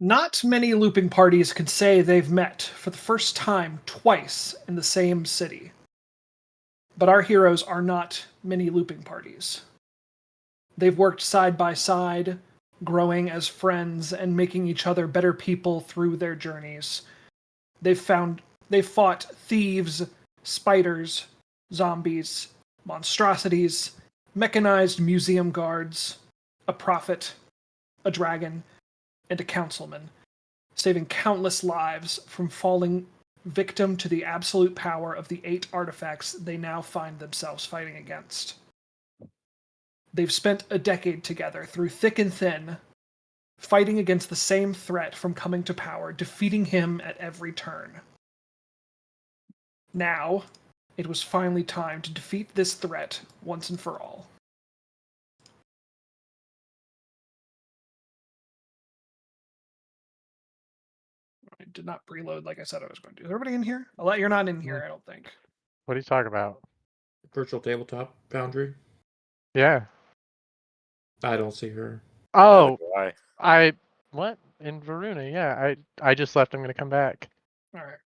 Not many looping parties can say they've met for the first time twice in the same city. But our heroes are not many looping parties. They've worked side by side, growing as friends and making each other better people through their journeys. They've fought thieves, spiders, zombies, monstrosities, mechanized museum guards, a prophet, a dragon, and a councilman, saving countless lives from falling victim to the absolute power of the 8 artifacts they now find themselves fighting against. They've spent a decade together through thick and thin, fighting against the same threat from coming to power, defeating him at every turn. Now, it was finally time to defeat this threat once and for all. I did not preload like I said I was going to. Is everybody in here? You're not in here, I don't think. What are you talking about? Virtual tabletop boundary. Yeah. I don't see her. Oh, what? In Viruna, yeah. I just left. I'm going to come back. All right.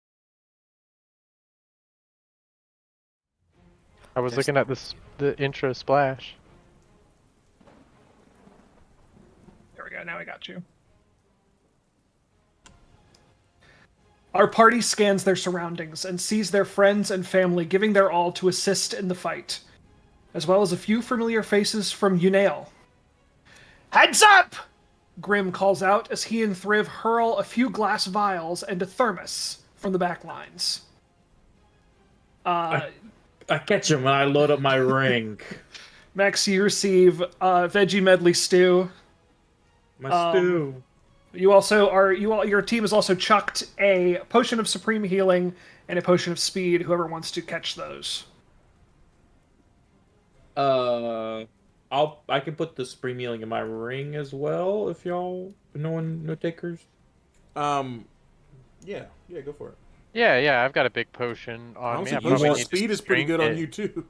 I was looking at the intro splash. There we go. Now I got you. Our party scans their surroundings and sees their friends and family giving their all to assist in the fight, as well as a few familiar faces from Unail. Heads up! Grim calls out as he and Thriv hurl a few glass vials and a thermos from the back lines. I catch him when I load up my ring. Max, you receive veggie medley stew. My stew. Your team has also chucked a potion of supreme healing and a potion of speed. Whoever wants to catch those. I can put the supreme healing in my ring as well if y'all no takers. Yeah, go for it. Yeah, I've got a big potion on me. Speed is pretty good on you too.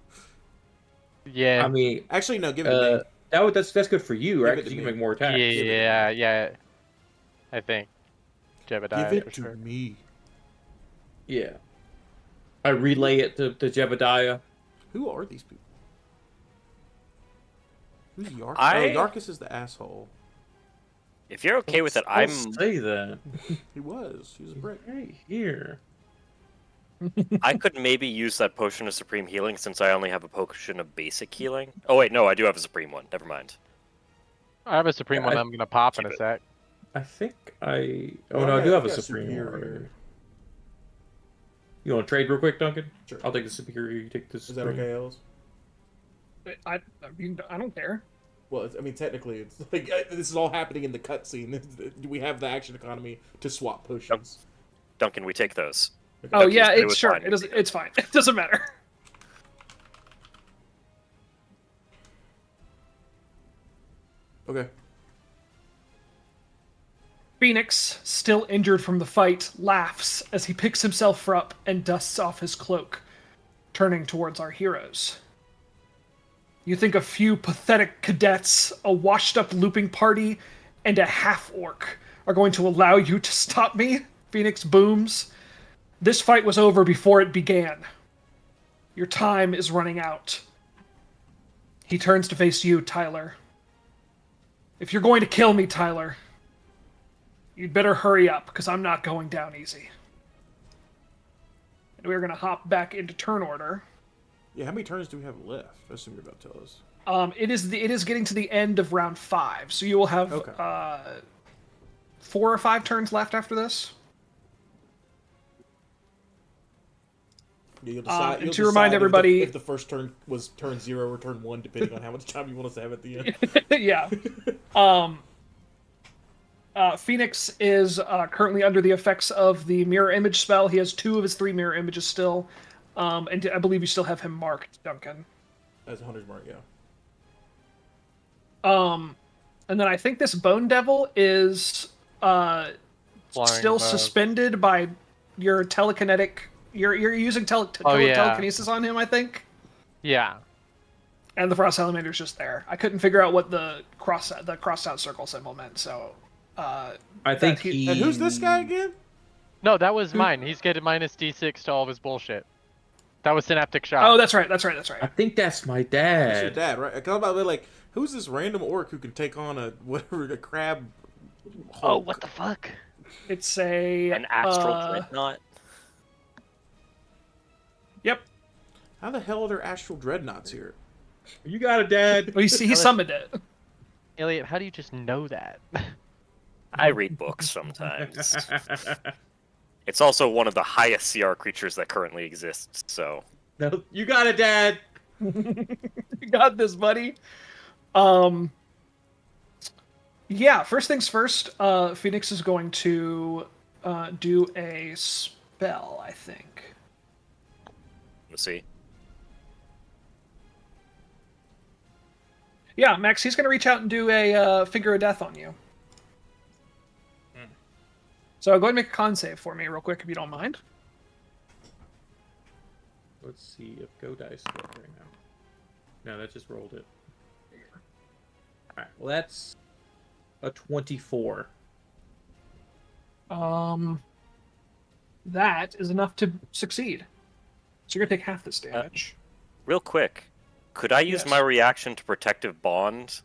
Yeah. I mean, actually, no. Give it to me. That's good for you, right? Because you can make more attacks. Yeah. I think Jebediah. Give it to me. Yeah. I relay it to Jebediah. Who are these people? Who's Yarkus? Yarkus is the asshole. If you're okay with it, I'm. Say that. He was a brick. Right here. I could maybe use that potion of supreme healing since I only have a potion of basic healing. Oh wait, no, I do have a supreme one. Never mind. I have a supreme one. I'm gonna pop in a sec. I think I. Oh no, I do have a supreme one. You want to trade real quick, Duncan? Sure. I'll take the superior. You take this. Is that okay, Ellis? I don't care. Well, I mean, technically, it's like this is all happening in the cutscene. We have the action economy to swap potions. Duncan, we take those. Okay. Oh yeah, it's sure. Fine. It's fine. It doesn't matter. Okay. Phoenix, still injured from the fight, laughs as he picks himself up and dusts off his cloak, turning towards our heroes. You think a few pathetic cadets, a washed-up looping party, and a half-orc are going to allow you to stop me? Phoenix booms. This fight was over before it began. Your time is running out. He turns to face you, Tyler. If you're going to kill me, Tyler, you'd better hurry up, because I'm not going down easy. And we're going to hop back into turn order. Yeah, how many turns do we have left? I assume you're about to tell us. It is getting to the end of round 5, so you will have 4 or 5 turns left after this. Yeah, you'll decide, to remind everybody, if the first turn was turn 0 or turn 1, depending on how much time you want us to have at the end. Yeah. Phoenix is currently under the effects of the mirror image spell. He has 2 of his 3 mirror images still. And I believe you still have him marked, Duncan. As Hunter's mark, yeah. And then I think this Bone Devil is still suspended by your telekinetic. You're using telekinesis on him, I think. Yeah. And the Frost Salamander's just there. I couldn't figure out what the cross out circle symbol meant, so I think he- he. And who's this guy again? No, that was mine. He's getting minus D6 to all of his bullshit. That was Synaptic Shock. Oh, that's right. I think that's my That's your dad. dad, right? Cause I'm about to be like, who's this random orc who can take on a whatever a crab? Oh, Hulk? what the fuck? It's a An astral dreadnought. Yep. How the hell are there astral dreadnoughts here? You got it, Dad. Well, you see, he summoned it. Elliot, how do you just know that? I read books sometimes. It's also one of the highest CR creatures that currently exists, so... No, you got it, Dad. You got this, buddy. Yeah, first things first, Phoenix is going to do a spell, I think. We'll see. Yeah, Max, he's going to reach out and do a Finger of Death on you. So go ahead and make a con save for me real quick, if you don't mind. Let's see if Go Dice work right now. No, that just rolled it. Alright, well that's a 24. That is enough to succeed. So you're going to take half this damage. Real quick, could I use Yes. my reaction to Protective Bond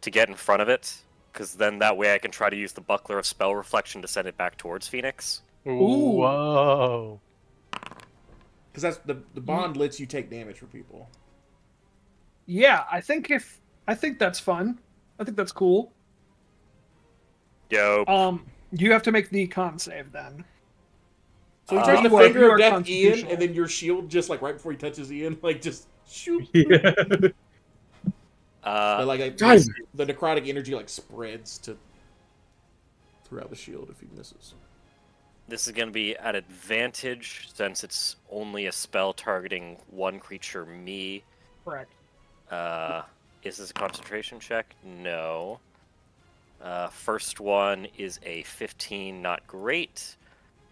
to get in front of it? Because then that way I can try to use the Buckler of Spell Reflection to send it back towards Phoenix. Ooh. Whoa. Because that's the bond lets you take damage for people. Yeah, I think that's fun. I think that's cool. Yo, You have to make the con save then. So he tries to you are- finger you of are death Ian, constitutional. and then your shield just like right before he touches Ian, like just shoot. Yeah. But like Guys. the necrotic energy like spreads to throughout the shield if he misses. this is going to be at advantage since it's only a spell targeting one creature, me. Correct. Is this a concentration check? No. First one is a 15, not great.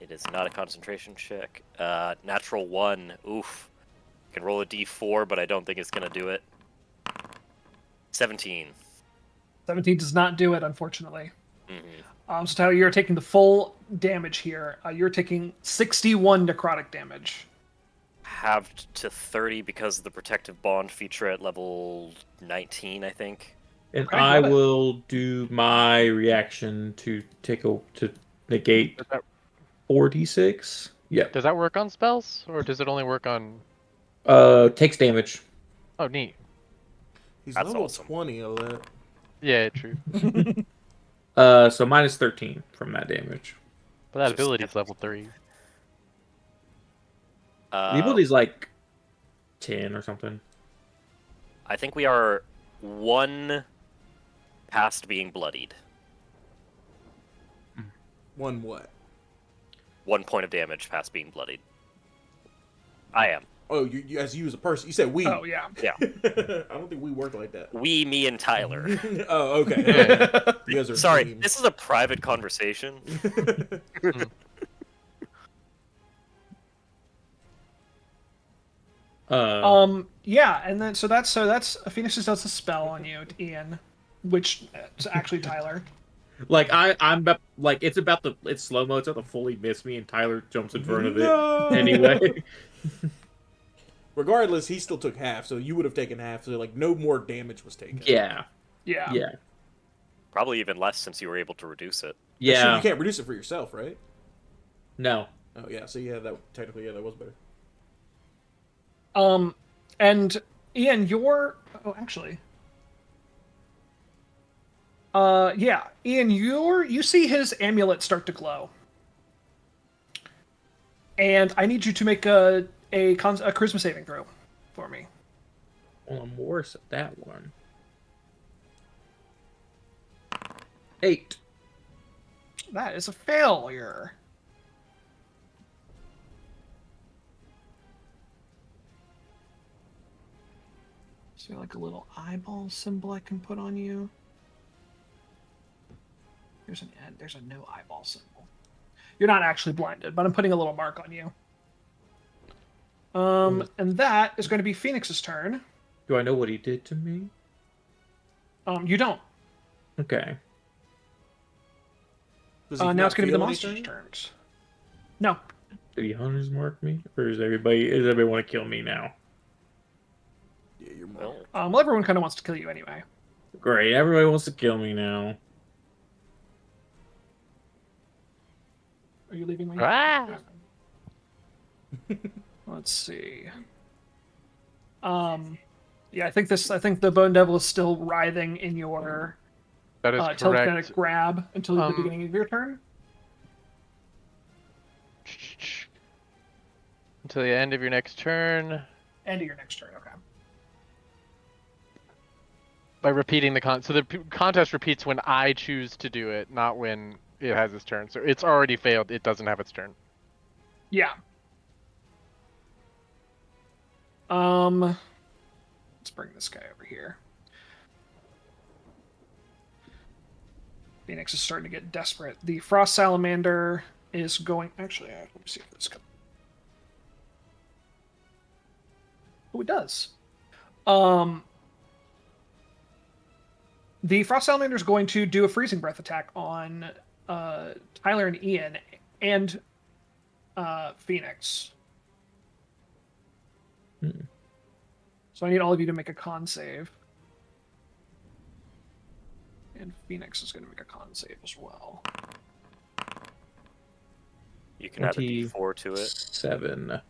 It is not a concentration check. Natural 1, oof. Can roll a d4, but I don't think it's going to do it. 17. 17 does not do it, unfortunately. Mm-hmm. So Tyler, you're taking the full damage here. You're taking 61 necrotic damage. Halved to 30 because of the Protective Bond feature at level 19, I think. And Okay, I got it. will do my reaction to negate Does that, 4d6. Yeah. does that work on spells, or does it only work on... Takes damage. Oh, neat. He's That's level awesome. 20 of that. Yeah, true. So minus 13 from that damage. But that So ability's level 3. The ability's like 10 or something. I think we are one past being bloodied. One what? 1 point of damage past being bloodied. I am. Oh, you as you as a person. You said we. Oh, yeah. Yeah. I don't think we work like that. We, me, and Tyler. Oh, okay. You guys are a Sorry, team. this is a private conversation. Yeah, and then so that's Phoenix just does a spell on you, Ian, which is actually Tyler. Like it's slow mo. It's about to fully miss me, and Tyler jumps in front of No! it anyway. Regardless, he still took half, so you would have taken half. So like, no more damage was taken. Yeah, Yeah. yeah, Probably even less since you were able to reduce it. Sure, yeah. you can't reduce it for yourself, right? No, Oh yeah. So yeah, that technically that was better. And Ian, actually. Yeah, Ian, you see his amulet start to glow. And I need you to make a charisma saving throw for me. well, I'm worse at that one. 8. That is a failure. Is there like a little eyeball symbol I can put on you? There's a no eyeball symbol. You're not actually blinded, but I'm putting a little mark on you. And that is going to be Phoenix's turn. Do I know what he did to me? You don't. Okay. Does he Now not it's going to be the feel monster's anything? turns. No. Did the hunters mark me, or does everybody want to kill me now? Yeah, you're more. Well, Well, everyone kind of wants to kill you anyway. Great, everybody wants to kill me now. Are you leaving me? Ah! Let's see. Yeah, I think the Bone Devil is still writhing in your That is correct. telekinetic grab until the Um, beginning of your turn. Until the end of your next turn. End of your next turn, okay. By repeating the so the contest repeats when I choose to do it, not when it has its turn. So it's already failed. It doesn't have its turn. Yeah. Let's bring this guy over here. Phoenix is starting to get desperate. The Frost Salamander is going. Actually, let me see if this comes. Oh, it does. The Frost Salamander is going to do a freezing breath attack on Tyler and Ian and Phoenix. So I need all of you to make a con save. And Phoenix is going to make a con save as well. you can add a D4 to it. 7. I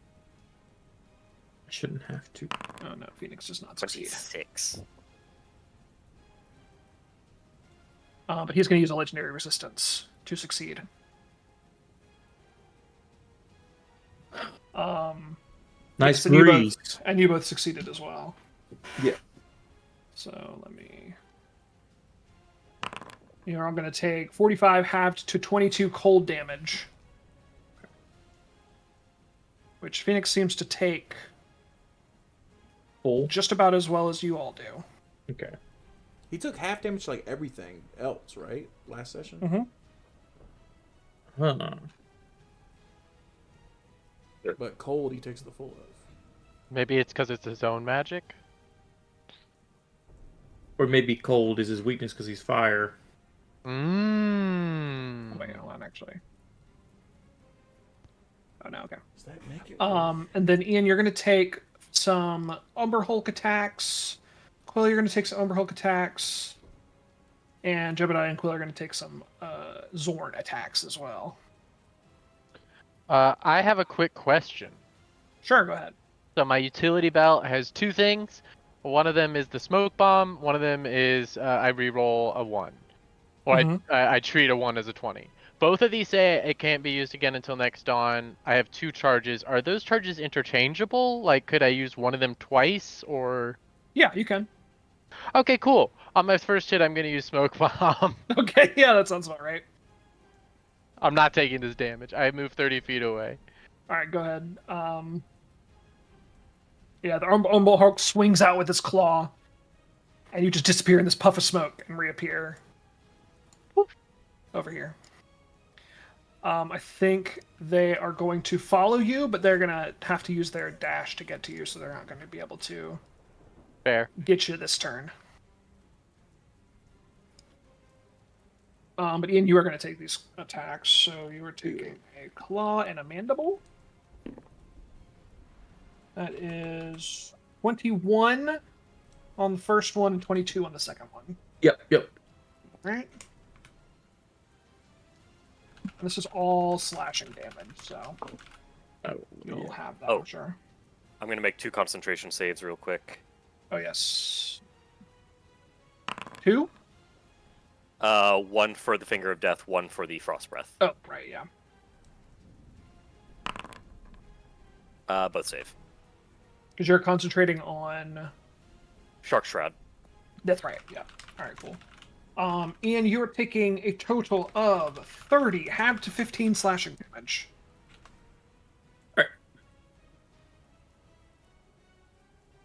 shouldn't have to. Oh no, Phoenix does not succeed. 26. But he's going to use a legendary resistance to succeed. Nice and you breeze. both succeeded as well. Yeah. So let me. You're all going to take 45 halved to 22 cold damage. Which Phoenix seems to take Full. just about as well as you all do. Okay. He took half damage to like everything else, right? Last session. Mm-hmm. Huh. But cold, he takes the full of. Maybe it's because it's his own magic. Or maybe cold is his weakness because he's fire. Mmm. Wait, hold on, actually. Oh no, okay. Does that make it? And then Ian, you're going to take some Umber Hulk attacks. Quill, you're going to take some Umber Hulk attacks. And Jebediah and Quill are going to take some Zorn attacks as well. I have a quick question. Sure, go ahead. So my utility belt has two things. One of them is the smoke bomb. One of them is I reroll a 1. Or I treat a 1 as a 20. Both of these say it can't be used again until next dawn. I have 2 charges. Are those charges interchangeable? Like, could I use one of them twice, or? Yeah, you can. Okay, cool. On my first hit, I'm going to use smoke bomb. Okay, yeah, that sounds about right. I'm not taking this damage. I move 30 feet away. All right, go ahead. Yeah, the Umber Hulk swings out with its claw, and you just disappear in this puff of smoke and reappear over here. I think they are going to follow you, but they're going to have to use their dash to get to you, so they're not going to be able to Fair. get you this turn. But Ian, you are going to take these attacks, so you are taking a claw and a mandible. That is 21 on the first one and 22 on the second one. Yep. All right. And this is all slashing damage, so you'll have that, I'm sure. I'm going to make 2 concentration saves real quick. Oh, yes. 2? 1 for the Finger of Death, 1 for the Frost Breath. Oh, right, yeah. Both save. Because you're concentrating on... Shark Shroud. That's right, yeah. All right, cool. Ian, you're taking a total of 30 halved to 15 slashing damage.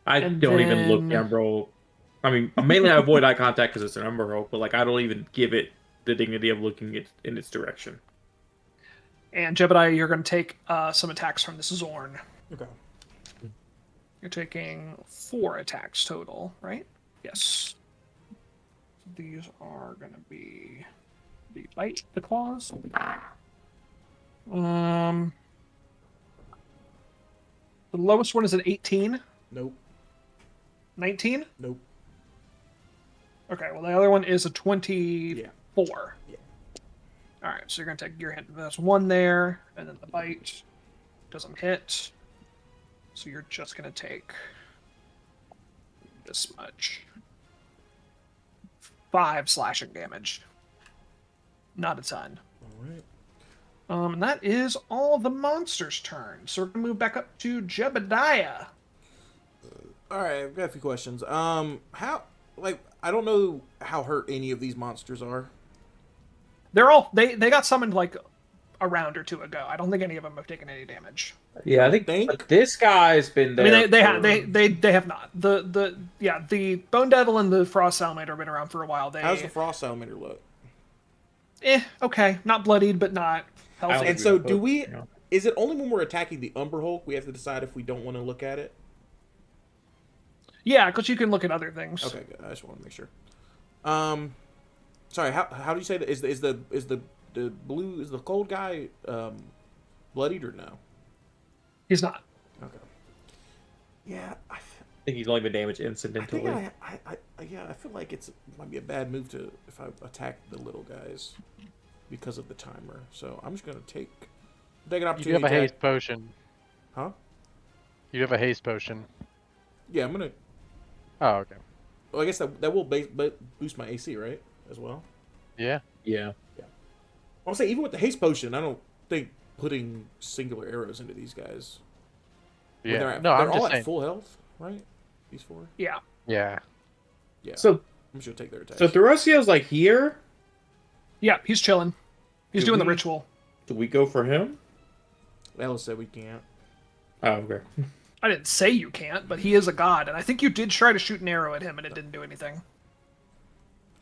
I And don't even look then- down, bro. I mean, mainly I avoid eye contact because it's an Umber Hulk, but like I don't even give it the dignity of looking in its direction. And Jebediah, you're going to take some attacks from this Zorn. Okay. You're taking 4 attacks total, right? Yes. These are going to be The bite, the claws. The lowest one is an 18. Nope. 19? Nope. Okay, well, the other one is a 24. Yeah. All right, so you're going to take your hit. That's one there, and then the bite doesn't hit. So you're just going to take this much. 5 slashing damage. Not a ton. All right. And that is all the monsters' turn. So we're going to move back up to Jebediah. All right, I've got a few questions. How, like, I don't know how hurt any of these monsters are. They're all they got summoned like a round or two ago. I don't think any of them have taken any damage. Yeah, I think but this guy's been there. I mean, they have not. The Bone Devil and the Frost Salamander have been around for a while. How's the Frost Salamander look? Okay, not bloodied, but not healthy. And so, do we? Is it only when we're attacking the Umber Hulk we have to decide if we don't want to look at it? Yeah, because you can look at other things. Okay, good. I just want to make sure. Sorry, how do you say that? Is the blue, is the cold guy bloodied or no? He's not. Okay. Yeah, I think he's only been damaged incidentally. I feel like it might be a bad move if I attack the little guys because of the timer. So I'm just gonna take an opportunity. You have a haste potion. Huh? You have a haste potion. Yeah, I'm gonna. Oh, okay. Well, I guess that will boost my AC, right? As well. Yeah. Yeah. I'll say even with the haste potion, I don't think putting singular arrows into these guys. Yeah. They're I'm all just at saying. full health, right? These 4. Yeah. Yeah. Yeah. So I'm just gonna take their attacks. So Therocio's like here. Yeah, he's chilling. He's doing the we- ritual. Do we go for him? Ellis said we can't. Oh, okay. I didn't say you can't, but he is a god, and I think you did try to shoot an arrow at him, and it didn't do anything.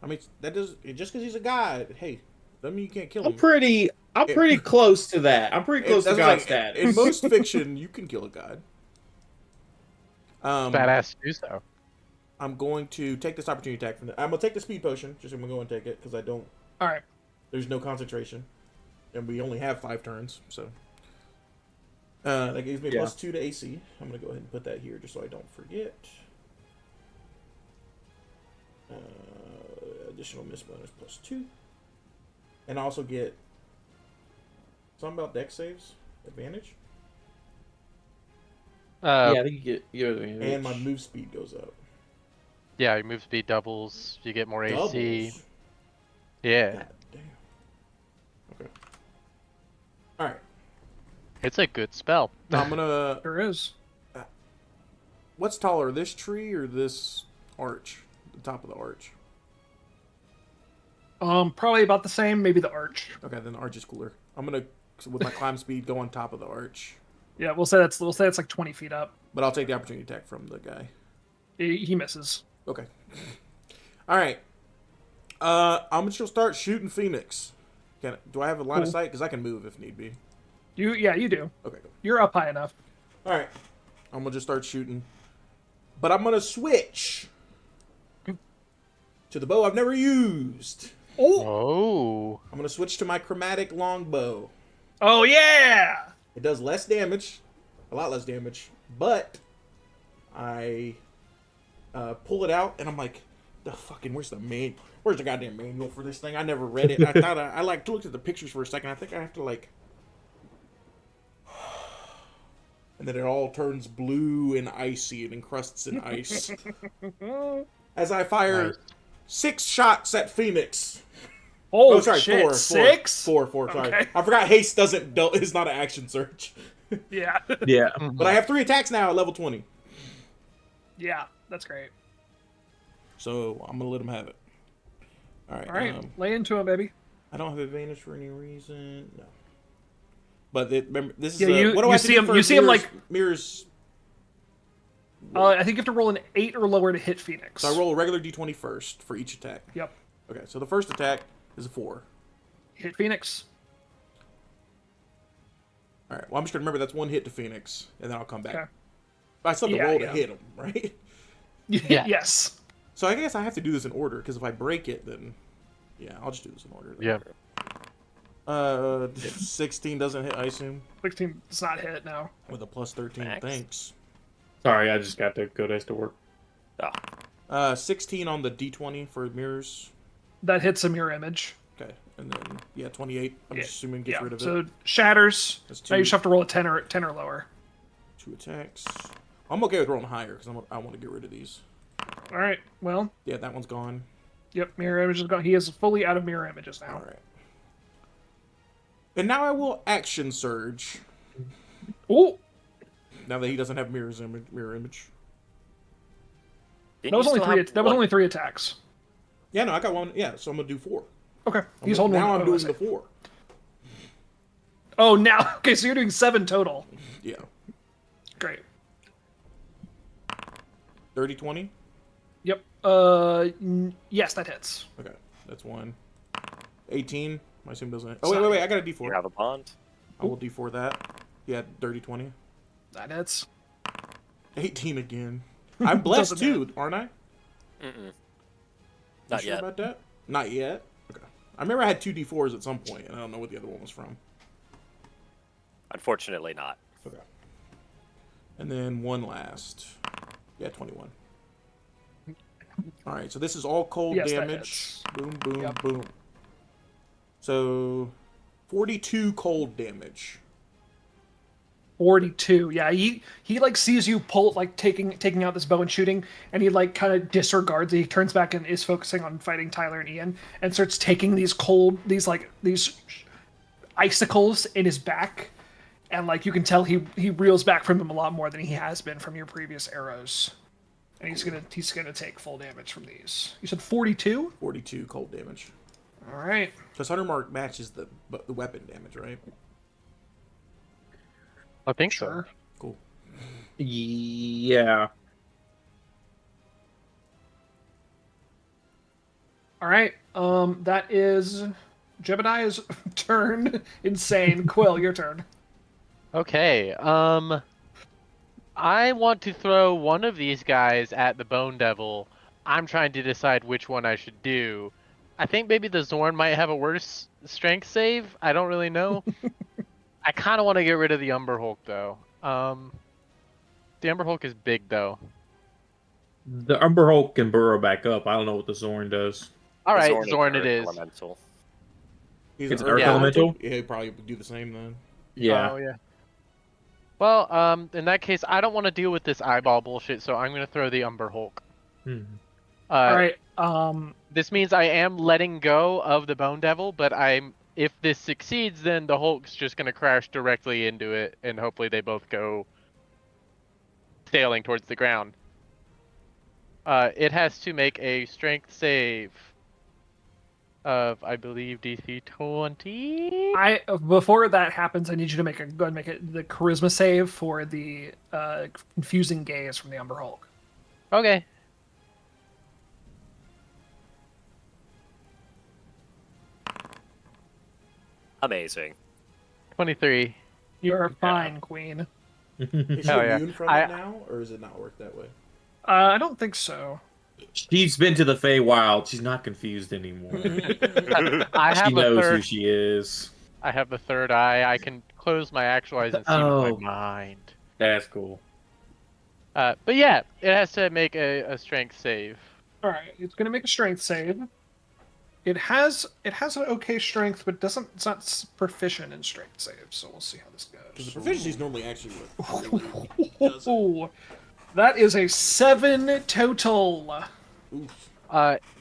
I mean, that does just because he's a god. Hey, doesn't mean you can't kill I'm him. pretty close to that. I'm pretty close to That's god like, status. in most fiction, you can kill a god. Badass to do so. I'm going to take this opportunity attack from I'm gonna take the speed potion. Just I'm gonna go and take it because I don't. All right. There's no concentration, and we only have 5 turns, so. That gives me +2 to AC. I'm gonna go ahead and put that here just so I don't forget. Additional miss bonus +2, and I also get something about dex saves advantage, Yeah, I think you get and my move speed goes up. Yeah, your move speed doubles. You get more AC. Doubles? Yeah. God damn. Okay. All right. It's a good spell. I'm gonna. There is. What's taller, this tree or this arch? The top of the arch. Probably about the same, maybe the arch. Okay, then the arch is cooler. I'm gonna, with my climb speed, go on top of the arch. Yeah, we'll say that's like 20 feet up. But I'll take the opportunity attack from the guy. He misses. Okay. All right. I'm just gonna start shooting Phoenix. Do I have a line of sight? Because I can move if need be. You do. Okay, go. You're up high enough. All right. I'm gonna just start shooting, but I'm gonna switch to the bow I've never used. Oh. I'm gonna switch to my chromatic longbow. Oh yeah. It does less damage, a lot less damage, but I pull it out and I'm like, where's the goddamn manual for this thing? I never read it. I thought I looked at the pictures for a second. I think I have to and then it all turns blue and icy and encrusts in ice. As I fire 6 shots at Phoenix. Oh, sorry, shit. 4. 6? 4, sorry. Okay. I forgot haste is not an action surge. Yeah. Yeah. But I have 3 attacks now at level 20. Yeah, that's great. So I'm gonna let him have it. All right. Lay into him, baby. I don't have advantage for any reason. No. But remember, this is Yeah, what do I have to do for you see him like mirrors? I think you have to roll an 8 or lower to hit Phoenix. So I roll a regular d20 first for each attack. Yep. Okay, so the first attack is a 4. Hit Phoenix. All right. Well, I'm just gonna remember that's 1 hit to Phoenix, and then I'll come back. Okay. But I still have to roll to hit him, right? Yeah. Yes. So I guess I have to do this in order because if I break it, then yeah, I'll just do this in order. Then. Yeah. 16 doesn't hit, I assume. 16 does not hit now. With a plus 13, Max. thanks. Sorry, I just got the go dice to work. 16 on the D20 for mirrors. That hits a mirror image. Okay, and then yeah, 28. I'm just assuming gets rid of So it. shatters. That's Now you 2, just have to roll a 10 or lower. 2 attacks. I'm okay with rolling higher because I want to get rid of these. All right. Well, Yeah, that one's gone. yep. Mirror image is gone. He is fully out of mirror images now. All right. And now I will action surge. Oh, Now that he doesn't have mirror image. Didn't that was you only still three. have That was one- only 3 attacks. Yeah, no, I got one. Yeah, so I'm gonna do 4. Okay. He's holding now one. I'm doing the 4. Oh, now. Okay, so you're doing 7 total. Yeah. Great. 30, 20? Yep. Yes, that hits. Okay, that's 1. 18. I assume doesn't hit. Oh, wait. I got a You D4. have a bond. I will D4 that. Yeah, dirty 20. That hits. 18 again. I'm blessed Doesn't too, aren't I? Mm-mm. You Not sure yet. about that? Not yet? Okay. I remember I had 2 D4s at some point, and I don't know what the other one was from. Unfortunately, not. Okay. And then one last. Yeah, 21. Alright, so this is all cold Yes, that damage. hits. Boom, boom, Yep. boom. So, 42 cold damage. 42. Yeah, he like sees you pull, like taking out this bow and shooting, and he like kind of disregards it. He turns back and is focusing on fighting Tyler and Ian, and starts taking these icicles in his back, and like you can tell he reels back from them a lot more than he has been from your previous arrows, and he's gonna take full damage from these. You said 42. 42 cold damage. All right. Because Hunter Mark matches the weapon damage, right? I think so. Sure. Cool. Yeah. All right. That is Jebediah's turn. Insane. Quill, your turn. Okay. I want to throw one of these guys at the Bone Devil. I'm trying to decide which one I should do. I think maybe the Zorn might have a worse strength save. I don't really know. I kind of want to get rid of the Umber Hulk though. The Umber Hulk is big though. The Umber Hulk can burrow back up. I don't know what the Zorn does. All The right, Zorn it Earth is. Elemental. He's It's an Earth Elemental? Yeah, he'd probably do the same then. Yeah. Oh yeah. Well, in that case, I don't want to deal with this eyeball bullshit, so I'm gonna throw the Umber Hulk. Hmm. All right. This means I am letting go of the Bone Devil, but if this succeeds, then the Hulk's just gonna crash directly into it, and hopefully they both go sailing towards the ground. It has to make a strength save of, I believe, DC 20. Before that happens, I need you to go ahead and make it the charisma save for the confusing gaze from the Umber Hulk. Okay. Amazing. 23. You're fine, Queen. Is she Hell yeah. immune from it now, or does it not work that way? I don't think so. She's been to the Feywild. She's not confused anymore. I She have a knows who third. she is. I have a third eye. I can close my actual eyes and see Oh. with my mind. That's cool. But yeah, it has to make a strength save. All right, it's gonna make a strength save. It has an okay strength, but it's not proficient in strength saves. So we'll see how this Because goes. the proficiency is normally actually what really does it. Ooh, that is a 7 total. Oof.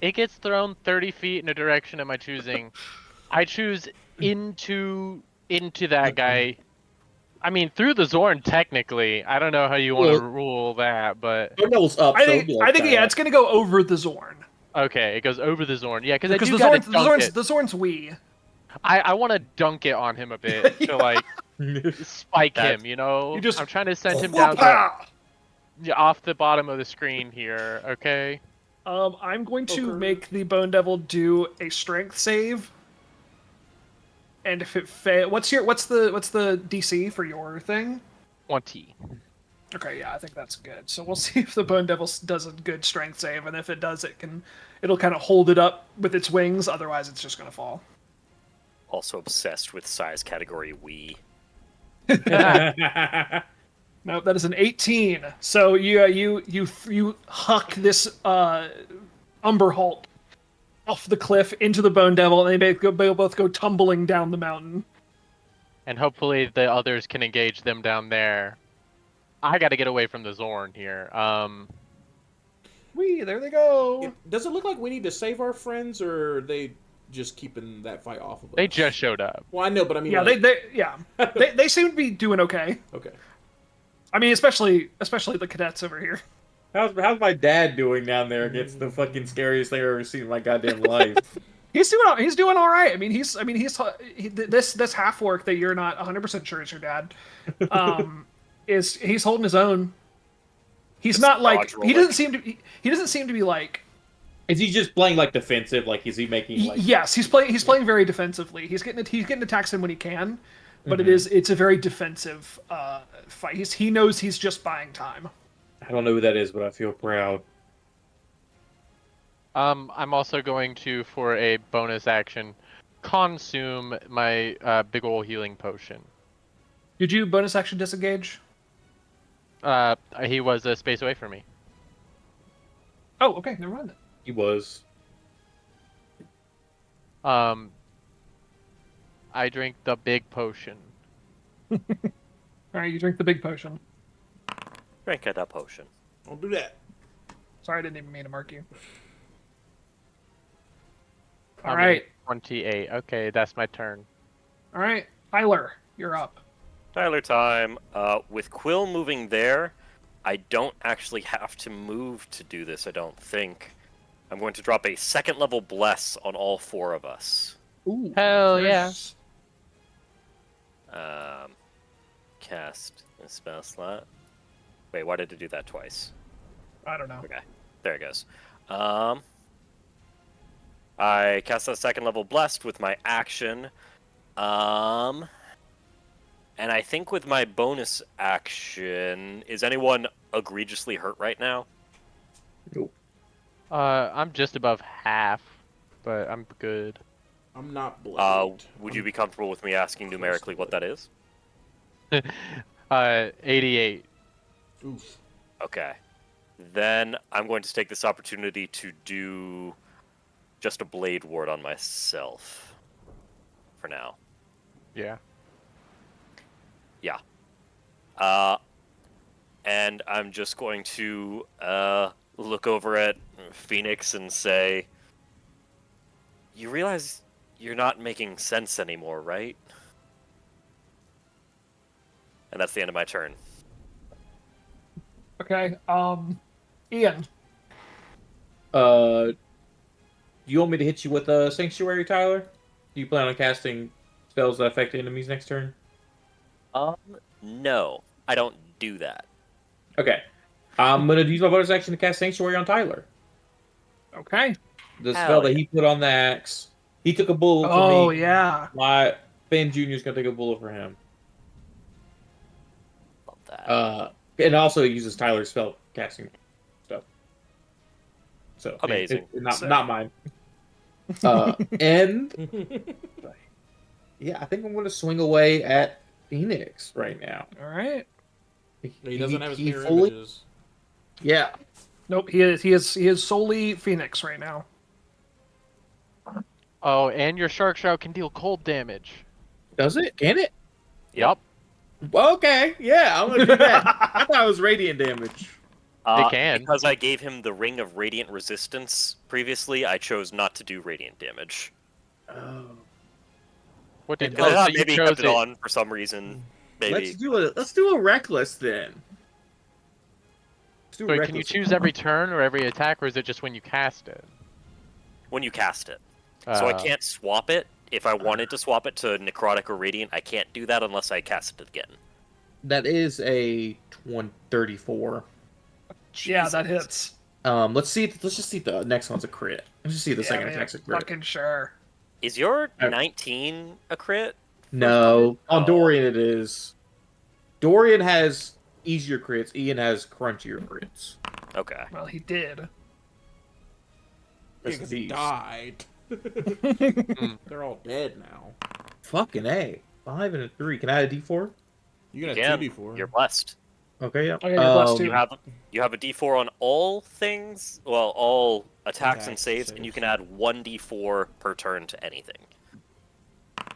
It gets thrown 30 feet in a direction of my choosing. I choose into that guy. I mean, through the Zorn, technically. I don't know how you want to rule that, but Bundle's up. I think yeah, it's gonna go over the Zorn okay, it goes over the Zorn. Yeah, because I because do the gotta Zorn's dunk it. the Zorn's wee. I want to dunk it on him a bit to like spike him. You know, You just- I'm trying to send him down off the bottom of the screen here. Okay. I'm going to Okay. make the Bone Devil do a strength save, and if it fails, what's the DC for your thing? 20. Okay, yeah, I think that's good. So we'll see if the Bone Devil does a good strength save, and if it does, it'll kind of hold it up with its wings. Otherwise, it's just gonna fall. also obsessed with size category we. Nope, that is an 18. So you huck this Umber Hulk off the cliff into the Bone Devil, and they both go tumbling down the mountain. And hopefully the others can engage them down there. I got to get away from the Zorn here. There they go. Does it look like we need to save our friends, or are they just keeping that fight off of us? They just showed up. Well, I know, but I mean, Yeah, like... they seem to be doing okay. Okay. I mean, especially the cadets over here. How's my dad doing down there against the fucking scariest thing I've ever seen in my goddamn life? He's doing all right. I mean, this half orc that you're not 100% sure is your dad. He's holding his own. He's not like he doesn't seem to be like. Is he just playing like defensive? Like, is he making? Like... Yes, he's playing very defensively. He's getting attacks in when he can, but it's a very defensive fight. He knows he's just buying time. I don't know who that is, but I feel proud. I'm also going to, for a bonus action, consume my big ol' healing potion. Did you bonus action disengage? He was a space away from me. Oh, okay, never mind then. He was. I drink the big potion. All right, you drink the big potion. Drink that potion. Don't do that. Sorry, I didn't even mean to mark you. I'm All right. 28. Okay, that's my turn. All right, Tyler, you're up. Tyler time. With Quill moving there, I don't actually have to move to do this, I don't think. I'm going to drop a second level bless on all four of us. Ooh, Hell yeah. nice. Cast a spell slot. Wait, why did it do that twice? I don't know. Okay, there it goes. I cast a second level blessed with my action. And I think with my bonus action, is anyone egregiously hurt right now? Nope. I'm just above half, but I'm good. I'm not bloodied. Would you be comfortable with me asking numerically what that is? 88. Oof. Okay. Then I'm going to take this opportunity to do just a blade ward on myself. For now. Yeah. Yeah. And I'm just going to look over at Phoenix and say, you realize you're not making sense anymore, right? And that's the end of my turn. Okay, Ian. Do you want me to hit you with a Sanctuary, Tyler? Do you plan on casting spells that affect enemies next turn? No, I don't do that. Okay. I'm going to use my bonus action to cast Sanctuary on Tyler. Okay. The Hell spell that yeah. he put on the axe. He took a bullet for me. Oh yeah. My Ben Jr.'s going to take a bullet for him. Love that. And also it uses Tyler's spell casting stuff. So Amazing. Not mine. And yeah, I think I'm going to swing away at Phoenix right now. All right. He doesn't have his mirror fully- images. Yeah. Nope. He is solely Phoenix right now. Oh, and your Shark Shroud can deal cold damage. Does it? Can it? Yup. Okay. Yeah, I'm going to do that. I thought it was radiant damage. They can. Because I gave him the Ring of Radiant Resistance previously, I chose not to do radiant damage. Oh. What did Because I thought you maybe he chose kept it on for some reason. Maybe. Let's do a reckless then. Let's do a Wait, can you reckless. choose every turn or every attack, or is it just when you cast it? When you cast it. So I can't swap it. If I wanted to swap it to Necrotic or Radiant, I can't do that unless I cast it again. That is a 34. Yeah, that hits. Let's just see if the next one's a crit. Let's just see if the second man, attack's a crit. Fucking sure. Is your Uh, 19 a crit? No, on Oh. Dorian it is. Dorian has easier crits. Ian has crunchier crits. Okay. Well, he did. That's Because the he beast. died. They're all dead now. Fucking A. 5 and a 3. Can I add a D4? You can Again, have 2d4. you're blessed. Okay, yeah. Oh, yeah, you're blessed too. You have a D4 on all things, well, all attacks and Attacks, saves, saves. and you can add 1d4 per turn to anything.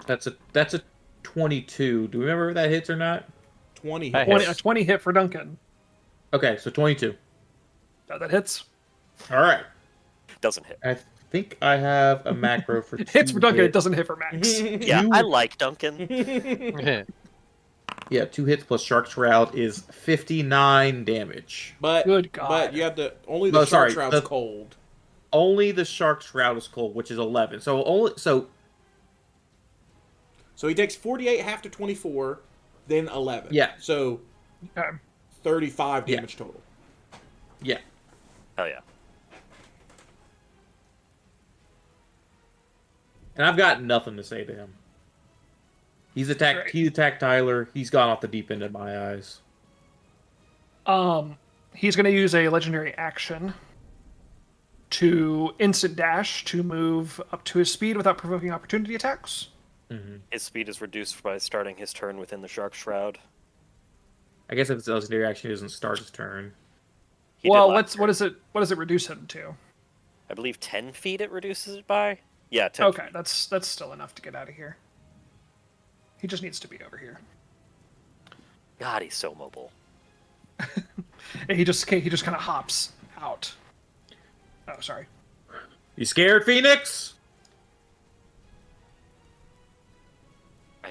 That's a 22. Do we remember if that hits or not? 20 That hits. hits. A 20 hit for Duncan. Okay, so 22. That hits. All right. Doesn't hit. I think I have a macro for 2 Hits for Duncan, it hits. doesn't hit for Max. Yeah, I like Duncan. Yeah, 2 hits plus Shark Shroud is 59 damage. But Good God. But you have to only the No, shark sorry, shroud's the- cold. Only the Shark Shroud is cold, which is 11. So So he takes 48 half to 24, then 11. Yeah. So Okay. 35 Yeah. damage total. yeah. Oh yeah. And I've got nothing to say to him. He attacked Tyler. He's gone off the deep end in my eyes. He's going to use a legendary action to instant dash to move up to his speed without provoking opportunity attacks. His speed is reduced by starting his turn within the Shark Shroud. I guess if it's a legendary action, he doesn't start his turn. He did Well, last what turn. does it reduce him to? I believe 10 feet it reduces it by? Yeah, 10 Okay, feet. that's still enough to get out of here. He just needs to be over here. God, he's so mobile. And he just kind of hops out. Oh, sorry. You scared, Phoenix?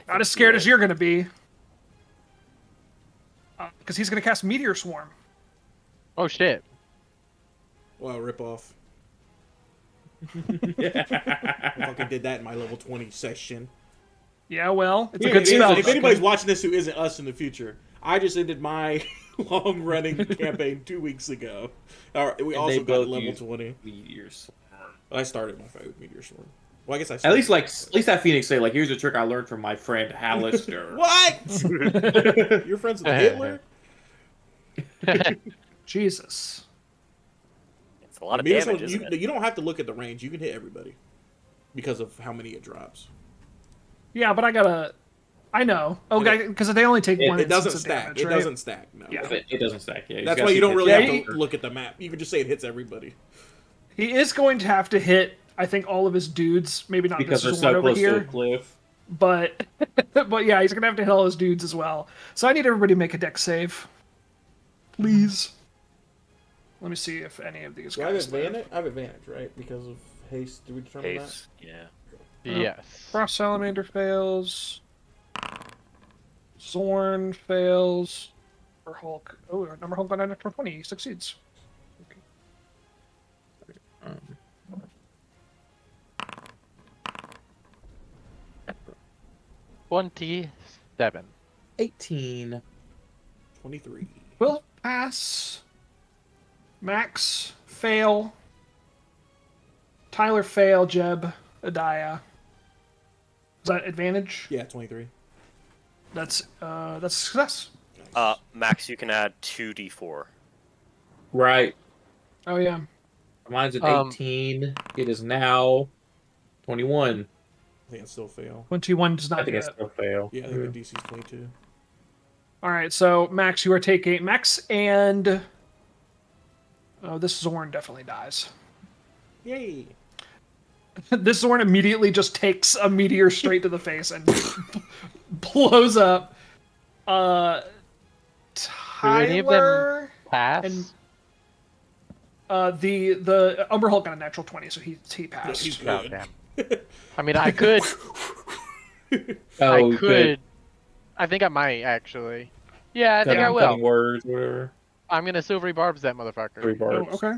Not as scared as you're going to be. Because he's going to cast Meteor Swarm. Oh shit. Well, rip off. I fucking did that in my level 20 session. Yeah, well, it's a Yeah, good spell. if anybody's watching this who isn't us in the future, I just ended my long-running campaign 2 weeks ago. We also got level 20. Meteor Swarm. I started my fight with Meteor Swarm. Well, I guess I At least that Phoenix say, like, here's a trick I learned from my friend Hallister. What? You're friends with Hitler? Jesus. It's a lot of Meteor damage, Swarm, isn't it? you don't have to look at the range. You can hit everybody because of how many it drops. Yeah, but I know. Okay, because they only take one It doesn't instance of stack. damage, it right? doesn't stack. No. Yeah. It doesn't stack. Yeah, That's why you don't really Yeah, have to look at the map. You can just say it hits everybody. He is going to have to hit, I think, all of his dudes. Maybe not because they're this one so over close to here, the cliff. but but yeah, he's gonna have to hit all his dudes as well. So I need everybody to make a deck save, please. Let me see if any of these Do I have guys live. advantage? I have advantage, right? Because of haste. Did we determine Haste, yeah. Yes. Frost Salamander fails. Zorn fails. Or Hulk. Oh, number Hulk on natural 20. He succeeds. Um, 27. 18. 23. Will pass. Max fail. Tyler fail. Jeb Adaya. Is that advantage? Yeah, 23. That's a success. Max, you can add 2d4. Right. Oh yeah. Mine's an Um, 18. It is now 21. I think I still fail. 21 does I not think do I it. still fail. Yeah, I think the DC's 22. All right, so Max, you are taking Max and this Zorn definitely dies. Yay! This Zorn immediately just takes a meteor straight to the face and blows up. any of them- Tyler Pass. and the Umber Hulk got a natural 20, so he passed. He's Oh, good. damn. I mean, I could. Oh, I you could. I think I might actually. Yeah, I think I cutting will. words, whatever. I'm gonna silvery barbs that motherfucker. 3 Oh, barbs. okay.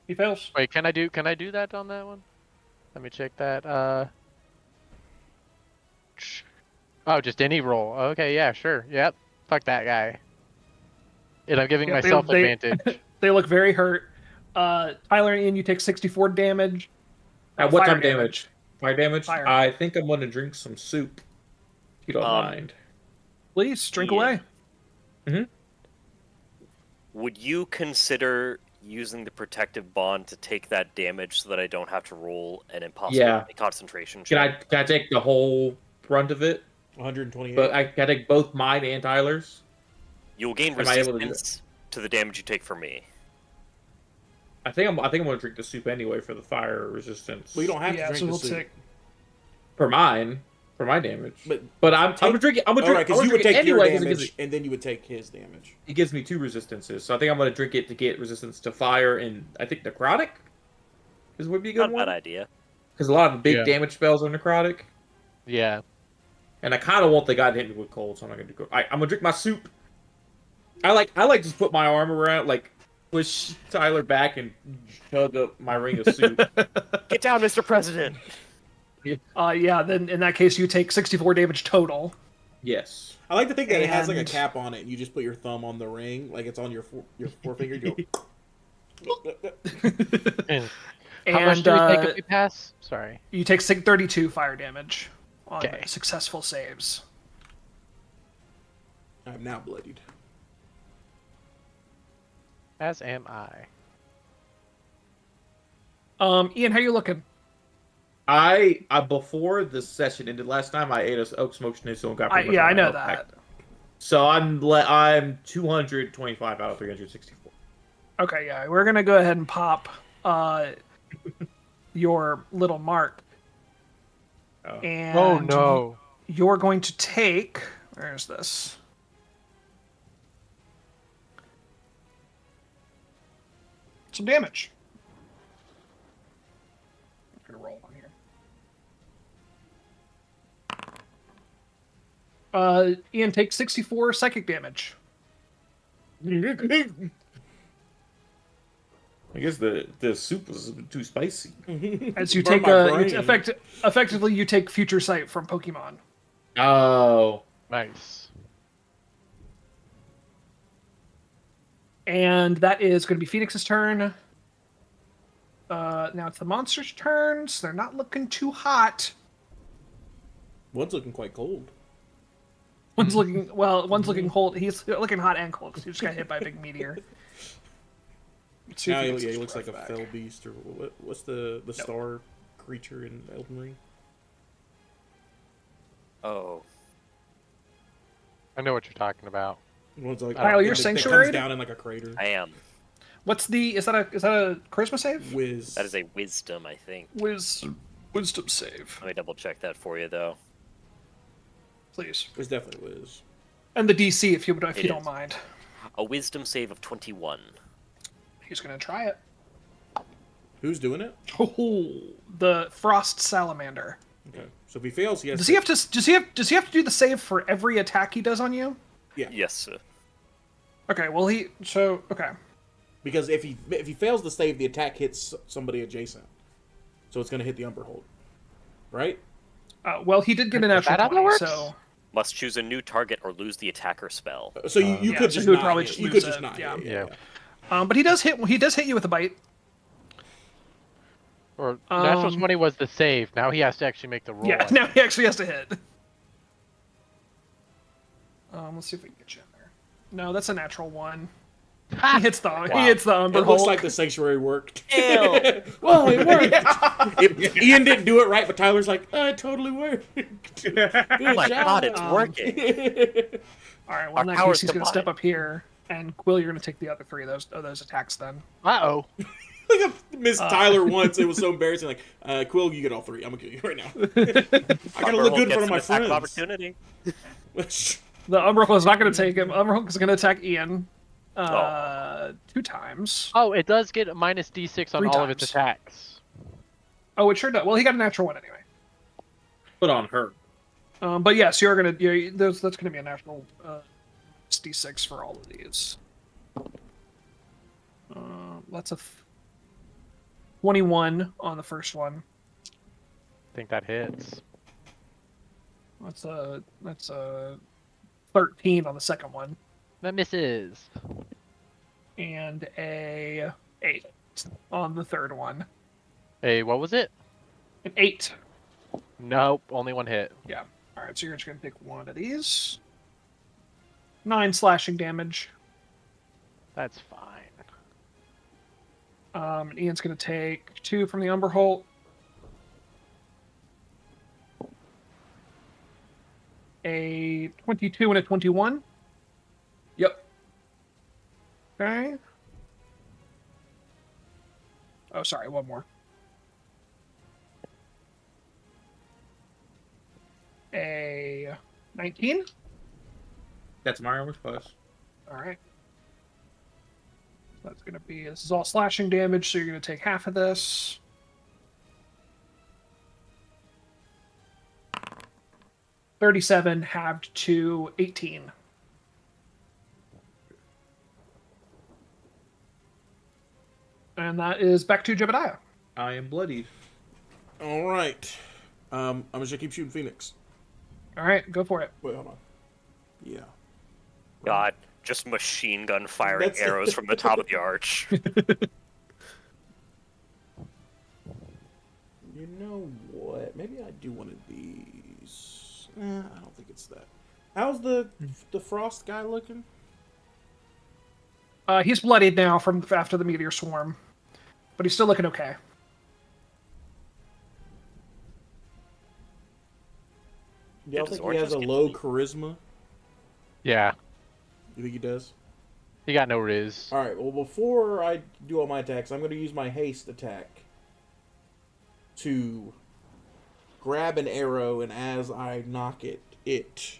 He fails. Wait, can I do that on that one? Let me check that. Oh, just any roll. Okay, yeah, sure. Yep. Fuck that guy. And I'm giving Yeah, myself they- advantage. They look very hurt. Tyler and Ian, you take 64 damage. At what Fire time damage? Fire damage? Fire. I think I'm going to drink some soup. If you don't mind. Please drink Yeah. away. Would you consider using the protective bond to take that damage so that I don't have to roll an impossible concentration check? Can I take the whole brunt of it? 128. But can I take both mine and Tyler's? You'll gain Am I able to do resistance to the damage you take from me. I think I'm gonna drink the soup anyway for the fire resistance. Well, you don't have to Yeah, drink so the we'll soup. take. For my damage. But I'm gonna drink. I'm gonna All right, drink. because you would take your anyway, 'cause damage, and then you would take his damage. it gives me 2 resistances. So I think I'm gonna drink it to get resistance to fire and I think necrotic would be a good Not a one. bad idea. Because a lot of the big Yeah. damage spells are necrotic. Yeah. And I kind of want the guy to hit me with cold, so I'm not gonna do cold. I'm gonna drink my soup. I like just put my arm around, like push Tyler back and chug up my ring of soup. Get down, Mr. President! Yeah, then in that case, you take 64 damage total. Yes. I like to think that it has like a And- cap on it, and you just put your thumb on the ring, like it's on your forefinger. You go. And how much And do we take if we pass? Sorry. you take 32 fire damage on Okay. successful saves. I'm now bloodied. As am I. Ian, how you looking? I before the session ended last time, I ate a oak smoked schnitzel and got pretty much Yeah, all I my know health that. back. So I'm 225 out of 364. Okay, yeah, we're gonna go ahead and pop your little mark, Oh. and Oh no. you're going to take. Where's this? Some damage. I'm gonna roll on here. Ian takes 64 psychic damage. I guess the soup was too spicy. As you Burn take my it's brain. effectively you take future sight from Pokemon. Oh. Nice. And that is going to be Phoenix's turn. Now it's the monster's turns. They're not looking too hot. One's looking quite cold. One's looking one's looking cold. He's looking hot and cold because he just got hit by a big meteor. Let's see if Now he he, gets he his looks like breath a back. fell beast, or what's the star creature in Elden Ring? Oh. I know what you're talking about. One's like Kyle, you're that sanctuary? comes down in like a crater. I am. What's the is that a charisma save? Whiz. That is a wisdom, I think. Wisdom save, Let me double check that for you, though. please. It's definitely Wiz. And the DC if you It don't is. mind. A wisdom save of 21. He's gonna try it. Who's doing it? Oh, the frost salamander. Okay. So if he fails, he has. Does he have to do the save for every attack he does on you? Yes, sir. Okay, well okay. Because if he fails the save, the attack hits somebody adjacent, so it's going to hit the Umberhold, right? Well, he did get a natural that how that 20, works? so Must choose a new target or lose the attacker spell. So you Yeah, could so just he would not probably hit. just You lose could just it, not yeah. hit. Yeah. but he does hit you with a bite. Or natural Um, 20 was the save. Now he has to actually make the roll. Yeah, now he actually has to hit. Let's see if we can get you in there. No, that's a natural 1. He hits the Umber It looks Hulk. like the sanctuary worked. Ew. Well, it worked. Ian didn't do it right, but Tyler's like, it totally worked. Oh my god, it's working. All right, well Our in that powers case he's going to step combined. up here, and Quill, you're going to take the other 3 of those attacks then. Uh-oh. Like I missed Tyler once. It was so embarrassing. Like, Quill, you get all 3. I'm gonna kill you right now. I gotta look good in front of my Attack of friends. opportunity. The Umber Hulk is not going to take him. Umber Hulk is going to attack Ian 2 times. Oh, it does get a minus d6 on 3 all of its times. attacks. Oh, it sure does. Well, he got a natural 1 anyway. Put on her. But yes, that's going to be a natural d6 for all of these. That's a 21 on the first one. I think that hits. That's a 13 on the second one, That misses. and a 8 on the third one. Hey, what was it? An 8. Nope, only 1 hit. Yeah. All right, so you're just going to pick one of these. 9 slashing damage. That's fine. Ian's going to take 2 from the Umberholt. A 22 and a 21. Yep. Okay. Oh, sorry, one more. A 19. That's my armor class. All right. That's going to be, this is all slashing damage, so you're going to take half of this. $37 halved to 18. And that is back to Jebediah. I am bloodied. All right. I'm just gonna keep shooting Phoenix. All right, go for it. Wait, hold on. Yeah. God, just machine gun firing That's- arrows from the top of the arch. You know what? Maybe I do one of these. I don't think it's that. How's the frost guy looking? He's bloodied now from after the meteor swarm, but he's still looking okay. Y'all does think he has a Orange low get- charisma? Yeah, You think he does? he got no riz. All right. Well, before I do all my attacks, I'm going to use my haste attack to grab an arrow, and as I knock it, it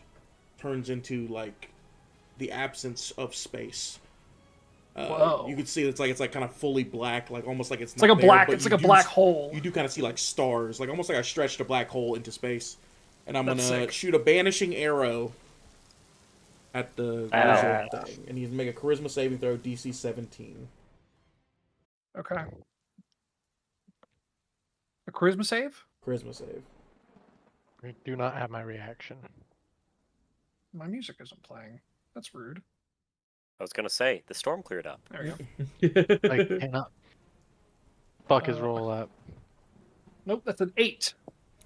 turns into like the absence of space. Whoa. You can see it's like kind of fully black, like almost like it's It's like not a there, black. but It's you like a do black hole. You do kind of see like stars, like almost like I stretched a black hole into space, and I'm That's gonna sick. shoot a banishing arrow at the Badass. visual thing, and he's make a charisma saving throw, DC 17. Okay. A charisma save? Charisma save. I do not have my reaction. My music isn't playing. That's rude. I was gonna say, the storm cleared up. There we go. Like, cannot fuck his Uh, roll up. Nope, that's an 8.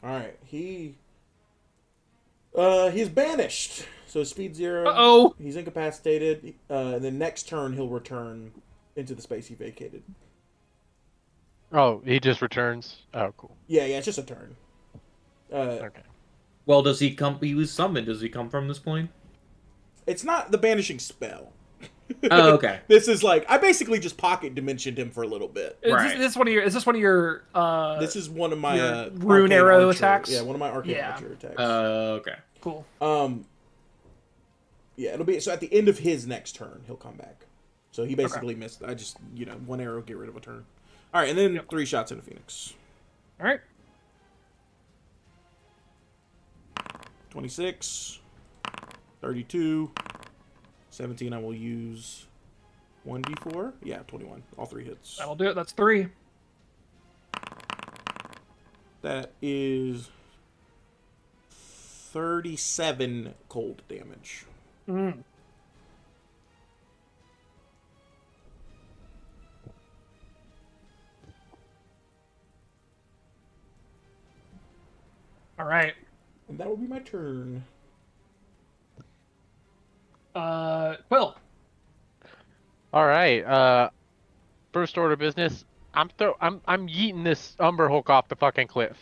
All right, he's banished. So speed 0. Uh-oh. He's incapacitated. And then next turn he'll return into the space he vacated. Oh, he just returns. Oh, cool. Yeah, it's just a turn. Okay. Well, does he come? He was summoned. Does he come from this plane? It's not the banishing spell. Oh, okay. This is like I basically just pocket dimensioned him for a little bit. Right. Is this one of your? Is this one of your? This is one of my your rune arcane arrow archer. attacks? Yeah, one of my arcane Yeah. archer attacks. Okay. Cool. Yeah, it'll be so at the end of his next turn he'll come back. So he basically missed. I just one arrow get rid of a turn. All right, and then 3 shots into Phoenix. All right. 26, 32, 17. I will use 1d4. Yeah, 21. All 3 hits. That'll do it. That's 3. That is 37 cold damage. Mm. All right. And that will be my turn. Quill. All right. First order of business. I'm yeeting this Umber Hulk off the fucking cliff.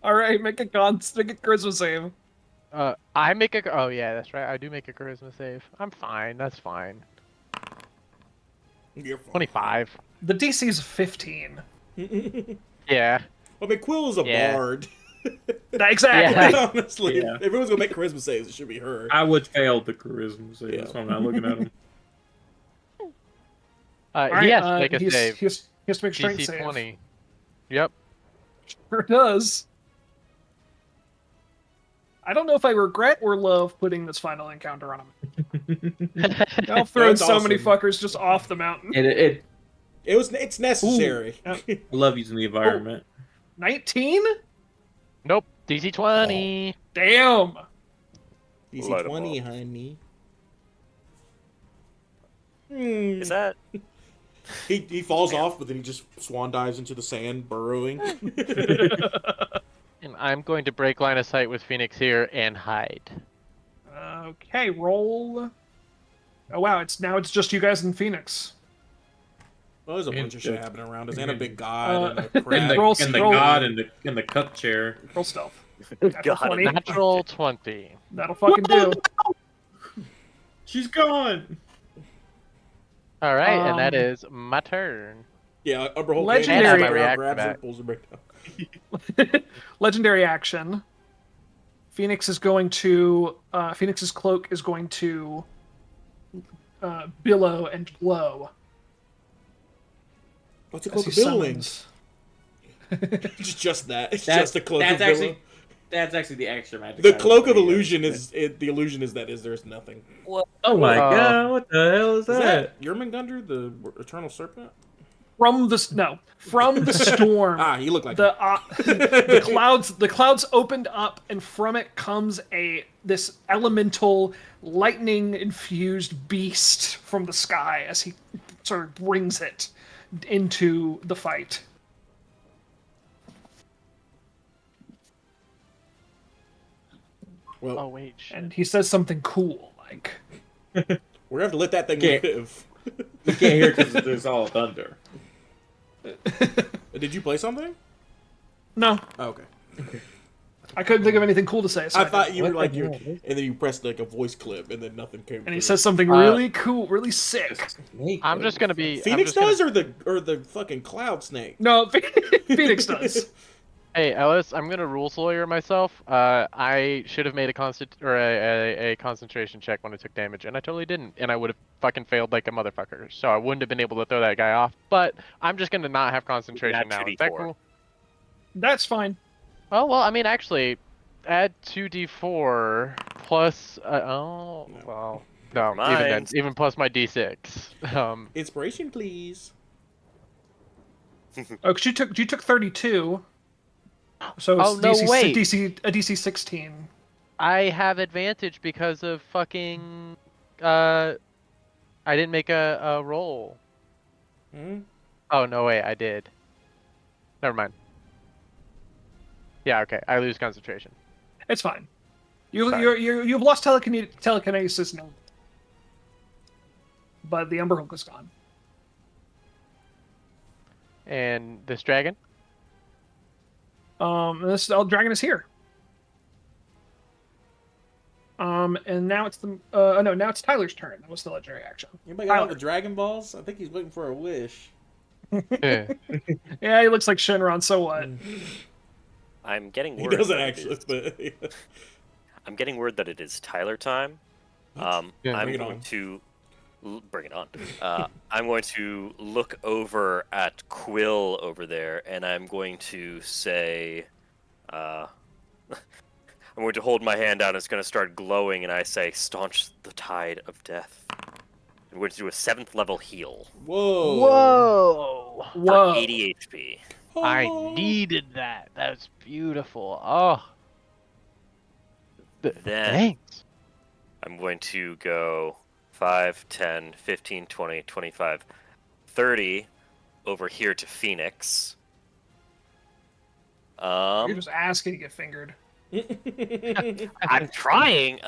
All right, make a charisma save. I make a. Oh yeah, that's right. I do make a charisma save. I'm fine. That's fine. You're fine. 25. The DC's 15. Yeah. I mean, Quill is a Yeah. bard. Exactly. Yeah. Honestly, Yeah. if everyone's gonna make charisma saves, it should be her. I would fail the charisma save. Yeah. That's why I'm not looking at him. All He right, has to make a he's- save. He has to make a strength DC save. 20. Yep. Sure does. I don't know if I regret or love putting this final encounter on him. I've thrown That's so many awesome. fuckers just off the mountain. It's necessary. Ooh. I love using the environment. 19? Nope. DC 20. Damn. DC Light 'em 20, up. honey. Is that? He falls off, but then he just swan dives into the sand, burrowing. And I'm going to break line of sight with Phoenix here and hide. Okay, roll. Oh wow, it's just you guys in Phoenix. Well, there's a bunch of shit Yeah. happening around us, and a big god, and a And crab. the, Roll- and the roll- god in the cup chair. Roll stealth. Natural God, 20. Natural 20. That'll fucking do. She's gone. All right, and that Um, is my turn. Yeah, Umberhold Legendary- And my react grabs her, back. pulls her back down. Legendary action. Phoenix's cloak is going to billow and glow. What's a as cloak he of billowing? summons. It's just that. It's That's- just a cloak that's of billow. That's actually the extra magic. The item cloak of for you. illusion is the illusion is that there's nothing. Oh my Oh. god! What the hell is Is that? that Jormungandr, the eternal serpent? From the storm. You look like the clouds opened up, and from it comes this elemental lightning infused beast from the sky as he sort of brings it into the fight. Well, Oh wait, shit. And he says something cool like, we're gonna have to let that thing Okay. live. You can't hear because there's all thunder. Did you play something? "No, Oh, okay. I couldn't think of anything cool to say." So I didn't. thought you were What like the you, hell? and then you pressed like a voice clip, and then nothing came. And he through. says something really cool, really sick. I'm just gonna be. Phoenix I'm just does, or the fucking cloud snake. No, Phoenix does. Hey Ellis, I'm gonna rules lawyer myself. I should have made a concentration check when I took damage, and I totally didn't, and I would have fucking failed like a motherfucker. So I wouldn't have been able to throw that guy off. But I'm just gonna not have concentration Add now. Is that 2d4. cool? That's fine. Oh well, I mean actually, add 2d4 plus. No. Well, no, Never even then, mind. even plus my d6. Inspiration, please. Oh, 'cause you took 32. So it's Oh, no, wait. a DC 16. I have advantage because of fucking. I didn't make a roll. Hmm? Oh no, wait, I did. Never mind. Yeah, okay, I lose concentration. It's fine. Sorry. You've lost telekinesis now, but the Umber Hulk is gone. And this dragon? This dragon is here. And now it's now it's Tyler's turn. That was the legendary action. Anybody got all Tyler. the Dragon Balls? I think he's waiting for a wish. Yeah. Yeah, he looks like Shenron. So what? I'm getting He word. doesn't that it actually, is- but I'm getting word that it is Tyler time. Yeah, I'm bring it going on. to bring it on. I'm going to look over at Quill over there, and I'm going to say, I'm going to hold my hand out. It's going to start glowing, and I say, "Staunch the tide of death." I'm going to do a 7th level heal whoa, Whoa! for Whoa! 80 HP. I Oh. needed that. That's beautiful. Oh. Then Thanks. I'm going to go 5, 10, 15, 20, 25, 30 over here to Phoenix. You're just asking to get fingered. I'm trying.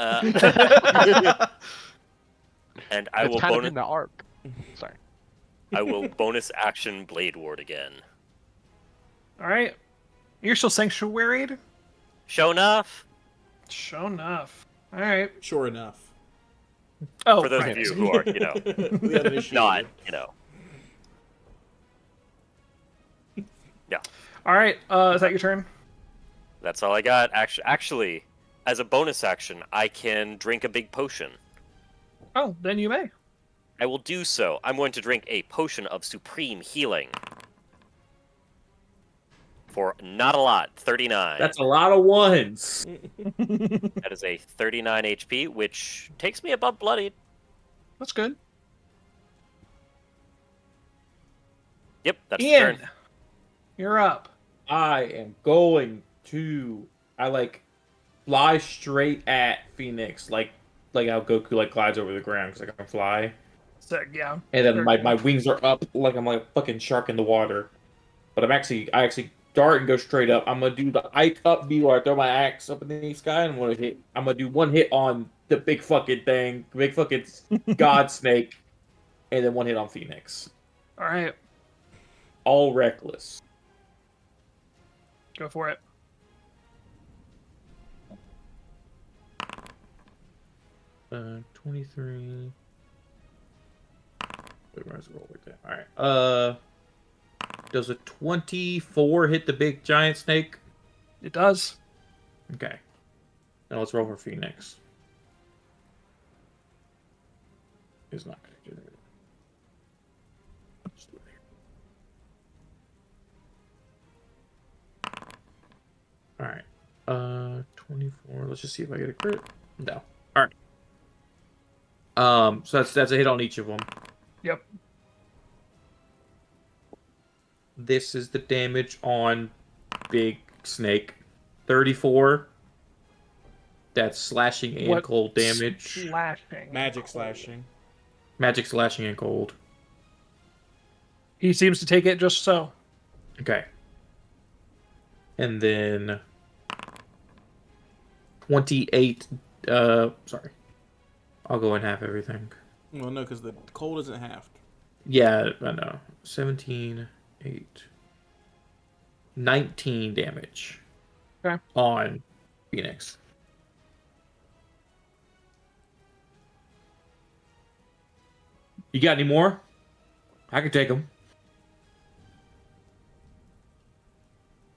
And I It's will kind of bonus. in the arc. Sorry. I will bonus action Blade Ward again. All right. You're still sanctuaried. Show enough. Sure enough. All right. Sure enough. Oh, For those right. of you who are, The uninitiated. not, All right. Is that your turn? that's all I got. Actually, as a bonus action, I can drink a big potion. Oh, then you may. I will do so. I'm going to drink a potion of supreme healing. For not a lot, 39. That's a lot of ones. That is a 39 HP, which takes me above bloodied. That's good. Yep, that's the Ian, turn. you're up. I am going to. I fly straight at Phoenix, like how Goku glides over the ground because I can fly. Sick, yeah. And then Very my cool. wings are up like I'm like a fucking shark in the water. But I actually dart and go straight up. I'm gonna do the Ike up B where I throw my axe up in the sky and I'm gonna do one hit on the big fucking thing, big fucking god snake, and then one hit on Phoenix. All right. all reckless. Go for it. 23. Wait, where's the roll like that? All right. Does a 24 hit the big giant snake? It does. Okay. Now let's roll for Phoenix. It's not going to do it. Just do it here. All right. 24. Let's just see if I get a crit. No. All right. So that's a hit on each of them. Yep. This is the damage on Big Snake. 34. That's slashing and What cold damage. Slashing. Magic slashing. Magic slashing and cold. He seems to take it just so. Okay. And then 28. Sorry. I'll go in half everything. Well, no, because the cold isn't halved. Yeah, I know. 17, 8, 19 damage. Okay. On Phoenix. You got any more? I can take them.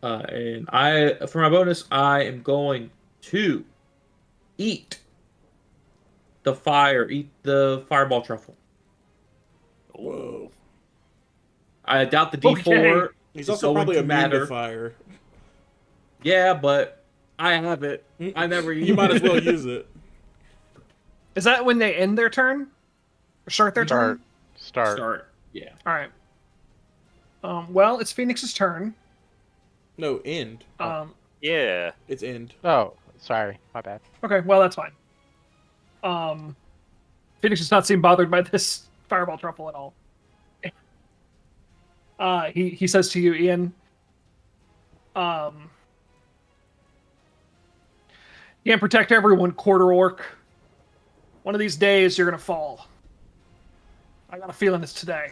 And for my bonus, I am going to eat the fireball truffle. Whoa. I doubt the D4 He's is also going probably to immune to matter. fire. Yeah, but I have it. I never use You might as well it. use it. Is that when they end their turn? Or start their turn? Start. Yeah. All right. Well, it's Phoenix's turn. No, end. Yeah. It's end. Oh, sorry. My bad. Okay, well, that's fine. Phoenix does not seem bothered by this fireball truffle at all. He says to you, Ian, you can't protect everyone, quarter orc. One of these days, you're going to fall. I got a feeling it's today.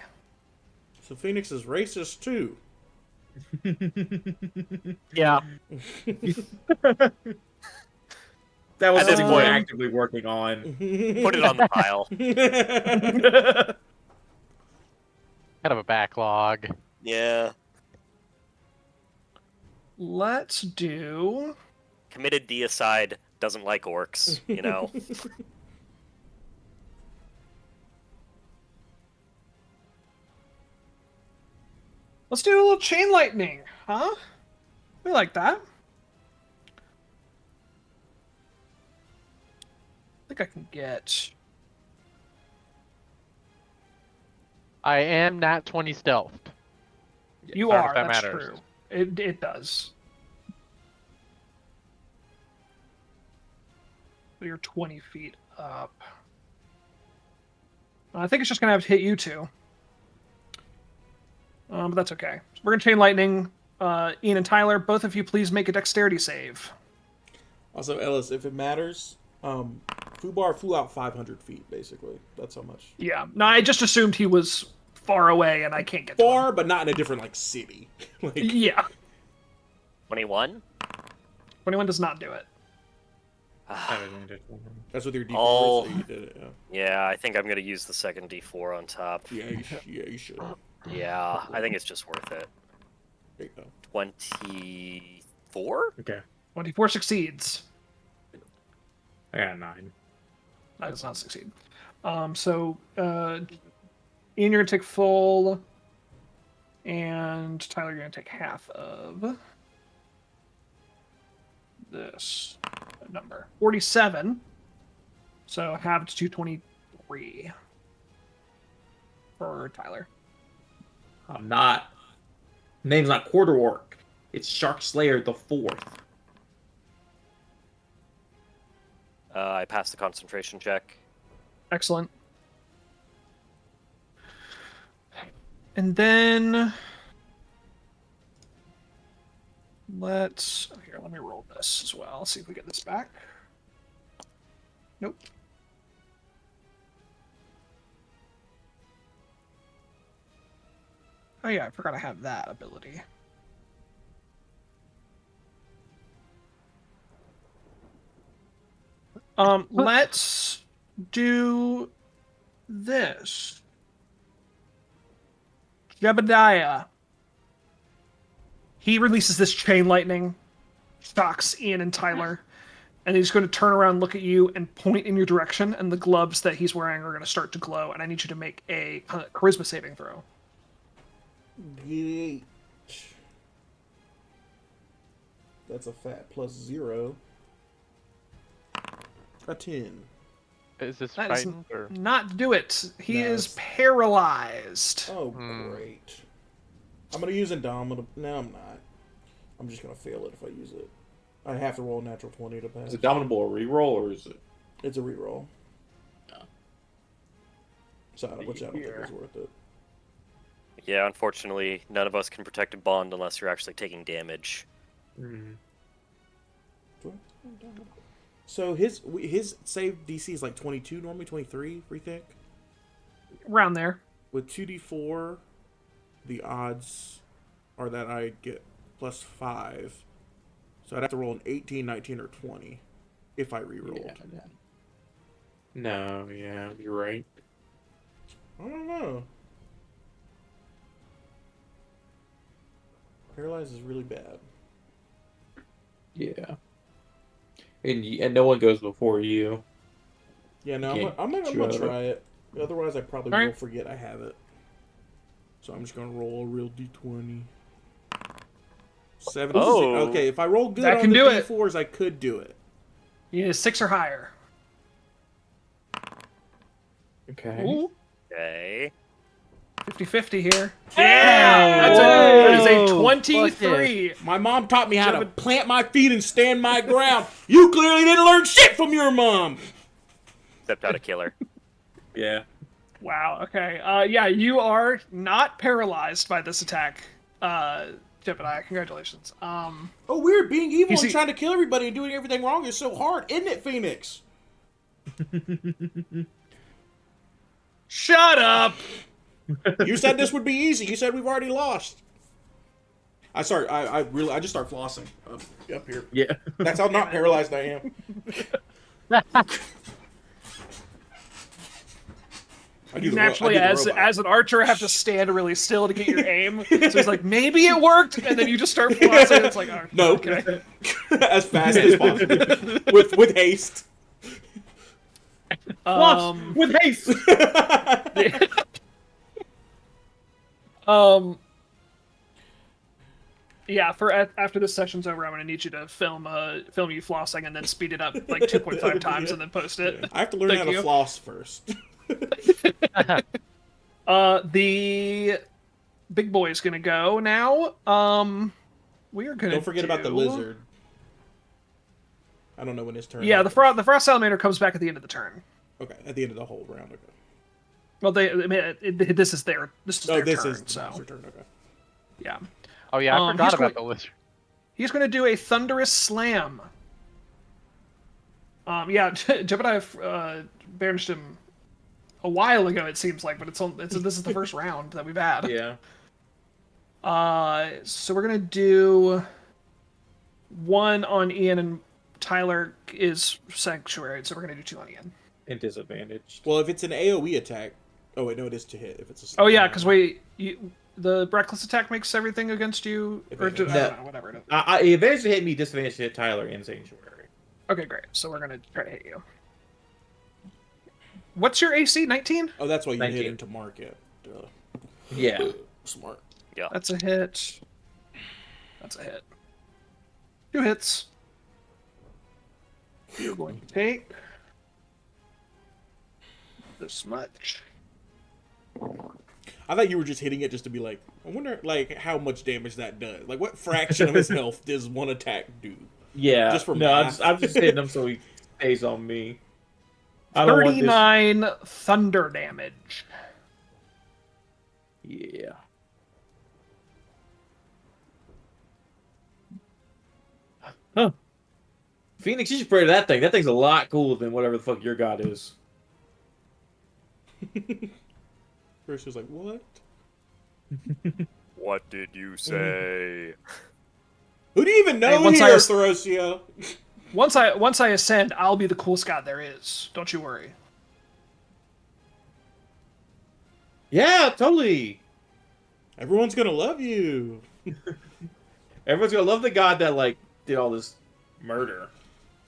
So Phoenix is racist too. Yeah. That was At this something we're point- actively working on. Put it on the pile. Kind of a backlog. Yeah. Let's do... Committed deicide doesn't like orcs, you know. Let's do a little chain lightning, huh? We like that. I think I can get... I am not 20 stealth. You Sorry if are, that that's matters. true. It does. So you're 20 feet up. I think it's just going to have to hit you two. But that's okay. So we're going to chain lightning. Ian and Tyler, both of you please make a dexterity save. Also, Ellis, if it matters, Fubar flew out 500 feet, basically. That's how much. Yeah. No, I just assumed he was far away and I can't get to him. Far, but not in a different, like, city. Like, Yeah. 21? 21 does not do it. that's with your D4, Oh. so you did it, yeah. Yeah, I think I'm gonna use the second D4 on top. Yeah, you should. Yeah, I think it's just worth it. There you go. 24? Okay. 24 succeeds. I got 9. That does not succeed. So, Ian, you're going to take full, and Tyler, you're going to take half of this number. 47. So, halved to 23 for Tyler. I'm not. Name's not Quarter Orc. It's Shark Slayer the 4th. I passed the concentration check. Excellent. And then let me roll this as well. See if we get this back. Nope. Oh yeah, I forgot I have that ability. Let's do this. Jebediah. He releases this chain lightning, shocks Ian and Tyler, and he's going to turn around, look at you, and point in your direction, and the gloves that he's wearing are going to start to glow, and I need you to make a charisma saving throw. Yeet. That's a fat +0. A 10. Is this That is frightened or? not do it. He No, is it's- paralyzed. Oh, great. I'm going to use Indomitable. No, I'm not. I'm just going to fail it if I use it. I have to roll a natural 20 to pass. Is it Dominable a reroll or is it? It's a reroll. No. So, which I don't think is worth it. Yeah, unfortunately, none of us can protect a bond unless you're actually taking damage. So his save DC is like 22, normally 23, we think? Around there. With 2d4, the odds are that I get +5. So I'd have to roll an 18, 19, or 20 if I rerolled. Yeah. No, yeah, you're right. I don't know. Paralyzed is really bad. Yeah. And no one goes before you. Yeah, no, Can't I'm get you gonna out of try it. Otherwise, I probably All will right. forget I have it. So I'm just gonna roll a real d20. 7. Oh. Okay, if I roll good That on can the do it. d4s, I could do it. You need a 6 or higher. Okay. Ooh, Okay. 50-50 here. Yeah! That is a Whoa! 23. My mom taught me how to Gentlemen. plant my feet and stand my ground. You clearly didn't learn shit from your mom. Except how to kill her. Yeah. Wow, okay. Yeah, you are not paralyzed by this attack, Jebediah. Congratulations. Oh, weird. Being evil You and see- trying to kill everybody and doing everything wrong is so hard, isn't it, Phoenix? Shut up! You said this would be easy. You said we've already lost. I just start flossing up here. Yeah. That's how not paralyzed I am. I do You the naturally, I do the as robot. as an archer, have to stand really still to get your aim. So it's like, maybe it worked, and then you just start flossing. It's like, oh, No. okay. as fast as possible with haste. With haste. Yeah, after this session's over, I'm gonna need you to film you flossing and then speed it up like 2.5 times and then post it. I have to learn Thank how to you. floss first. The big boy's gonna go now. We are gonna Don't forget about the lizard. I don't know when his turn. Yeah, is. the frost salamander comes back at the end of the turn. Okay, at the end of the whole round. Okay. Well, this is their Oh, turn. This is So your turn. Okay. yeah, Oh yeah, I forgot he's about going- the lizard. he's gonna do a thunderous slam. Yeah, Jebediah banished him a while ago. It seems like, but this is the first round that we've had. Yeah. So we're gonna do one on Ian, and Tyler is sanctuary, so we're gonna do 2 on Ian. And disadvantaged. Well, if it's an AOE attack, oh wait, no, it is to hit. If it's a Oh yeah, because the reckless attack makes everything against you, or I don't No. know, whatever. It is. It eventually hit me, disadvantaged hit Tyler and Sanctuary. Okay, great. So we're gonna try to hit you. What's your AC? 19? Oh, that's why you hit 19. into market. Duh. Yeah. Smart. That's a hit. That's a hit. 2 hits. You're going to take this much. I thought you were just hitting it just to be like, I wonder like how much damage that does. Like what fraction of his health does one attack do? Yeah. Just for no, math. I'm just hitting him so he stays on me. I don't want this. 39 thunder damage. Yeah. Huh. Phoenix, you should pray to that thing. That thing's a lot cooler than whatever the fuck your god is. First was like, what? What did you say? Who do you even know once here, I- Throsia? Once I ascend, I'll be the coolest guy there is. Don't you worry. Yeah, totally. Everyone's gonna love you. Everyone's gonna love the god that like did all this murder.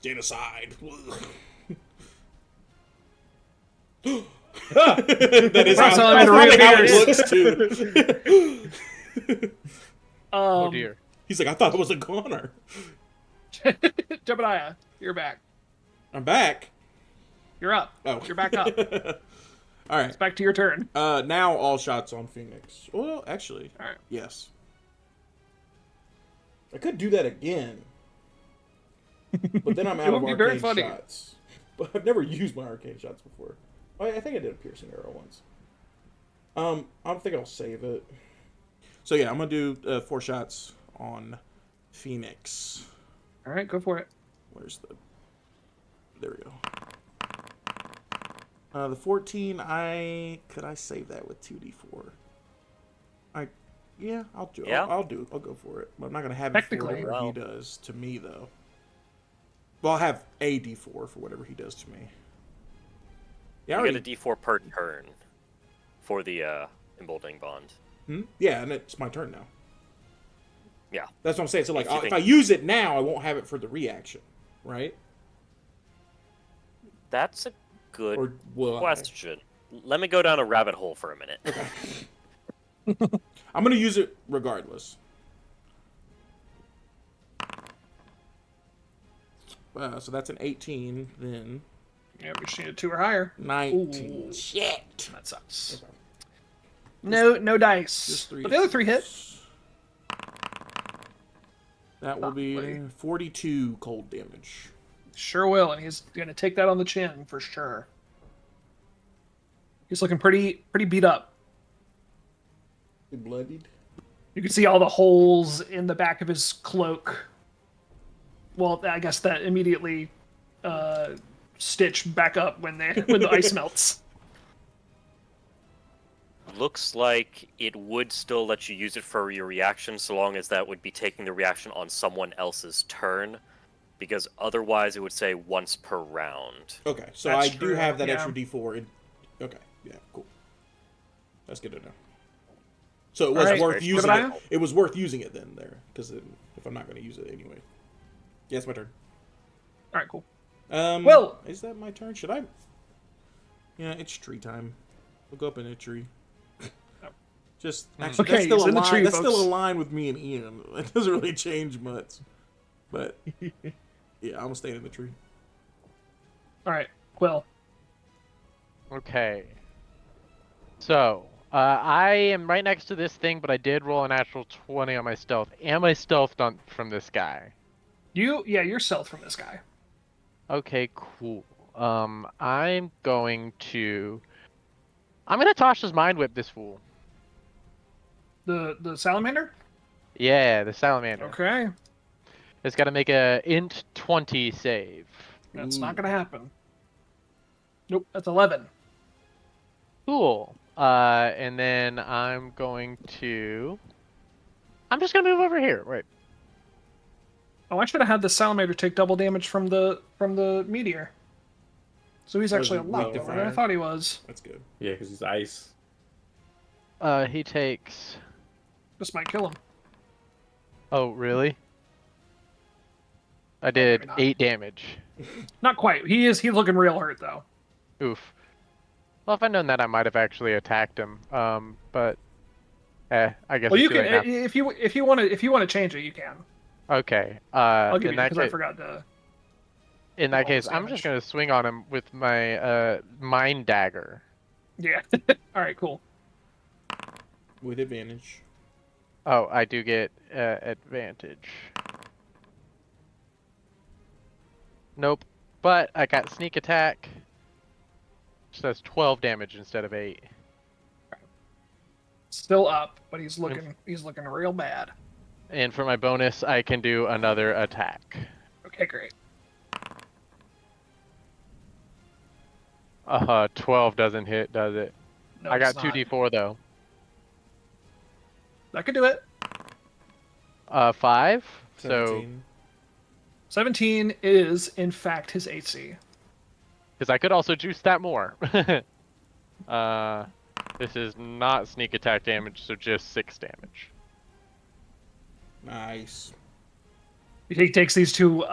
Genocide. That is That's how, how that's it probably how it looks too. Oh dear. He's like, I thought it was a goner. Jebediah, you're back. I'm back. You're up. Oh, You're back up. All right. It's back to your turn. Now all shots on Phoenix. Well, actually, All right. yes. I could do that again, but then I'm out It of would be very arcane funny. shots. But I've never used my arcane shots before. Oh, I think I did a piercing arrow once. I think I'll save it. So yeah, I'm gonna do 4 shots on Phoenix. All right, go for it. Where's the? There we go. The 14. Could I save that with 2d4? Yeah, I'll do. Yeah. I'll do. I'll go for it. But I'm not gonna have it for Technically. whatever he does to me, though. Well, I'll have a d4 for whatever he does to me. Yeah, I You already, get a D4 per turn for the emboldening bond. yeah, and it's my turn now. Yeah. That's what I'm saying. So like, If you if think- I use it now, I won't have it for the reaction, right? That's a good Or will I? question. Let me go down a rabbit hole for a minute. I'm gonna use it regardless. So that's an 18, then Yeah, we just need a 2 or higher. 19. Ooh. Shit. That sucks. Okay. No dice. Just 3. But the other 3 hit. That will be Lovely. 42 cold damage. Sure will, and he's gonna take that on the chin for sure. He's looking pretty beat up. Bloodied. You can see all the holes in the back of his cloak. Well, I guess that immediately stitch back up when the ice melts. Looks like it would still let you use it for your reaction, so long as that would be taking the reaction on someone else's turn, because otherwise it would say once per round. Okay, so That's I do true, have that yeah. extra d4. Okay, yeah, cool. That's good to know. So it was Alright, worth using Jebediah? it. It was worth using it then there, because if I'm not going to use it anyway. Yeah, it's my turn. All right, cool. Well, is that my turn? Should I? Yeah, it's tree time. We'll go up in a tree. Just actually, Okay, that's still he's a in the line. tree, That's still folks. a line with me and Ian. It doesn't really change much, but yeah, I'm staying in the tree. All right, Quill. Okay. So, I am right next to this thing, but I did roll a natural 20 on my stealth. Am I stealthed on from this guy? You're stealth from this guy. Okay, cool. I'm going to Tasha's mind whip this fool. The salamander. Yeah, the salamander. Okay, It's got to make a int 20 save. that's not gonna happen. Nope, that's 11. Cool. And then I'm just gonna move over here. Right. Oh, I should have had the salamander take double damage from the meteor. So he's actually a Weak lot to lower than I fire. thought he was. That's good. Yeah, because he's ice. He takes. This might kill him. Oh, really? I did maybe not. 8 damage. Not quite. He's looking real hurt though. Oof. Well, if I'd known that, I might have actually attacked him. But, I guess. Well, it's you too can late now. if you want to change it, you can. Okay. I'll give in you that because I case, forgot to. in that all case, this I'm just damage. gonna swing on him with my mind dagger. Yeah. All right. Cool. With advantage. Oh, I do get advantage. Nope. But I got sneak attack. So that's 12 damage instead of 8. Still up, but he's looking real bad. And for my bonus, I can do another attack. Okay, great. 12 doesn't hit, does it? No, I got it's not. 2d4 though. That could do it. 5. So 17. 17 is, in fact, his AC. because I could also juice that more. This is not sneak attack damage, so just 6 damage. Nice. He takes these two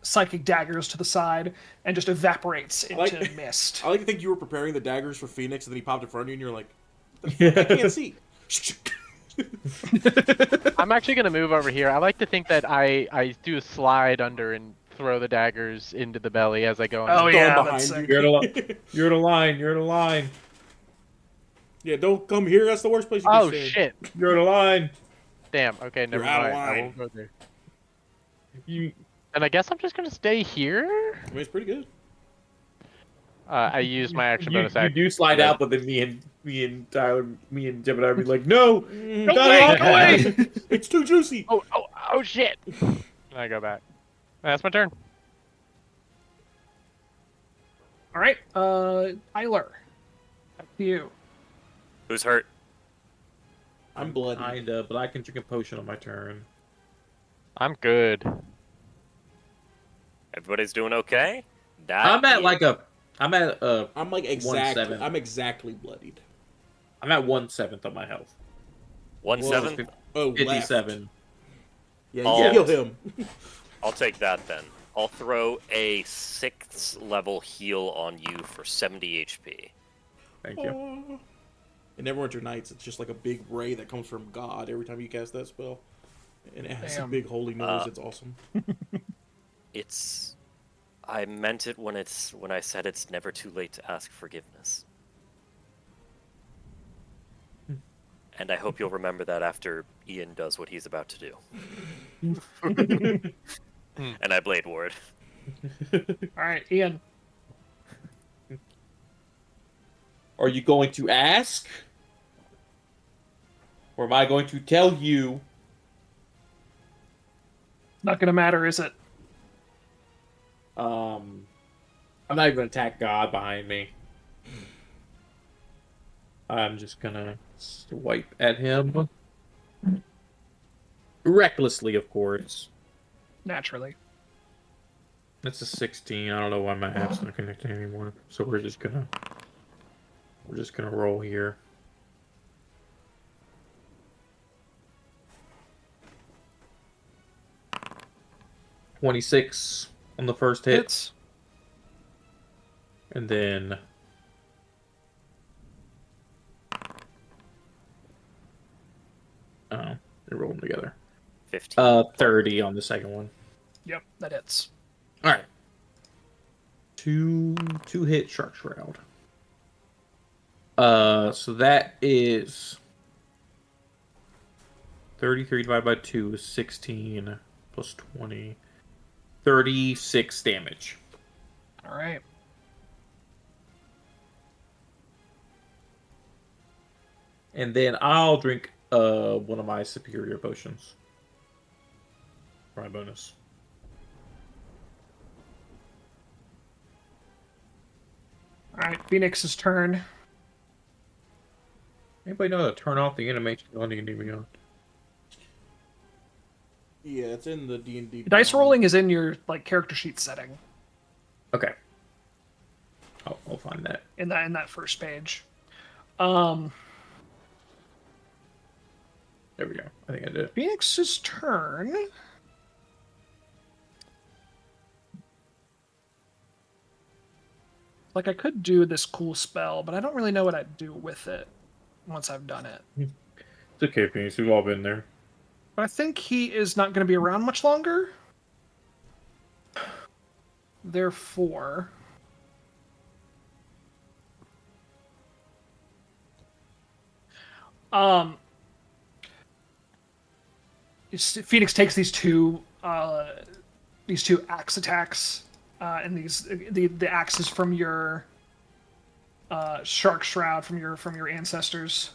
psychic daggers to the side and just evaporates into mist. I like to think you were preparing the daggers for Phoenix, and then he popped in front of you, and you're like, "The fuck, I can't see." I'm actually gonna move over here. I like to think that I do a slide under and throw the daggers into the belly as I go. Oh, under. yeah, Going that's behind sick. You're in a line. You're in a line. Yeah, don't come here. That's the worst place you can Oh stay. shit! You're in a line. Damn. Okay, never You're out of mind. I line. won't go there. You. And I guess I'm just gonna stay here. I mean, it's pretty good. I use my action bonus You action. do slide out, but then me and Tyler, me and Gemini be like, no, Go not away, out. go away! It's too juicy. Oh shit! I go back. That's my turn. All right, Tyler, back to you. Who's hurt? I'm bloody. Kinda, but I can drink a potion on my turn. I'm good. Everybody's doing okay? I'm at I'm like exactly. 1/7. I'm exactly bloodied. I'm at 1/7 of my health. 1/7? Oh, 57. left. Yeah, Oh. you heal him. I'll take that then. I'll throw a 6th level heal on you for 70 HP. Thank you. In Neverwinter Nights, it's just like a big ray that comes from God every time you cast that spell. And it has a Damn. big holy noise. It's awesome. It's I meant it when I said it's never too late to ask forgiveness. And I hope you'll remember that after Ian does what he's about to do. And I Blade Ward. All right, Ian. Are you going to ask? Or am I going to tell you? Not gonna matter, is it? I'm not even gonna attack God behind me. I'm just gonna swipe at him. Recklessly, of course. Naturally. That's a 16. I don't know why my app's not connecting anymore. So we're just gonna roll here. $26 on the first hit. Hits. And then they're rolling together. 15. 30 on the second one. Yep, that hits. All right. Two hit Shark Shroud. So that is 33 divided by 2 is 16 plus 20. 36 damage. All right. And then I'll drink one of my superior potions for my bonus. All right, Phoenix's turn. Anybody know how to turn off the animation on D&D Beyond? Yeah, it's in the D&D. Dice rolling is in your character sheet setting Okay. I'll find that. in that first page. There we go. I think I did. Phoenix's turn. Like, I could do this cool spell, but I don't really know what I'd do with it once I've done it. It's okay, Phoenix. We've all been there. But I think he is not going to be around much longer. Therefore, Phoenix takes these two axe attacks, and the axes from your shark shroud from your ancestors.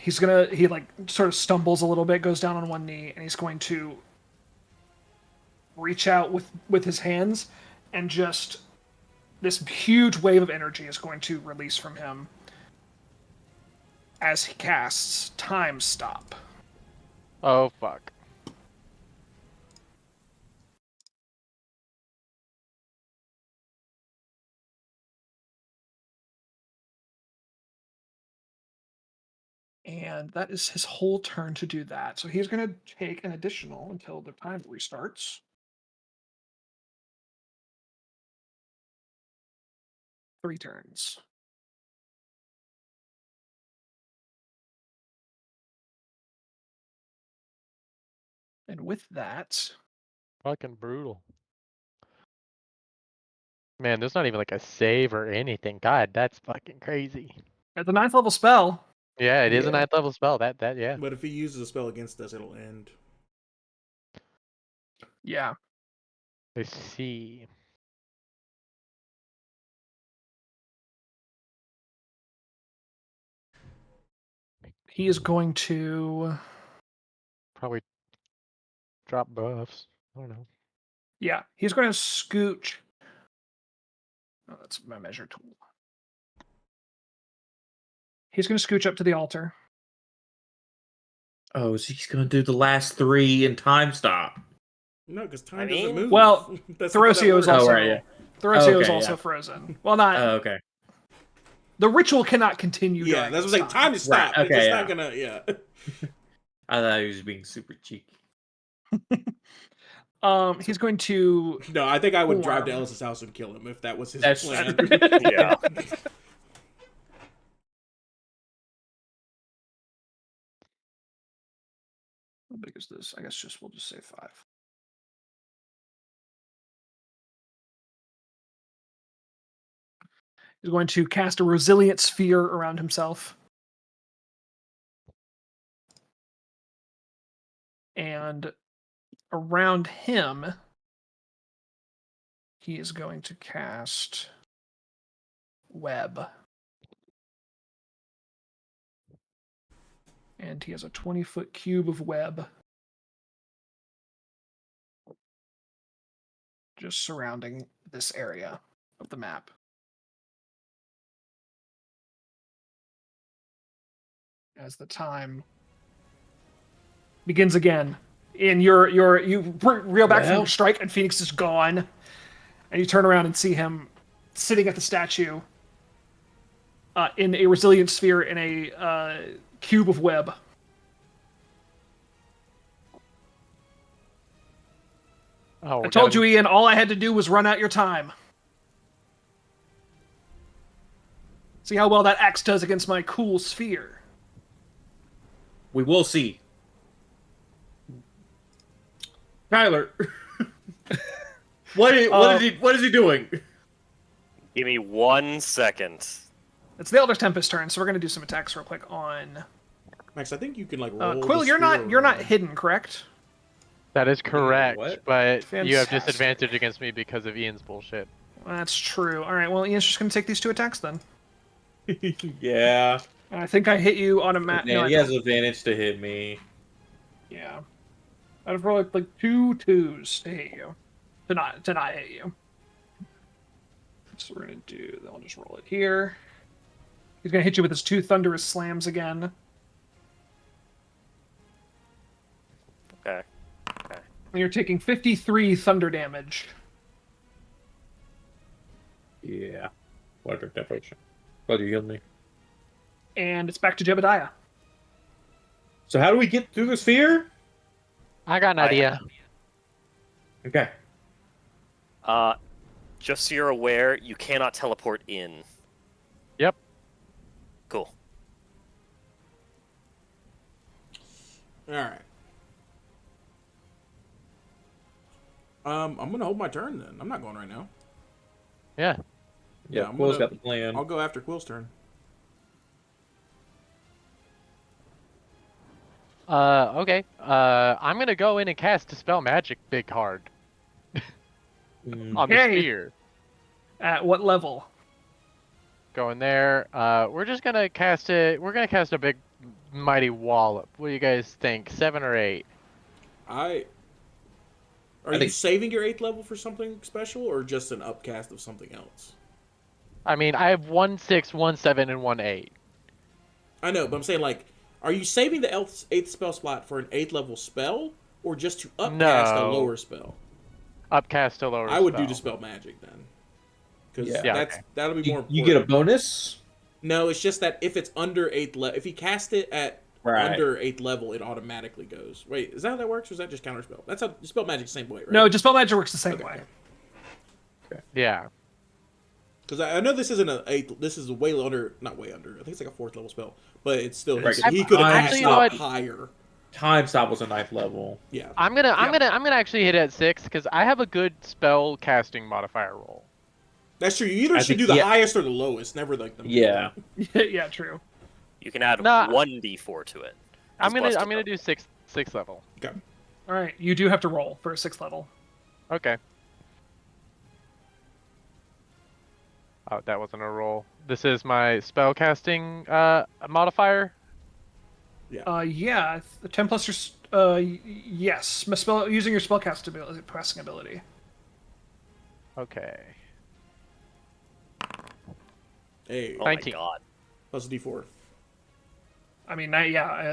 He sort of stumbles a little bit, goes down on one knee, and he's going to reach out with his hands, and just this huge wave of energy is going to release from him as he casts Time Stop. Oh fuck. And that is his whole turn to do that. So he's going to take an additional until the time restarts. Three turns. And with that, Fucking brutal. Man, there's not even like a save or anything. God, that's fucking crazy. at the 9th level spell, Yeah, it is a Yeah. 9th level spell. That yeah. But if he uses a spell against us, it'll end. yeah, I see. he is going to, Probably drop buffs. I don't know. yeah, he's going to scooch. Oh, that's my measure tool. He's going to scooch up to the altar. Oh, so he's gonna do the last 3 in Time Stop. No, because time I doesn't mean- move. Well, That's not how that Thorosio is works. also, Oh, right, yeah. Thorosio is Okay, also yeah. frozen. Well, not, Oh, okay. the ritual cannot continue. Yeah, during that's this like time to stop. Right, It's okay, just yeah. not gonna. Yeah. I thought he was being super cheeky. He's going to. No, I think I would drive to Form. Ellis's house and kill him if that was his That's plan. true. Yeah. How big is this? I guess we'll just say 5. He's going to cast a resilient sphere around himself. And around him, he is going to cast Web. And he has a 20-foot cube of web just surrounding this area of the map. As the time begins again, and you reel back from your strike, and Phoenix is gone, and you turn around and see him sitting at the statue in a resilient sphere in a cube of web. Oh, I told you, Ian, all I had to do was run out your time. See how well that axe does against my cool sphere. We will see. Tyler. What is he doing? Give me 1 second. It's the Elder Tempest turn, so we're going to do some attacks real quick on Max, I think you can like roll. Quill. the You're sphere not around. hidden, correct? That is correct, what? but you have Fantastic. disadvantage against me because of Ian's bullshit. That's true. All right. Well, Ian's just going to take these 2 attacks then. Yeah. And I think I hit you on a mat. Man, No, he has advantage to hit me. yeah. I'd roll like 2 2s to hit you, to not hit you. So we're gonna do. Then I'll just roll it here. He's gonna hit you with his 2 thunderous slams again. Okay. And you're taking 53 thunder damage. Yeah. Water that potion. Glad you healed me. And it's back to Jebediah. So how do we get through the sphere? I got an idea. Okay. Just so you're aware, you cannot teleport in. Yep. Cool. All right. I'm gonna hold my turn then. I'm not going right now. Yeah. Yeah, I'm Quill's gonna- got the plan. I'll go after Quill's turn. Okay. I'm gonna go in and cast Dispel Magic big hard Mm. on the Okay. sphere. At what level? Go in there. We're just gonna cast it. We're gonna cast a big, mighty wallop. What do you guys think? 7 or 8? Are I you think- saving your 8th level for something special, or just an upcast of something else? I mean, I have 1 6, 1 7, and 1 8. I know, but I'm saying like, are you saving the 8th spell slot for an 8th level spell, or just to upcast a No. lower spell? Upcast a lower I would do spell. Dispel Magic then, because Yeah. that'll be more important. You get a bonus. No, it's just that if it's under 8th level, if you cast it at under 8th level, it automatically goes. Wait, is that how that works, or is that just counterspell? That's how Dispel Magic the same way, right? No, Dispel Magic works the same way. Yeah. Because I know this isn't an 8th. This is way under, not way under. I think it's like a 4th level spell, but it's still Right. he could have Actually, cast you know what? higher. Time Stop was a 9th level. Yeah. I'm gonna actually hit it at 6 because I have a good spell casting modifier roll. That's true. You either should do the highest or the lowest, never like the middle. Yeah. Yeah, true. You can add Nah. 1d4 to it. I'm Just bust it gonna up. do sixth level. Okay. All right, you do have to roll for a 6th level. Okay. Oh, that wasn't a roll. This is my spell casting modifier. Yeah, the 10 plus your yes, using your spellcasting ability. Okay. Hey, Oh my 19. god. plus D4. I mean,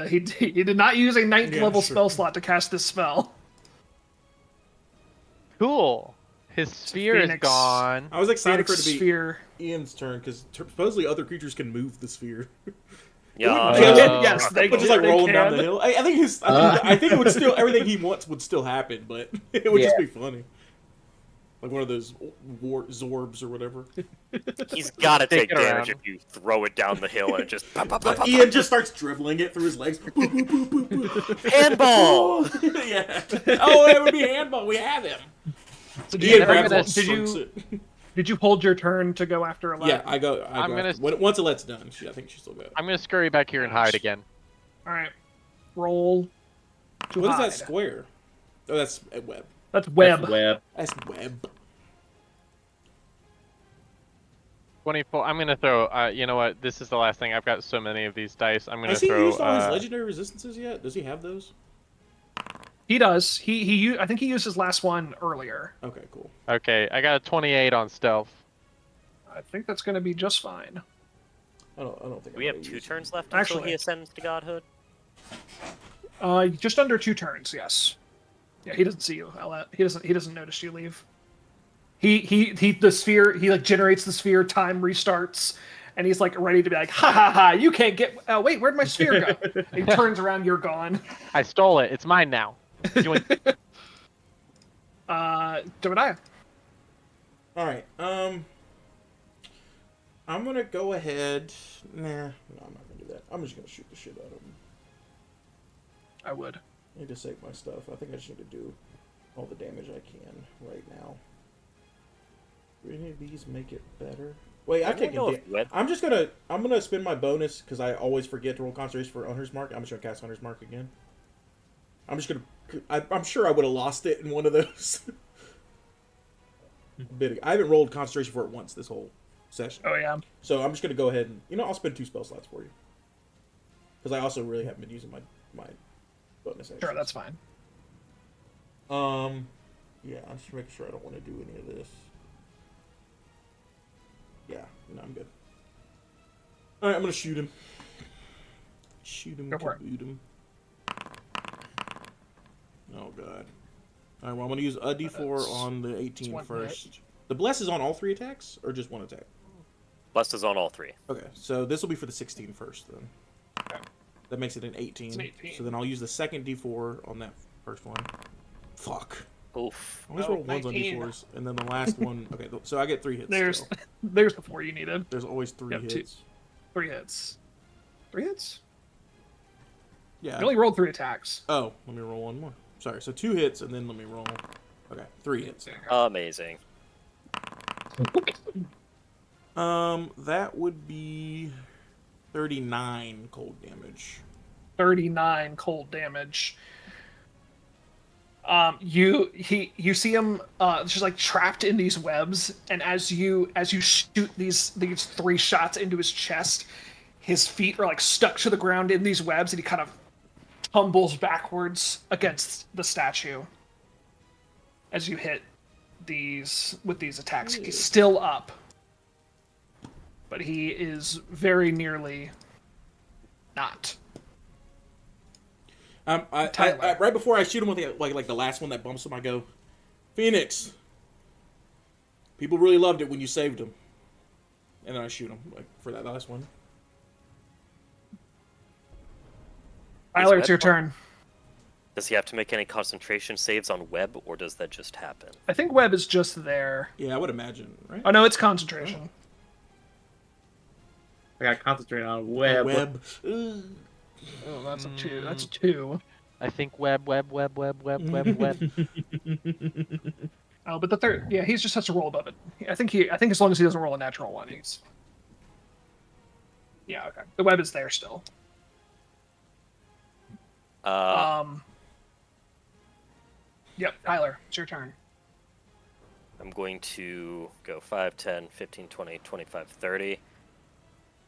he did not use a 9th level sure. spell slot to cast this spell. Cool. His sphere is Phoenix. gone. I was excited for it Phoenix to be sphere. Ian's turn because supposedly other creatures can move the sphere. Yeah. Yes, they But just like they rolling down can. the hill. I think his. I think it would still everything he wants would still happen, but it would just be funny. Like one of those zorbs or whatever. He's gotta Take take it damage around. if you throw it down the hill and it just But Ian just starts dribbling it through his legs. handball. Yeah. Oh, that would be handball. We have him. So Ian never grabs gonna- it, strokes it. Did you hold your turn to go after 11? Yeah, I go. I'm gonna- Once Alette's done, I think she'll still go. I'm gonna scurry back here and hide again. All right. Roll. To What is hide. that square? Oh, that's a web. That's web. Web. That's web. 24. I'm gonna throw. You know what? This is the last thing. I've got so many of these dice. I'm gonna Has he throw. used all his legendary resistances yet? Does he have those? He does. I think he used his last one earlier. Okay, cool. Okay, I got a 28 on stealth. I think that's going to be just fine. I don't think. We I'm have gonna 2 use turns left until Actually- he ascends to godhood. Just under 2 turns. Yes. Yeah, he doesn't see you, Owlette. He doesn't notice you leave. The sphere. He like generates the sphere. Time restarts, and he's like ready to be like, ha ha ha! You can't get. Wait, where'd my sphere go? He turns around. You're gone. I stole it. It's mine now. Join- Jebediah. All right. I'm gonna go ahead. Nah, no, I'm not gonna do that. I'm just gonna shoot the shit out of him. I would. I need to save my stuff. I think I just need to do all the damage I can right now. Do any of these make it better? Wait, I've taken. I'm gonna spend my bonus because I always forget to roll concentration for Hunter's Mark. I'm just gonna cast Hunter's Mark again. I'm sure I would have lost it in one of those. I haven't rolled concentration for it once this whole session. Oh yeah. So I'm just gonna go ahead and I'll spend 2 spell slots for you. Because I also really haven't been using my bonus actions. Sure, that's fine. Yeah, I'm just making sure I don't want to do any of this. Yeah, no, I'm good. Alright, I'm gonna shoot him. Shoot him, Go for it. kaboot him. Oh god. Alright, well I'm gonna use a D4 on the 18 one first. The bless is on all 3 attacks, or just 1 attack? Blessed is on all 3. Okay, so this will be for the 16 first then. Okay. That makes it an 18. It's an 18. So then I'll use the second D4 on that first one. Fuck. Oof. I always Oh, roll 1s on 19. D4s, and then the last one. Okay, so I get 3 hits. There's still. there's the 4 you needed. There's always 3 Yep, hits. 3 hits. 3 hits? Yeah. You only rolled 3 attacks. Oh, let me roll 1 more. Sorry, so 2 hits, and then let me roll. Okay, 3 hits. Amazing. That would be 39 cold damage. 39 cold damage. You see him just like trapped in these webs, and as you shoot these 3 shots into his chest, his feet are like stuck to the ground in these webs, and he kind of tumbles backwards against the statue as you hit these attacks. He's still up, but he is very nearly not. I right before I shoot him with the last one that bumps him, I go, Phoenix. People really loved it when you saved him, and then I shoot him for that last one. Tyler, it's your turn. Does he have to make any concentration saves on web, or does that just happen? I think web is just there. Yeah, I would imagine, right? Oh no, it's concentration. I gotta concentrate on web. Web. Oh, that's a 2. That's a 2. I think web. Oh, but the third, yeah, he just has to roll above it. I think as long as he doesn't roll a natural one, he's. Yeah, okay. The web is there still. Yep, Tyler, it's your turn. I'm going to go 5, 10, 15, 20, 25, 30.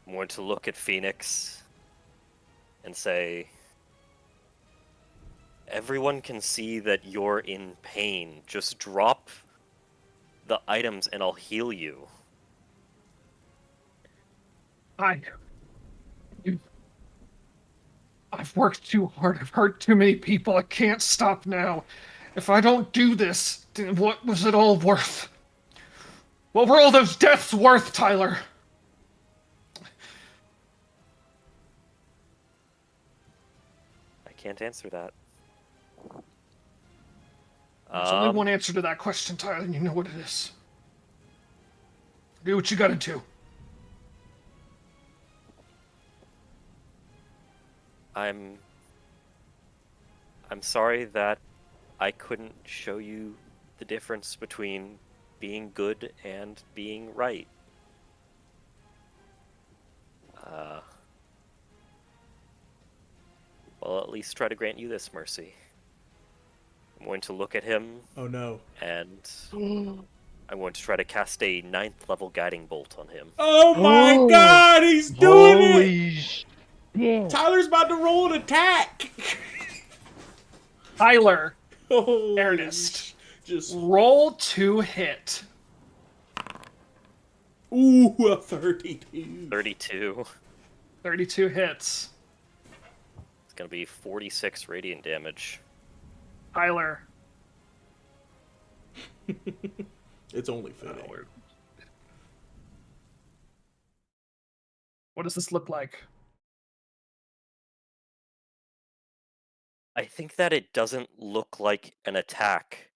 I'm going to look at Phoenix and say, everyone can see that you're in pain. Just drop the items and I'll heal you. I've worked too hard. I've hurt too many people. I can't stop now. If I don't do this, then what was it all worth? What were all those deaths worth, Tyler? I can't answer that. There's only one answer to that question, Tyler, and you know what it is. Do what you gotta do. I'm sorry that I couldn't show you the difference between being good and being right. Well, at least try to grant you this mercy. I'm going to look at him. Oh no. And I'm going to try to cast a 9th level guiding bolt on him. Oh my god, he's doing it! Yeah. Tyler's about to roll an attack! Tyler, Oh, Ernest, just roll to hit. ooh, a 32. 32. 32 hits. It's going to be 46 radiant damage. Tyler. It's only fitting. What does this look like? I think that it doesn't look like an attack.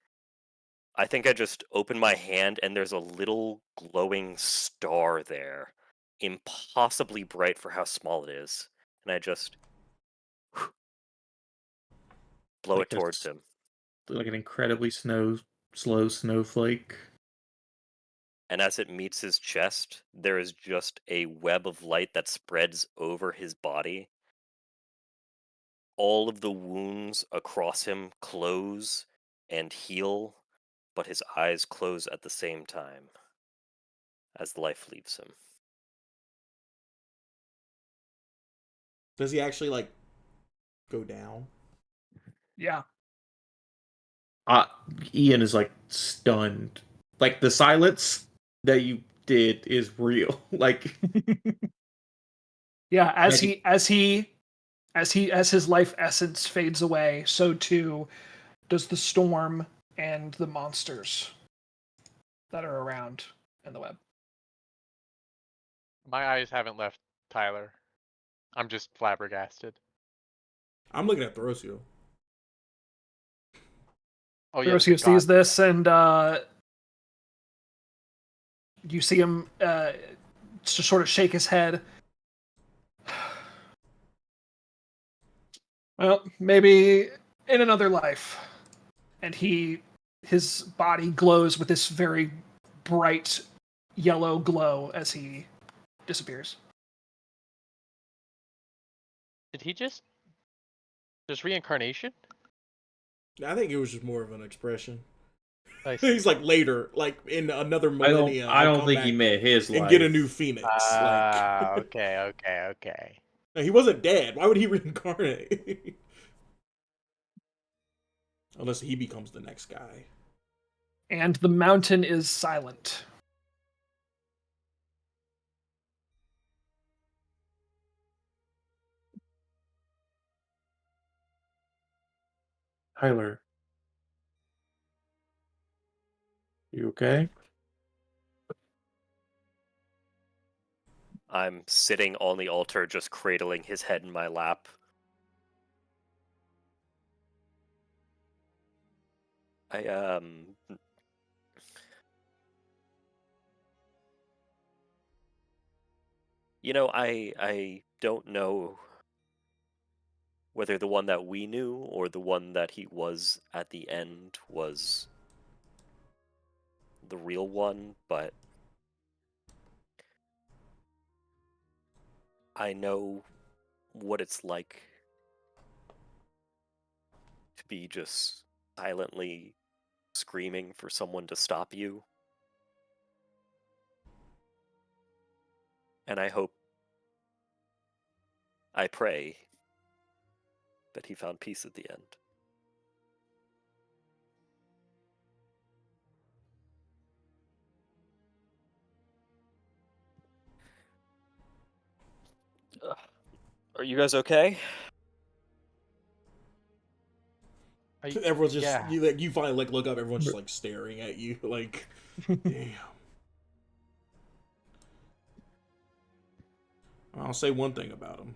I think I just open my hand and there's a little glowing star there. Impossibly bright for how small it is. And I just blow Like it towards him. Like an incredibly slow snowflake. And as it meets his chest, there is just a web of light that spreads over his body. All of the wounds across him close and heal, but his eyes close at the same time as life leaves him. Does he actually, like, go down? Yeah. Ian is like stunned. Like the silence that you did is real. Like Yeah, as his life essence fades away, so too does the storm and the monsters that are around in the web. My eyes haven't left Tyler. I'm just flabbergasted. I'm looking at Throsio. Oh yeah. Perseus sees this, and you see him just sort of shake his head. Well, maybe in another life. And his body glows with this very bright yellow glow as he disappears. Did he just reincarnation? I think it was just more of an expression. I see. He's like later, like in another I millennia. don't think he meant his and life. get a new Phoenix. Okay. Like, he wasn't dead. Why would he reincarnate? Unless he becomes the next guy. And the mountain is silent. Tyler, you okay? I'm sitting on the altar, just cradling his head in my lap. I don't know whether the one that we knew or the one that he was at the end was the real one, but I know what it's like to be just silently screaming for someone to stop you. And I pray that he found peace at the end. Are you guys okay? Everyone's just Yeah. you finally look up. Everyone's just staring at you damn. I'll say one thing about him.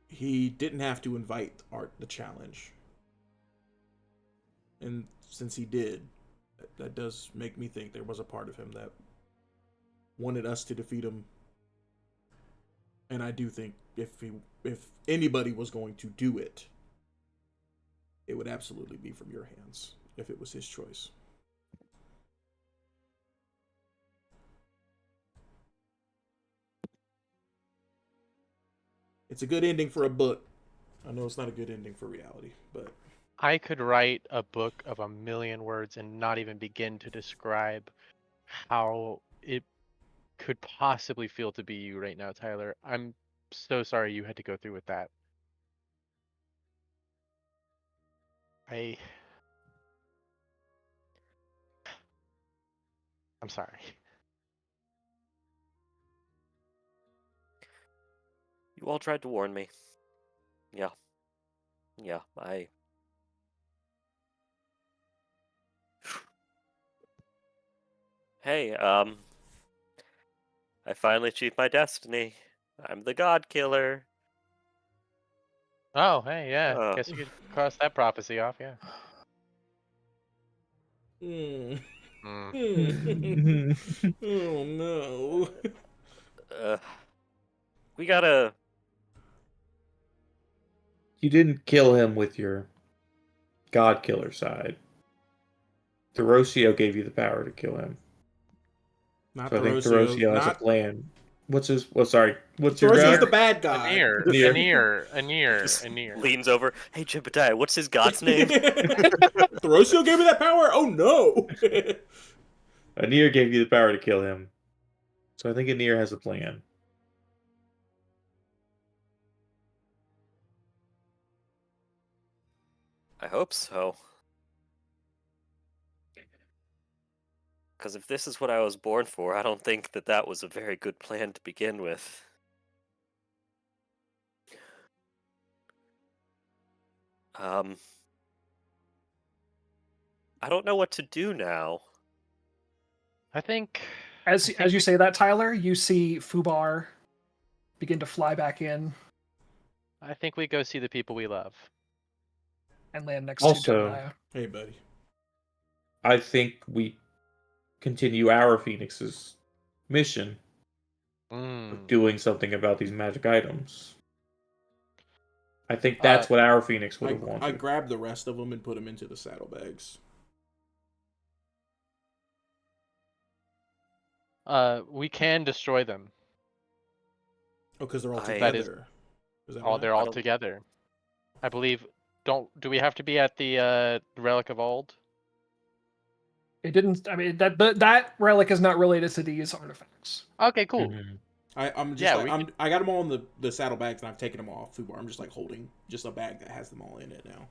He didn't have to invite Art the challenge, and since he did, that does make me think there was a part of him that wanted us to defeat him. And I do think if anybody was going to do it, it would absolutely be from your hands if it was his choice. It's a good ending for a book. I know it's not a good ending for reality, but I could write a book of 1,000,000 words and not even begin to describe how it could possibly feel to be you right now, Tyler. I'm so sorry you had to go through with that. I'm sorry. You all tried to warn me. Yeah. Hey, I finally achieved my destiny. I'm the God Killer. Oh, hey, yeah. Uh, Guess you could cross that prophecy off, yeah. Mm. Mm. Oh no. we gotta. You didn't kill him with your God Killer side. Thorosio gave you the power to kill him. Not So I think Thorosio. Thorosio has a Not plan. What's his? Well, sorry. What's your Thorosio's god? the bad guy. Anir. Just leans over. Hey, Jebediah, what's his god's name? Thorosio gave me that power? Oh no. Anir gave you the power to kill him. So I think Anir has a plan. I hope so. Because if this is what I was born for, I don't think that was a very good plan to begin with. I don't know what to do now. I think As you we- say that, Tyler, you see Fubar begin to fly back in I think we go see the people we love. and land next Also- to Jebediah. Hey, buddy. I think we continue our Phoenix's mission of doing something about these magic items. I think that's what our Phoenix would have I wanted. grabbed the rest of them and put them into the saddlebags. We can destroy them. Oh, because they're all That together. Is that Oh, why? they're all together. I believe. Do we have to be at the Relic of Old? It didn't. I mean, that relic is not related to these artifacts. Okay, cool. Mhm. I'm just I got them all in the saddlebags and I've taken them off. Fubar. I'm just holding just a bag that has them all in it now.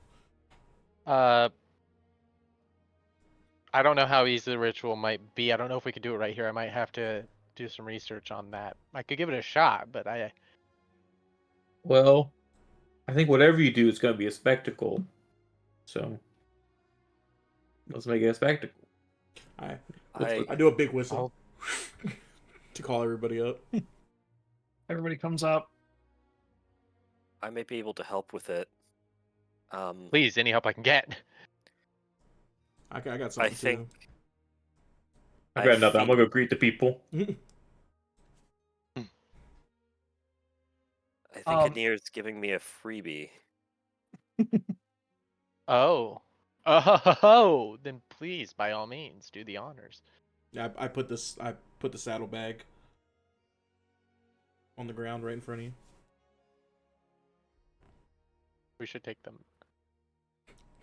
I don't know how easy the ritual might be. I don't know if we could do it right here. I might have to do some research on that. I could give it a shot, but Well, I think whatever you do is going to be a spectacle. So let's make it a spectacle. I I do a big whistle to call everybody up. Everybody comes up. I may be able to help with it. Please, any help I can get. I got something think I've got nothing. I'm feel- going to go greet the people. too. I think Anir's giving me a freebie. Oh. Oh, then please, by all means, do the honors. Yeah, I put the saddlebag on the ground right in front of you. We should take them.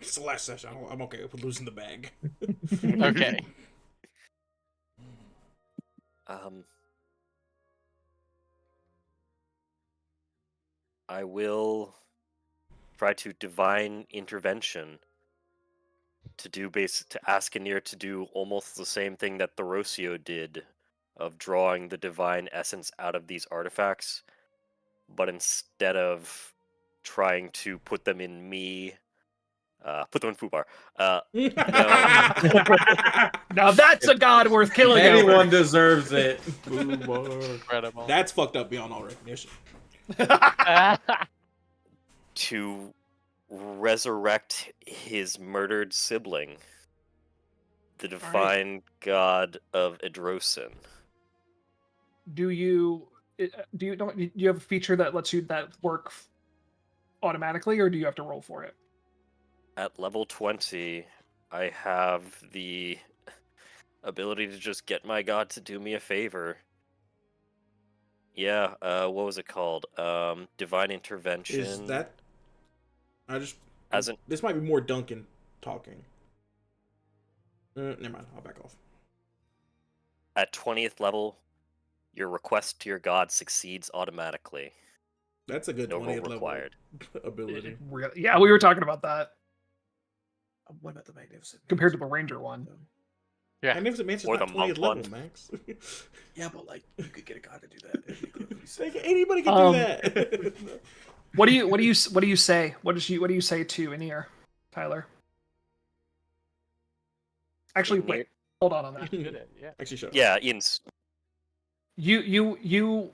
It's the last session. I'm okay with losing the bag. Okay. I will try to divine intervention to ask Anir to do almost the same thing that Thorosio did of drawing the divine essence out of these artifacts, but instead of trying to put them in me, put them in Fubar. No. Now that's a god worth killing. Anyone deserves it. Incredible. That's fucked up beyond all recognition. To resurrect his murdered sibling, the divine god of Idrosin. Do you have a feature that lets you that work automatically, or do you have to roll for it? At level 20, I have the ability to just get my god to do me a favor. Yeah, what was it called? Divine intervention. Is that? As an This might be more Duncan talking. Never mind. I'll back off. at 20th level, your request to your god succeeds automatically. That's a good No roll 20th level required. ability. Really? Yeah, we were talking about that What about the Magnificent? compared to the Ranger one. Yeah. Magnificent Mansion's Or not the 20th monk level, one. Max. Yeah, but like you could get a god to do that. Anybody can do that. What do you say? What do you say to Anir, Tyler? Actually, Anir- wait. Hold on that. Did it, yeah. Actually, shut up. Yeah, Ian's. You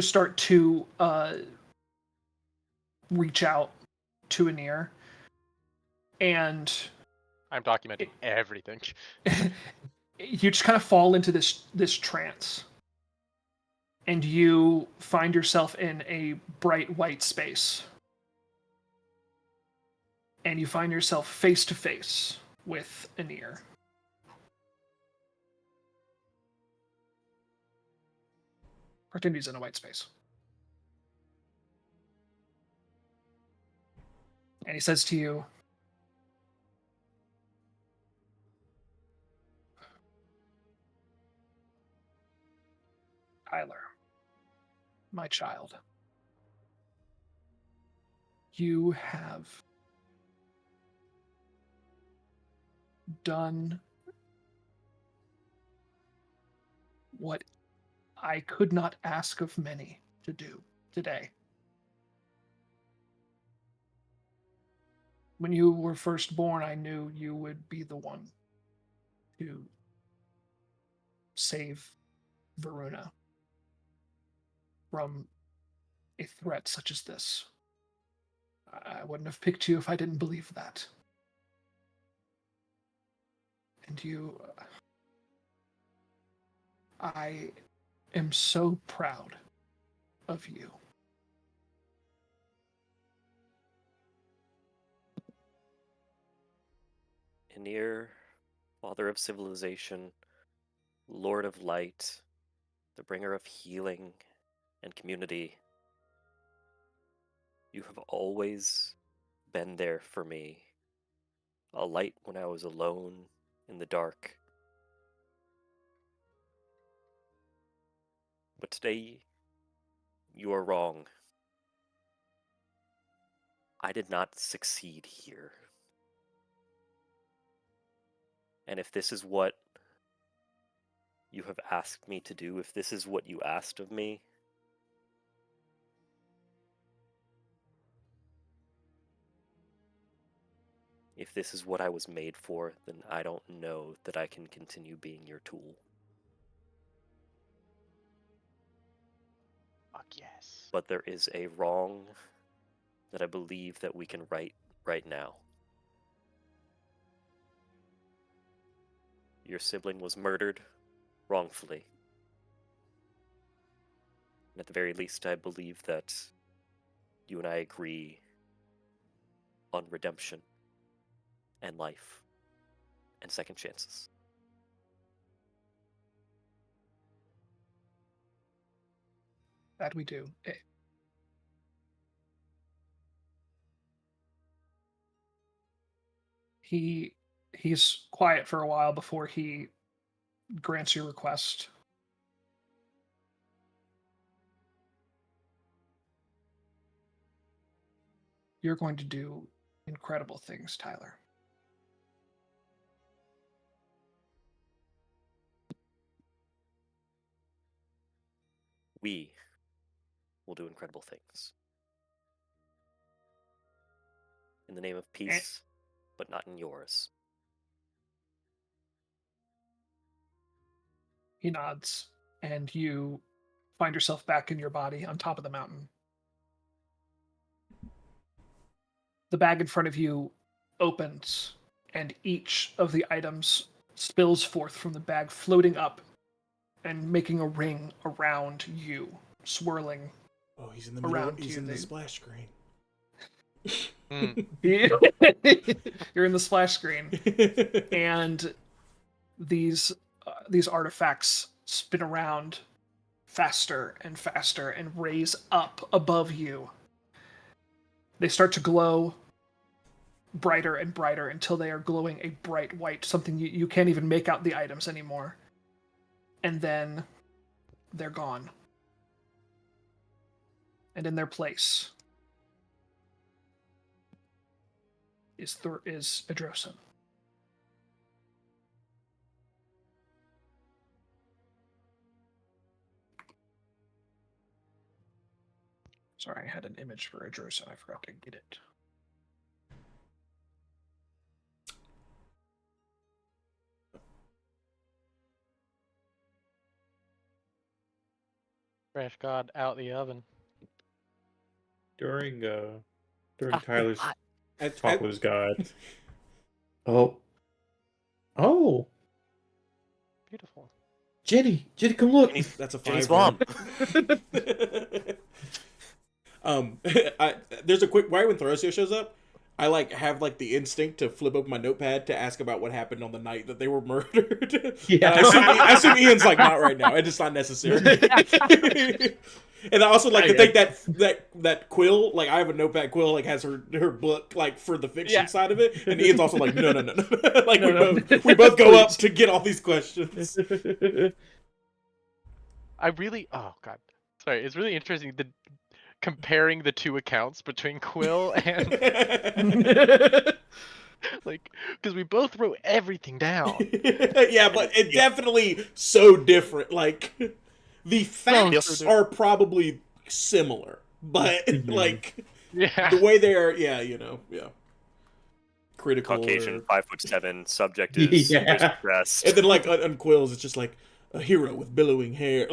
start to reach out to Anir, and I'm documenting everything. you just kind of fall into this trance, and you find yourself in a bright white space, and you find yourself face to face with Anir. Opportunities in a white space. And he says to you, Tyler, my child, you have done what I could not ask of many to do today. When you were first born, I knew you would be the one to save Viruna from a threat such as this. I wouldn't have picked you if I didn't believe that. And you... I am so proud of you. Anir, father of civilization, lord of light, the bringer of healing and community. You have always been there for me. A light when I was alone in the dark. But today, you are wrong. I did not succeed here. And if this is what you have asked me to do, if this is what you asked of me, If this is what I was made for, then I don't know that I can continue being your tool. Fuck yes. But there is a wrong that I believe that we can right now. Your sibling was murdered wrongfully. And at the very least, I believe that you and I agree on redemption and life and second chances. That we do. He's quiet for a while before he grants your request. You're going to do incredible things, Tyler. We will do incredible things. In the name of peace, but not in yours. He nods, and you find yourself back in your body on top of the mountain. The bag in front of you opens, and each of the items spills forth from the bag, floating up and making a ring around you, swirling. Oh, he's in the middle. Around He's you, in the they- splash screen. You're in the splash screen, and these artifacts spin around faster and faster and raise up above you. They start to glow brighter and brighter until they are glowing a bright white, something you can't even make out the items anymore. And then they're gone. And in their place is Adrosin. Sorry, I had an image for Adrosin. I forgot to get it. Fresh God out the oven. During Tyler's At- talk at- with his god. Oh, Beautiful. Jenny, come look. That's a Jenny's 5. mom. There's a quick right when Throsio shows up. I have the instinct to flip open my notepad to ask about what happened on the night that they were murdered. Yeah. And I assume Ian's not right now. It's not necessary. And I also to think that Quill, I have a notepad. Quill has her book for the fiction side of it, and Ian's also no. We both go up to get all these questions. Oh god, sorry. It's really interesting comparing the two accounts between Quill and because we both wrote everything down. Yeah, but it definitely so different. The facts are probably similar, but Yeah. the way they are, critical. Caucasian, 5'7", subject is stressed. And then on Quills, it's just a hero with billowing hair.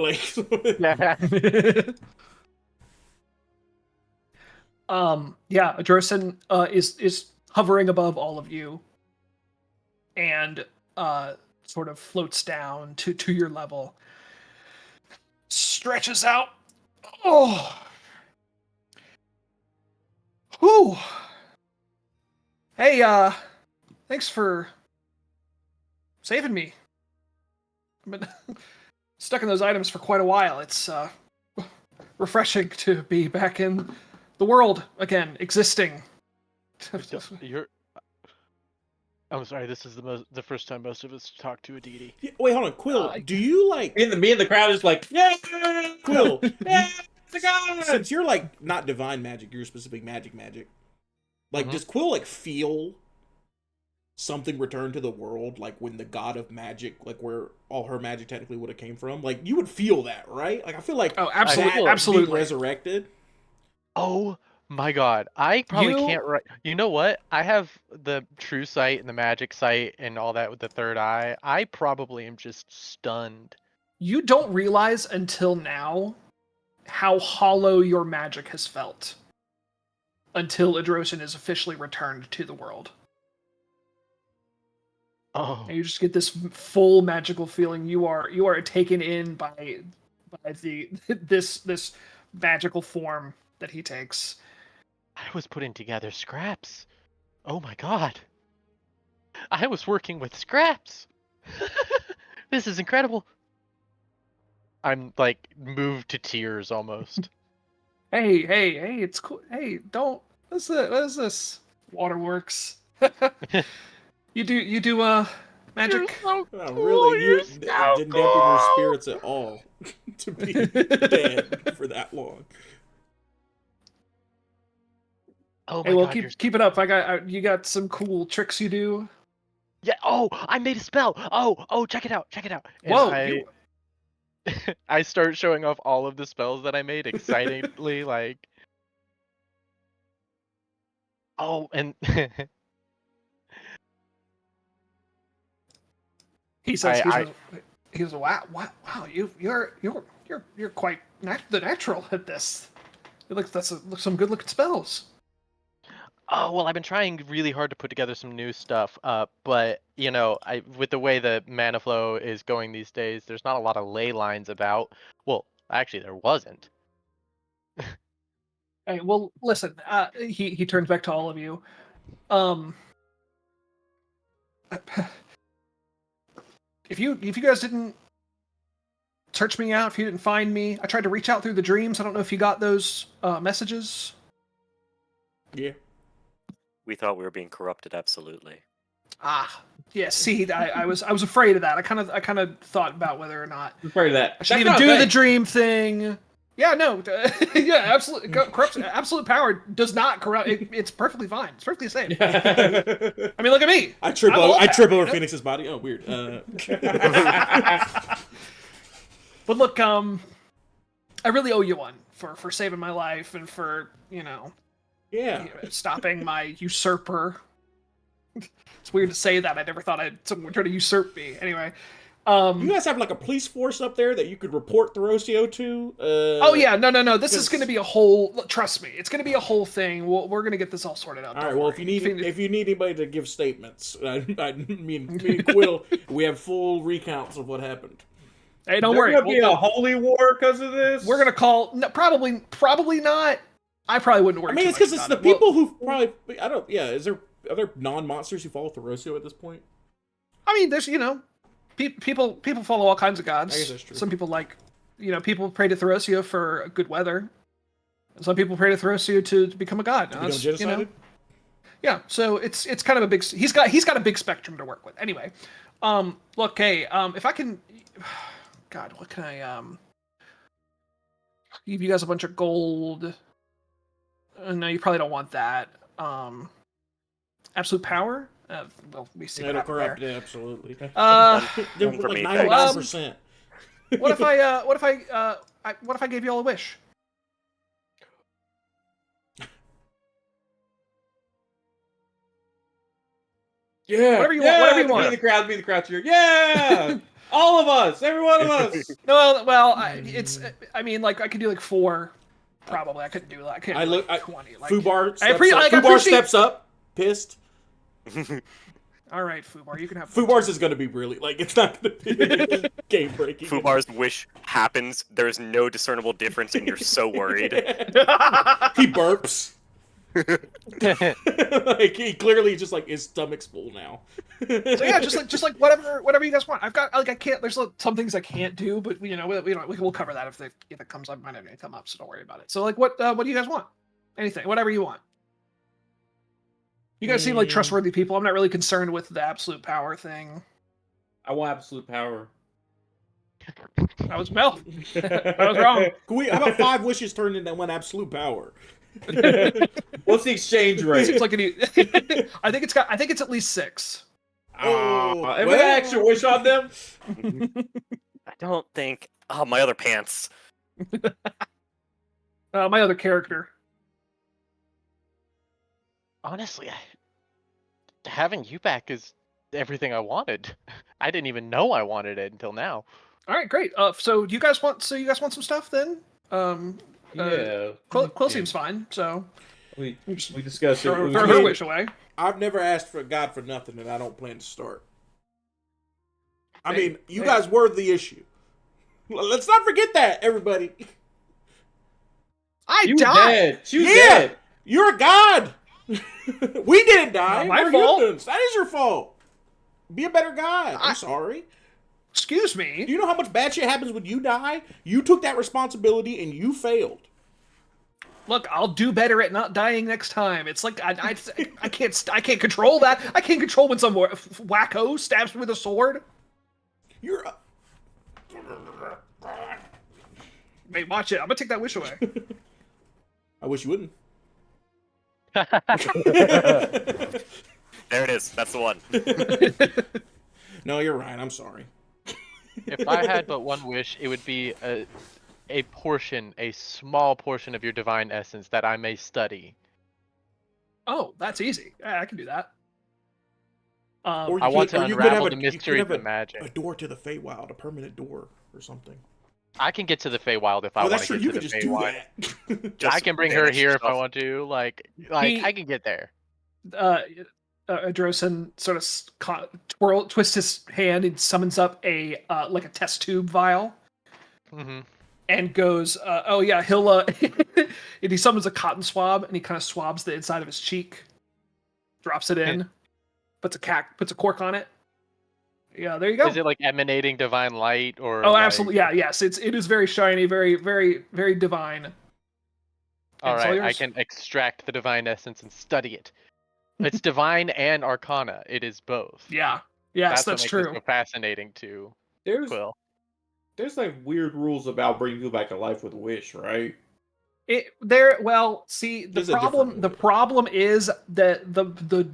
Adrosin is hovering above all of you, and sort of floats down to your level. Stretches out. Oh. Whew. Hey, thanks for saving me. I've been stuck in those items for quite a while. It's refreshing to be back in the world again, existing. I'm sorry. This is the first time most of us talk to a deity. Yeah, wait, hold on, Quill. Do you Me and the crowd is yeah, Quill? yeah, it's a god. Since you're not divine magic, you're specific magic. Does Quill feel something return to the world? When the god of magic, where all her magic technically would have came from? You would feel that, right? I feel absolutely, absolutely resurrected. Oh My God, I probably You- can't write. You know what? I have the true sight and the magic sight and all that with the third eye. I probably am just stunned. You don't realize until now how hollow your magic has felt until Adrosin is officially returned to the world. Oh, And you just get this full magical feeling. You are taken in by the this magical form that he takes. I was putting together scraps. Oh my God. I was working with scraps. This is incredible. I'm like moved to tears almost. Hey, it's cool. Hey, don't. What is this? Waterworks. you do magic. So Really, you so didn't dampen your spirits at all to be dead for that long. Oh Hey, my well, God, you're keep it up. You got some cool tricks you do. Yeah. Oh, I made a spell. Oh, check it out. Check it out. And Whoa, I start showing off all of the spells that I made excitedly, like. Oh, and he says. I He says, wow, you're quite the natural at this. It looks some good looking spells. Oh, well, I've been trying really hard to put together some new stuff. But you know, with the way the mana flow is going these days, there's not a lot of ley lines about. Well, actually, there wasn't. Hey, well, listen. He turns back to all of you. If you guys didn't search me out, if you didn't find me, I tried to reach out through the dreams. I don't know if you got those messages. Yeah. We thought we were being corrupted. Absolutely. Ah, yeah. See, I was afraid of that. I kind of thought about whether or not I'm afraid of that. I should That's even not a do the thing. dream thing. Yeah, no, yeah, absolutely. Corruption, absolute power does not corrupt. It's perfectly fine. It's perfectly safe. I mean, look at me. I trip I'm all over power, you know? Phoenix's body. Oh, weird. But look, I really owe you one for saving my life and for yeah. stopping my usurper. It's weird to say that. I never thought someone would try to usurp me. Anyway, You guys have like a police force up there that you could report Thorosio to? oh yeah, no. This is because- going to be a whole. Trust me, it's going to be a whole thing. We're going to get this all sorted out. All don't right. Well, worry. if you need anybody to give statements, me and Quill, we have full recounts of what happened. Hey, don't There's worry. gonna be a holy war because of this. We're gonna call. No, probably not. I probably wouldn't worry. I mean, too it's because much it's about the it. people who probably. I don't. Yeah. Is there other non-monsters who follow Thorosio at this point? I mean, there's people follow all kinds of gods. I guess that's true. Some people people pray to Thorosio for good weather. Some people pray to Thorosio to become a god. To become genocided? Yeah, so it's kind of a big. He's got a big spectrum to work with. Anyway, look, hey, if I can, God, what can I give you guys a bunch of gold? No, you probably don't want that. Absolute power. Well, we see what It'll happened there. corrupt. Yeah, absolutely. One Like for me, 99%. What if I gave you all a wish? Yeah. Whatever you want, whatever you want. Be the crowd cheer. Yeah. All of us. Every one of us. No, well, I mean, like I could do like 4, probably. I couldn't do that. I couldn't do like 20. Like, Fubar steps I up. Fubar appreciate- steps up, pissed. all right, Fubar, you can have. Fubar's is gonna be really like it's not gonna be game breaking. Fubar's wish happens. There's no discernible difference, and you're so worried. He burps. Like he clearly just like his stomach's full now. So yeah, just like whatever you guys want. I've got I can't. There's some things I can't do, but we'll cover that if it comes up. It might not come up, so don't worry about it. So like, what do you guys want? Anything, whatever you want. You guys seem like trustworthy people. I'm not really concerned with the absolute power thing. I want absolute power. I was Mel. I was wrong. How about 5 wishes turned into 1 absolute power? What's the exchange Seems rate? like I think it's at least 6. Every extra wish on them. I don't think. Oh, my other pants. My other character. honestly, having you back is everything I wanted. I didn't even know I wanted it until now. All right, great. So you guys want some stuff then? Yeah. Quill Yeah. seems fine. So We just we discussed it. throw We- her mean- wish away. I've never asked for God for nothing, and I don't plan to start. I Hey, mean, you hey. guys were the issue. Let's not forget that, everybody. I She was died. dead. She was Yeah. dead. You're a god. We didn't die. Not my We're fault. humans. That is your fault. Be a better god. I- I'm sorry. Excuse Do me. you know how much bad shit happens when you die? You took that responsibility and you failed. Look, I'll do better at not dying next time. It's like I can't control that. I can't control when some wacko stabs me with a sword. You're a... Wait, watch it. I'm gonna take that wish away. I wish you wouldn't. There it is. That's the one. No, you're right. I'm sorry. If I had but one wish, it would be a portion, a small portion of your divine essence that I may study. Oh, that's easy. Yeah, I can do that. Or I want to or you could unravel have the you could mysteries have of magic. A door to the Feywild, a permanent door or something. I can get to the Feywild if I Oh, want that's to true. get You to could the just do Feywild. that. Just I can bring her banish here if I yourself. want to. Like He- I can get there. Drosen sort of twists his hand and summons up a like a test tube vial Hmm. and goes, "Oh yeah, he'll." And he summons a cotton swab and he kind of swabs the inside of his cheek, drops it in, puts a cork on it. Yeah, there you go. Is it like emanating divine light or? Oh, like- absolutely. Yeah, yes. It is very shiny, very, very, very divine. All It's all right, I yours. can extract the divine essence and study it. It's divine and arcana. It is both. Yeah. Yes, what that's makes true. it so fascinating to There's Quill. like weird rules about bringing people back to life with a wish, right? See, There's a different the way. problem is that the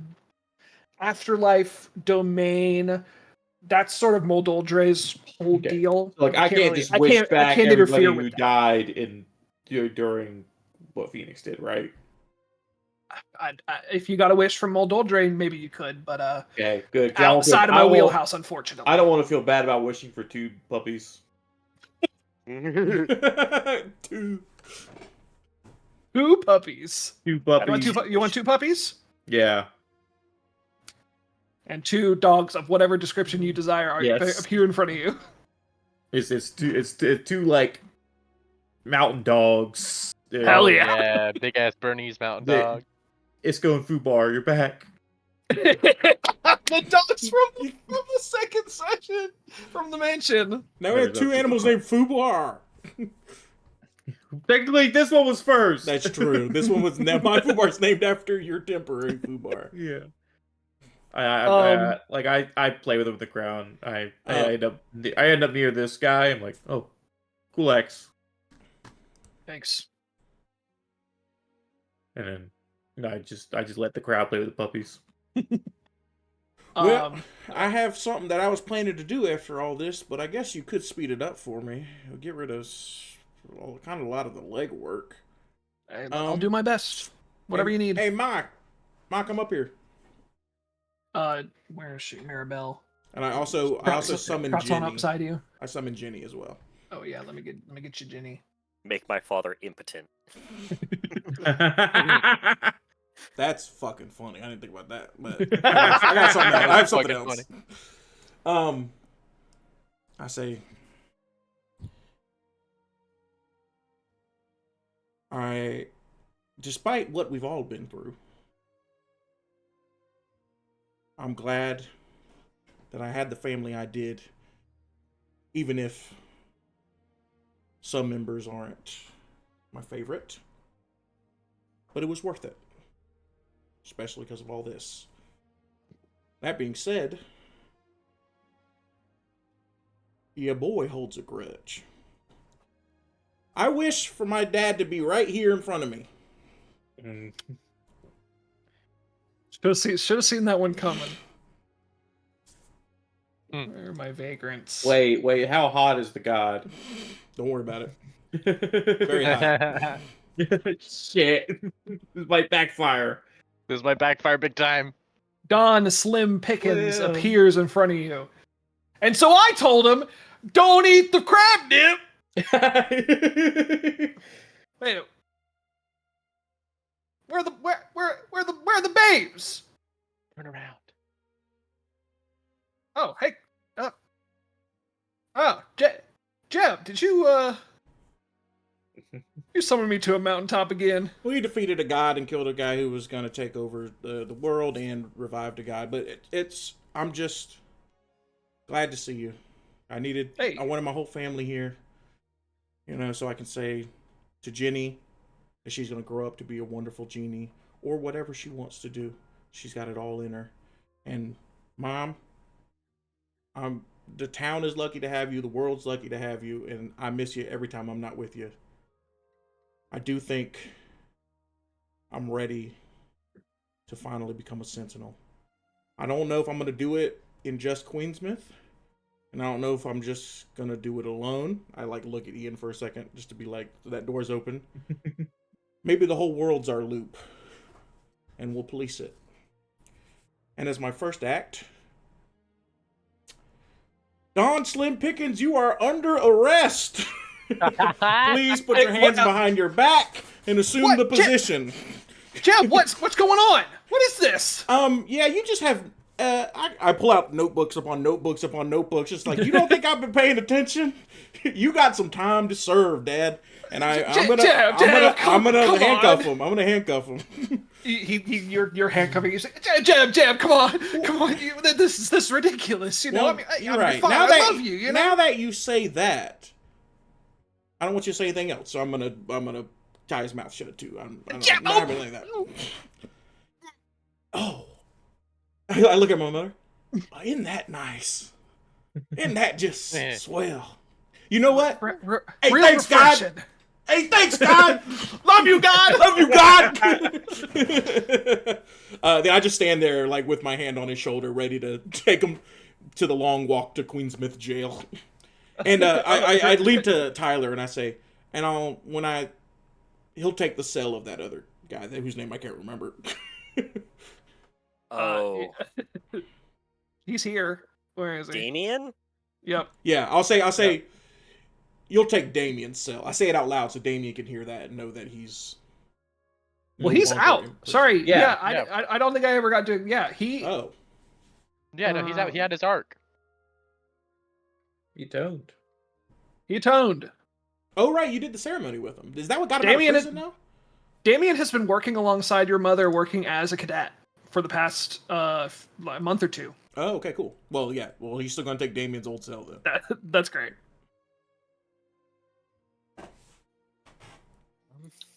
afterlife domain, that's sort of Moldoldre's whole Okay. deal. Like You I can't really- just wish I back can't everybody interfere who with that. died during what Phoenix did, right? If you got a wish from Moldoldre, maybe you could, but Okay, good. 'Cause I don't feel- outside of I my don't- wheelhouse, unfortunately. I don't want to feel bad about wishing for 2 puppies. Two. 2 puppies. 2 You puppies. you want 2 puppies? Yeah. And 2 dogs of whatever description you desire Yes. appear in front of you. It's two like mountain dogs. Hell Oh, yeah. big ass Bernese mountain Yeah. dog. It's going Fubar. You're back. The dogs from the second session from the mansion. Now we have 2 animals named Fubar. Technically, this one was first. That's true. This one was my Fubar's named after your temporary Fubar. Yeah. I play with him with the crown. I end up near this guy. I'm like, oh, cool X, Thanks. and then I just let the crowd play with the puppies. Well, Um, I have something that I was planning to do after all this, but I guess you could speed it up for me. Get rid of kind of a lot of the legwork. I'll do my best. Whatever you need. Hey, Mike, come up here. Where is she? Maribel. And I also summoned Props on up Jenny. beside you. I summoned Jenny as well. Oh yeah, let me get you, Jenny. Make my father impotent. That's fucking funny. I didn't think about that, but I got something else. I have something Fucking else. I say, despite what we've all been through, I'm glad that I had the family I did, even if some members aren't my favorite. But it was worth it, especially because of all this. That being said, your boy holds a grudge. I wish for my dad to be right here in front of me. Should have seen that one coming. Hmm. Where are my vagrants? Wait, how hot is the god? Don't worry about it. Very hot. Shit. This might backfire. This might backfire big time. Don Slim Pickens Well. appears in front of you. And so I told him, don't eat the crab dip. Wait, where are the babes? Turn around. Oh, hey. Jeb, did you you summon me to a mountaintop again? We defeated a god and killed a guy who was going to take over the world and revived a god. But I'm just glad to see you. I wanted my whole family here, so I can say to Jenny that she's going to grow up to be a wonderful genie or whatever she wants to do. She's got it all in her. And Mom, the town is lucky to have you. The world's lucky to have you. And I miss you every time I'm not with you. I do think I'm ready to finally become a sentinel. I don't know if I'm going to do it in just Queensmith. And I don't know if I'm just going to do it alone. I look at Ian for a second just to be like, that door's open. Maybe the whole world's our loop. And we'll police it. And as my first act, Don Slim Pickens, you are under arrest. Please put your hands behind your back and assume the position. Jeb, what's going on? What is this? Yeah, you just have. I pull out notebooks upon notebooks upon notebooks. Just like, you don't think I've been paying attention? You got some time to serve, Dad. And I'm gonna handcuff him. I'm gonna handcuff him. You're handcuffing. You say, Jeb, come on. This is ridiculous. Well, I mean, you're right. Fine. I love you. Now that you say that, I don't want you to say anything else. So I'm gonna tie his mouth shut too. I'm not having like that. Oh, I look at my mother. Oh, isn't that nice? Isn't that just swell? You know what? Hey, thanks, God. Hey, thanks, God. Love you, God. Love you, God. Then I just stand there, with my hand on his shoulder, ready to take him to the long walk to Queensmith jail. And I lean to Tyler and I say, he'll take the cell of that other guy whose name I can't remember. Oh, he's here. Where is he? Damien? Yep. Yeah, I'll say. You'll take Damien's cell. I say it out loud so Damien can hear that and know that he's. Well, he's out. Sorry. Yeah. I don't think I ever got to. Yeah, he. Oh. Yeah, no, he's out. He had his arc. He toned. He toned. Oh, right. You did the ceremony with him. Is that what got him out of prison now? Damien has been working alongside your mother, working as a cadet for the past month or two. Oh, okay, cool. Well, yeah. Well, he's still going to take Damien's old cell, then. That's great.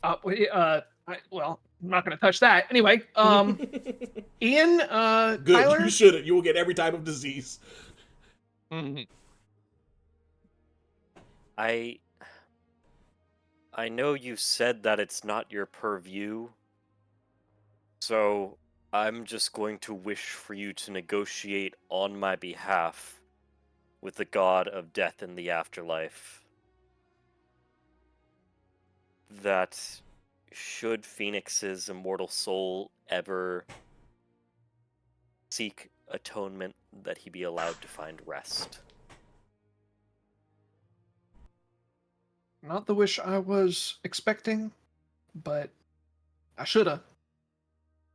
I'm not going to touch that. Anyway, Ian, Good. Tyler? You shouldn't. You will get every type of disease. I know you said that it's not your purview, so I'm just going to wish for you to negotiate on my behalf with the god of death in the afterlife. That should Phoenix's immortal soul ever seek atonement, that he be allowed to find rest. Not the wish I was expecting, but I shoulda.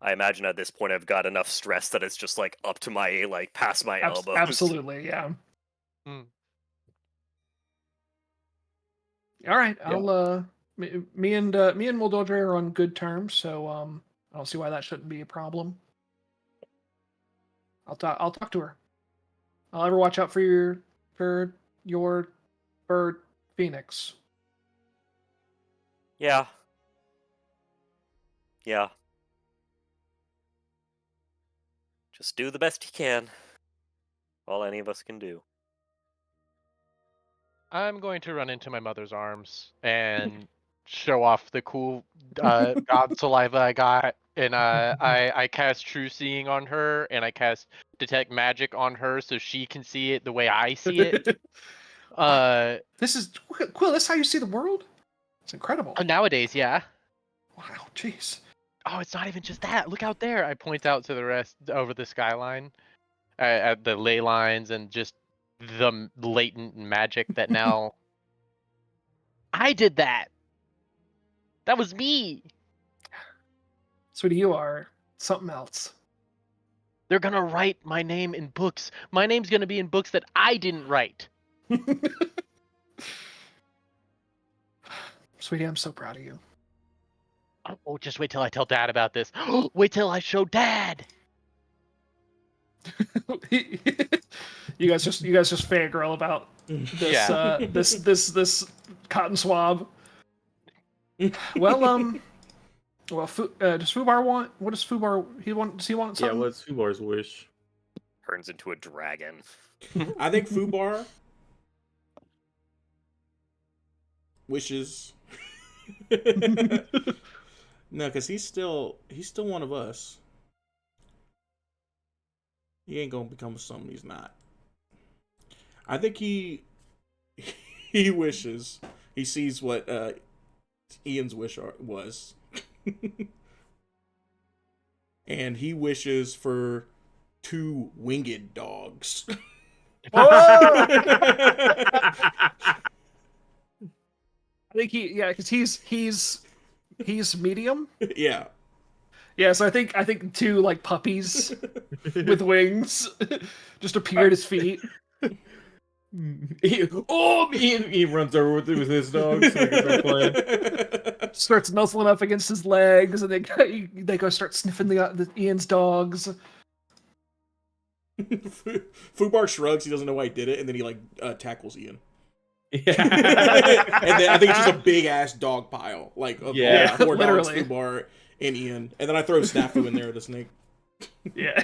I imagine at this point I've got enough stress that it's just up to my past my elbows. Absolutely, yeah. All right, I'll me and Moldodre are on good terms, so I don't see why that shouldn't be a problem. I'll talk to her. I'll ever watch out for your bird Phoenix. Yeah. Just do the best you can. All any of us can do. I'm going to run into my mother's arms and show off the cool god saliva I got, and I cast True Seeing on her, and I cast Detect Magic on her so she can see it the way I see it. This is Quill. This is how you see the world. It's incredible. Nowadays, yeah. Wow, jeez. Oh, it's not even just that. Look out there. I point out to the rest over the skyline, at the ley lines and just the latent magic that now. I did that. That was me. Sweetie, you are something else. They're gonna write my name in books. My name's gonna be in books that I didn't write. Sweetie, I'm so proud of you. Oh, just wait till I tell Dad about this. Wait till I show Dad. you guys just fangirl about this Yeah. this cotton swab. Well, does Fubar want? What does Fubar? Does he want Yeah, something? what's Fubar's wish? Turns into a dragon. I think Fubar wishes. No, because he's still one of us. He ain't gonna become something he's not. I think he wishes. He sees what Ian's wish was, and he wishes for 2 winged dogs. I think because he's medium. Yeah. Yeah, so I think 2 like puppies with wings just appear at his feet. He runs over with his dogs. So Starts nuzzling up against his legs, and they go start sniffing the Ian's dogs. Fubar shrugs. He doesn't know why he did it, and then he like tackles Ian. yeah. And then I think it's just a big ass dog pile, like of all 4 dogs, literally. Fubar and Ian, and then I throw Snafu in there, the snake. Yeah.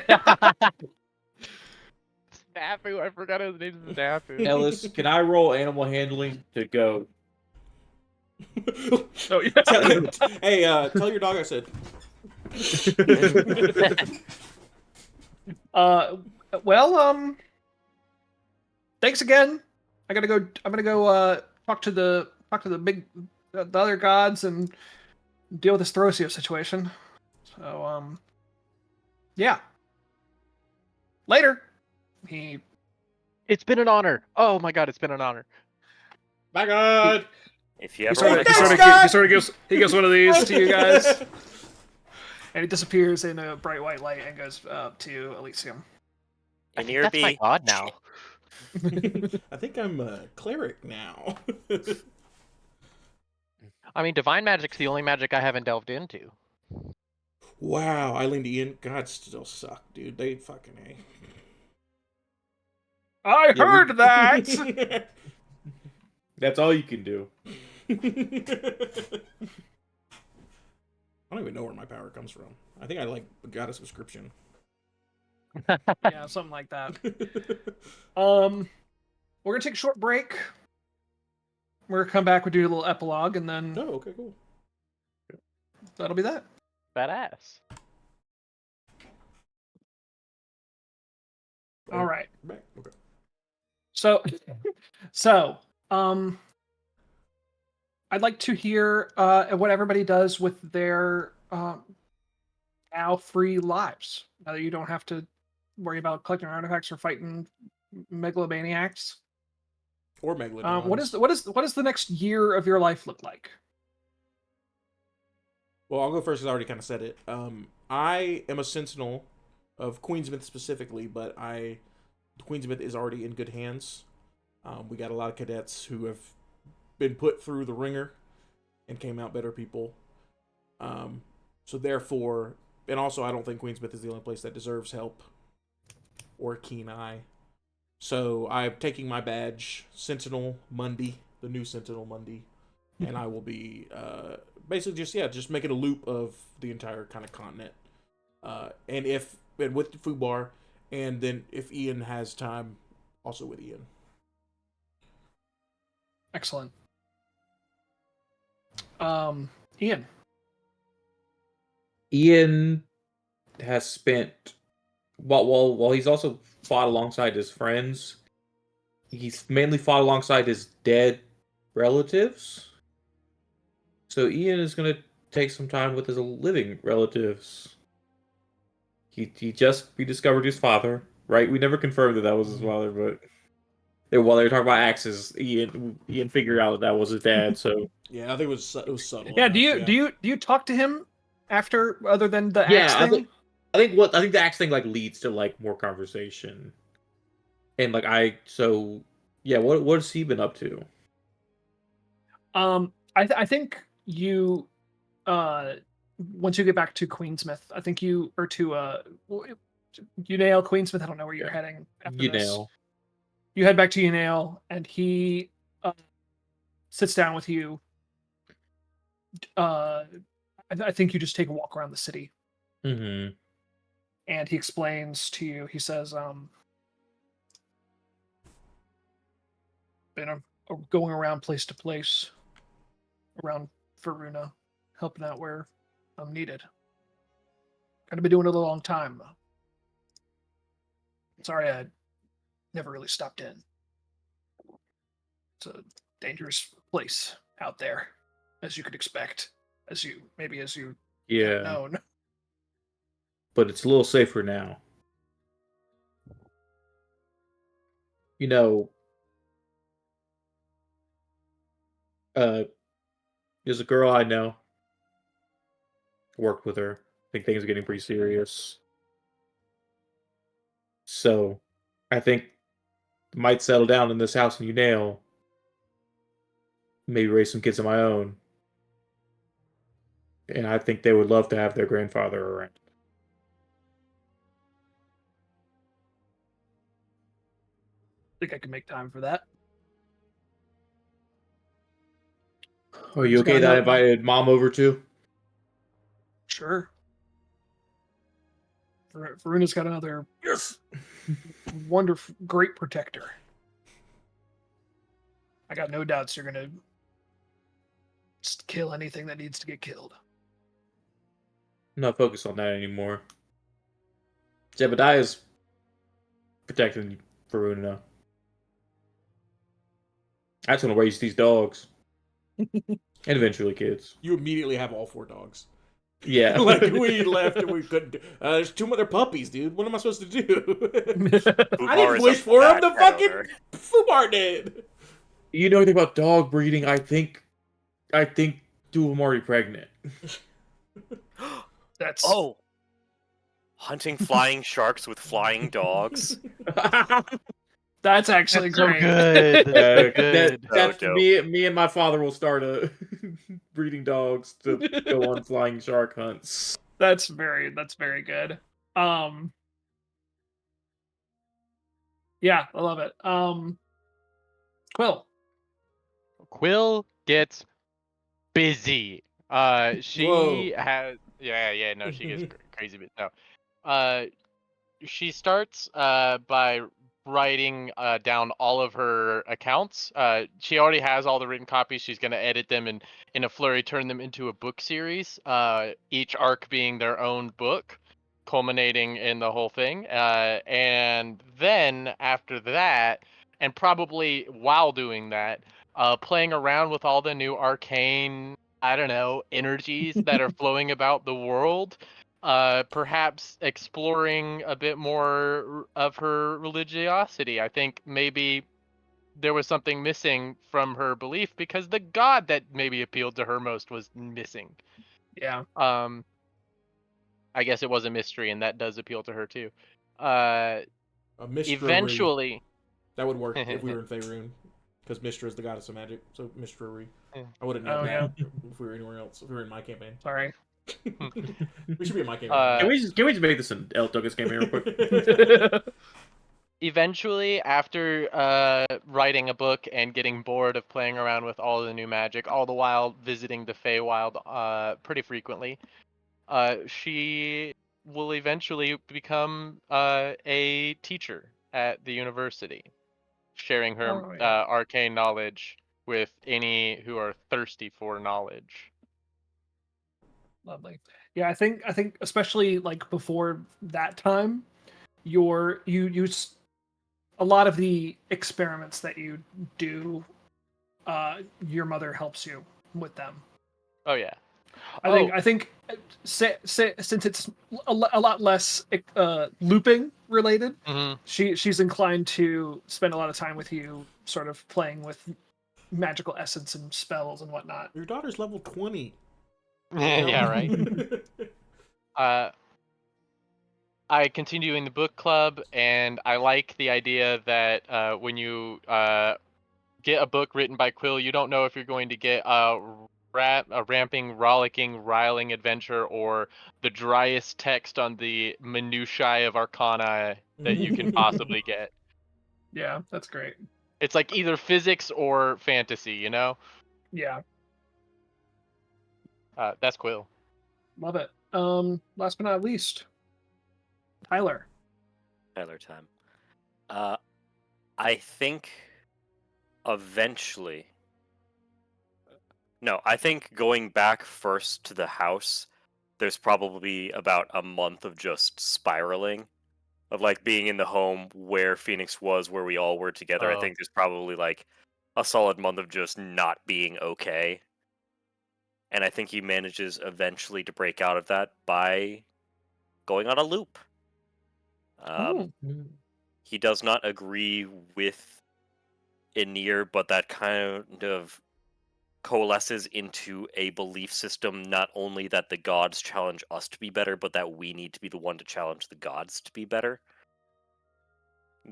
Snafu, I forgot his name's Snafu. Ellis, can I roll animal handling to go? Oh yeah. Hey, tell your dog I said. Well, thanks again. I'm gonna go talk to the other gods and deal with this Throsio situation. So yeah. Later. It's been an honor. Oh my god, it's been an honor. My God! If you ever want to he sort of gives one of these to you guys, and he disappears in a bright white light and goes up to Elysium. I in think that's my Irby, god now. I think I'm a cleric now. I mean, divine magic's the only magic I haven't delved into. Wow, Eileen to Ian, gods still suck, dude. They fucking A. I heard that. That's all you can do. I don't even know where my power comes from. I think I like got a subscription. Yeah, something like that. We're gonna take a short break. We're gonna come back. We'll do a little epilogue, and then Oh, okay, cool. that'll be that. Badass. All right. Back. Okay. So, I'd like to hear what everybody does with their now free lives. Now that you don't have to worry about collecting artifacts or fighting megalomaniacs. Or Megalodons. What does the next year of your life look like? Well, I'll go first because I already kind of said it. I am a sentinel of Queensmith specifically, but Queensmith is already in good hands. We got a lot of cadets who have been put through the ringer and came out better people. So therefore, and also I don't think Queensmith is the only place that deserves help or a keen eye. So I'm taking my badge, Sentinel Monday, the new Sentinel Monday, and I will be basically just making a loop of the entire kind of continent. And with Fubar, and then if Ian has time, also with Ian. Excellent. Ian. Ian has spent while he's also fought alongside his friends. He's mainly fought alongside his dead relatives. So Ian is gonna take some time with his living relatives. We discovered his father, right? We never confirmed that was his father, but while they were talking about axes, Ian figured out that was his dad. So Yeah, I think it was subtle. Yeah. Enough, Do you talk to him after, other than the yeah, axe thing? I think the axe thing like leads to like more conversation, and like yeah. What has he been up to? I think you, once you get back to Queensmith, I think you, or to Unail, Queensmith, I don't know where you're heading after this. You head back to Unail, and he sits down with you. I think you just take a walk around the city. Mm-hmm. And he explains to you, he says, been going around place to place around Viruna, helping out where I'm needed. Gotta be doing it a long time. Sorry I never really stopped in. It's a dangerous place out there, as you could expect, as you have known. But it's a little safer now. You know, there's a girl I know. Worked with her. I think things are getting pretty serious. So, I think I might settle down in this house in Unail. Maybe raise some kids of my own. And I think they would love to have their grandfather around. I think I can make time for that. Are you okay that I invited Mom over too? Sure. Viruna's got another wonderful, great protector. I got no doubts you're gonna just kill anything that needs to get killed. I'm not focused on that anymore. Jebediah's protecting Viruna. I just want to raise these dogs. And eventually kids. You immediately have all 4 dogs. Yeah. Like, we left and we couldn't do... there's 2 other puppies, dude. What am I supposed to do? I didn't wish for them. The fucking Fubar did. You know anything about dog breeding? I think 2 of them already pregnant. That's hunting flying sharks with flying dogs. That's actually That's so great. good. That's good. That's dope. me and my father will start breeding dogs to go on flying shark hunts. That's very good. Yeah, I love it. Quill gets busy. She has she gets crazy. But no, she starts by writing down all of her accounts. She already has all the written copies. She's going to edit them and in a flurry turn them into a book series, each arc being their own book, culminating in the whole thing. And then after that, and probably while doing that, playing around with all the new arcane, I don't know, energies that are flowing about the world. Perhaps exploring a bit more of her religiosity. I think maybe there was something missing from her belief because the god that maybe appealed to her most was missing. Yeah. I guess it was a mystery, and that does appeal to her too. A mystery. Eventually, that would work if we were in Faerun, because Mystra is the goddess of magic. So mystery. Yeah. I would have known that if we were anywhere else. If we were in my campaign. Sorry. We should be in my campaign. Can we just make this an El Douglas campaign real quick? eventually, after writing a book and getting bored of playing around with all the new magic, all the while visiting the Feywild pretty frequently, she will eventually become a teacher at the university, sharing her arcane knowledge with any who are thirsty for knowledge. Lovely. Yeah, I think especially like before that time, you a lot of the experiments that you do, your mother helps you with them. Oh yeah. I think since it's a lot less looping related, she's inclined to spend a lot of time with you, sort of playing with magical essence and spells and whatnot. Your daughter's level 20. Yeah, right. I continue in the book club, and I like the idea that when you get a book written by Quill, you don't know if you're going to get a ramping, rollicking, riling adventure or the driest text on the minutiae of Arcana that you can possibly get. Yeah, that's great. It's like either physics or fantasy, you know? Yeah, That's Quill. love it. Last but not least, Tyler. Tyler time. I think eventually. No, I think going back first to the house, there's probably about a month of just spiraling, of like being in the home where Phoenix was, where we all were together. I Oh. think there's probably like a solid month of just not being okay. And I think he manages eventually to break out of that by going on a loop. He does not agree with Aenir, but that kind of coalesces into a belief system, not only that the gods challenge us to be better, but that we need to be the one to challenge the gods to be better.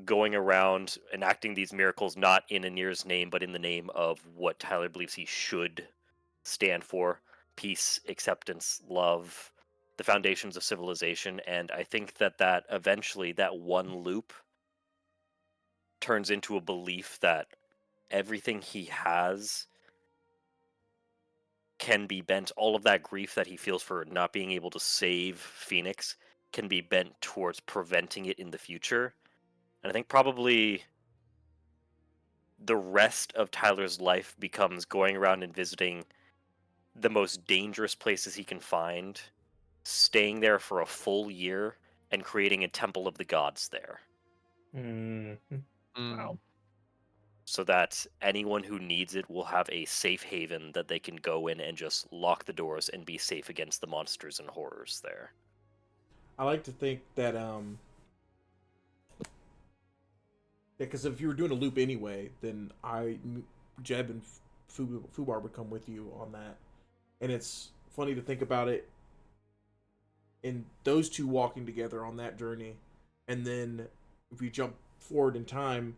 Going around enacting these miracles not in Aenir's name, but in the name of what Tyler believes he should stand for: peace, acceptance, love, the foundations of civilization. And I think that eventually that one loop turns into a belief that everything he has can be bent, all of that grief that he feels for not being able to save Phoenix can be bent towards preventing it in the future. And I think probably the rest of Tyler's life becomes going around and visiting the most dangerous places he can find, staying there for a full year, and creating a temple of the gods there. Wow. So that anyone who needs it will have a safe haven that they can go in and just lock the doors and be safe against the monsters and horrors there. I like to think that because if you were doing a loop anyway, then Jeb and Fubar would come with you on that. And it's funny to think about it in those two walking together on that journey. And then if you jump forward in time,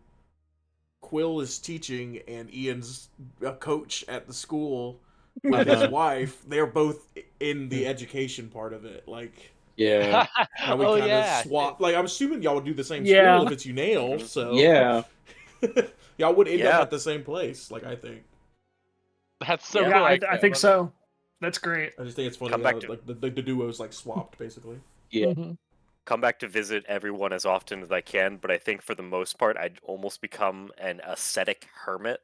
Quill is teaching and Ian's a coach at the school with his wife. They're both in the education part of it. Like, Yeah. how we kind of swap. Like, I'm assuming y'all would do the same Yeah. school if it's UNAIL, so Yeah. y'all would end up Yeah. at the same place. Like, I think. That's so Yeah, cool. I think so. That's great. I just think it's funny Come how back to- like the duos like swapped basically. Yeah. Mhm. Come back to visit everyone as often as I can, but I think for the most part, I'd almost become an ascetic hermit,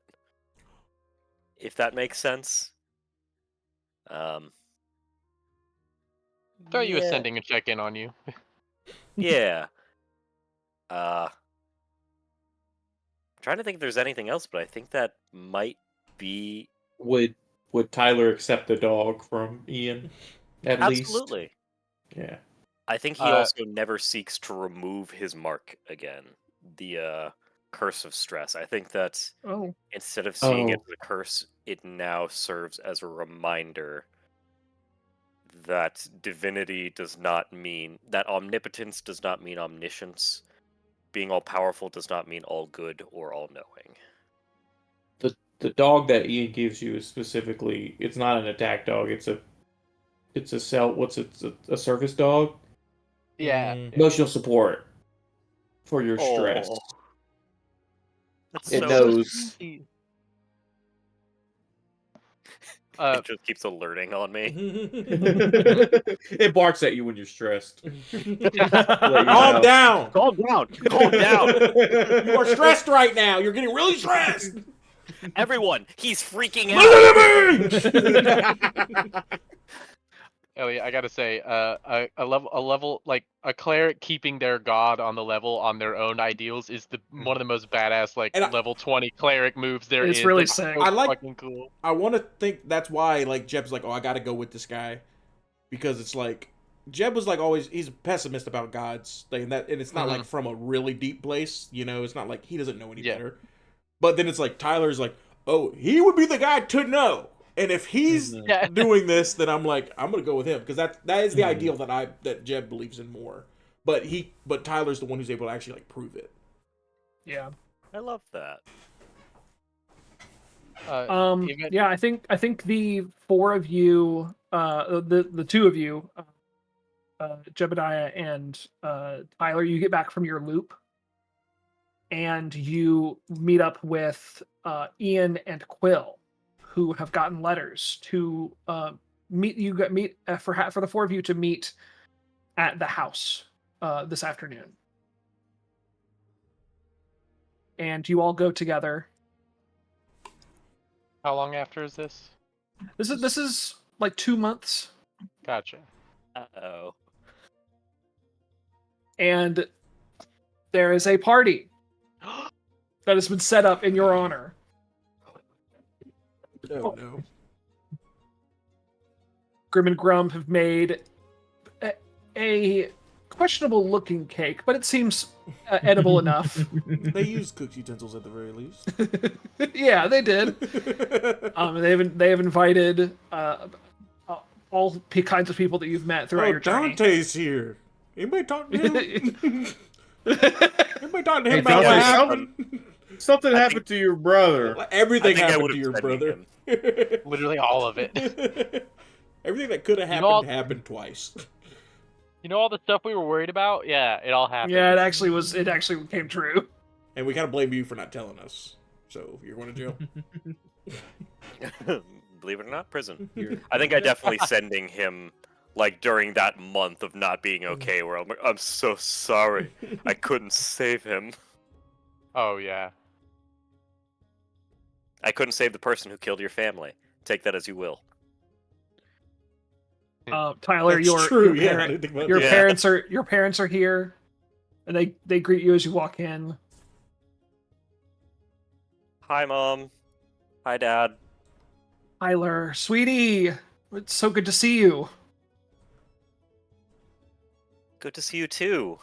if that makes sense. Throw you yeah. ascending and check in on you. Yeah. Trying to think if there's anything else, but I think that might be Would Tyler accept the dog from Ian? At least. absolutely. Yeah. I think he also never seeks to remove his mark again. The curse of stress. I think that Oh, instead of seeing it Oh. as a curse, it now serves as a reminder that divinity does not mean that omnipotence does not mean omniscience. Being all powerful does not mean all good or all knowing. The dog that Ian gives you is specifically, it's not an attack dog, it's a a service dog? Yeah. Emotional support for your stress. Oh. That's It so knows. it just keeps alerting on me. It barks at you when you're stressed. Calm down. Calm down. Calm down. You are stressed right now. You're getting really stressed. Everyone, he's freaking out. Elliot, I gotta say, a level like a cleric keeping their god on the level on their own ideals is one of the most badass like And level 20 cleric moves there It's is. really That's sick. so I like- fucking cool. I want to think that's why like Jeb's like, oh, I got to go with this guy because it's like Jeb was like always he's a pessimist about gods, and it's not like from a really deep place, you know. It's not like he doesn't know any better. But then it's like Tyler's like, oh, he would be the guy to know. And if he's doing this, then I'm like, I'm gonna go with him because that is the ideal that Jeb believes in more. But Tyler's the one who's able to actually like prove it. Yeah. I love that. Yeah, I think the four of you, the two of you, Jebediah and Tyler, you get back from your loop, and you meet up with Ian and Quill, who have gotten letters to meet for the four of you to meet at the house this afternoon, and you all go together. How long after is this? This is like 2 months. Gotcha. Uh-oh. And there is a party that has been set up in your honor. Oh no. Grim and Grum have made a questionable looking cake, but it seems edible enough. They use cooked utensils at the very least. Yeah, they did. They have invited all kinds of people that you've met throughout your journey. Dante's here. Anybody talk to him? Anybody talk to him Hey, about what Dante, happened? Something happened to your brother. Everything I think I happened would to have your sent brother. him. Literally all of it. Everything that could have You know, happened twice. You know all the stuff we were worried about? Yeah, it all happened. Yeah, it actually came true. And we kind of blame you for not telling us. So you're going to jail. Believe it or not, prison. I think I definitely sending him like during that month of not being okay, where I'm like, I'm so sorry, I couldn't save him. Oh yeah. I couldn't save the person who killed your family. Take that as you will. Tyler, That's true. Yeah, I didn't think about that. your parents are here, and they greet you as you walk in. Hi, Mom. Hi, Dad. Tyler, sweetie, it's so good to see you. Good to see you too.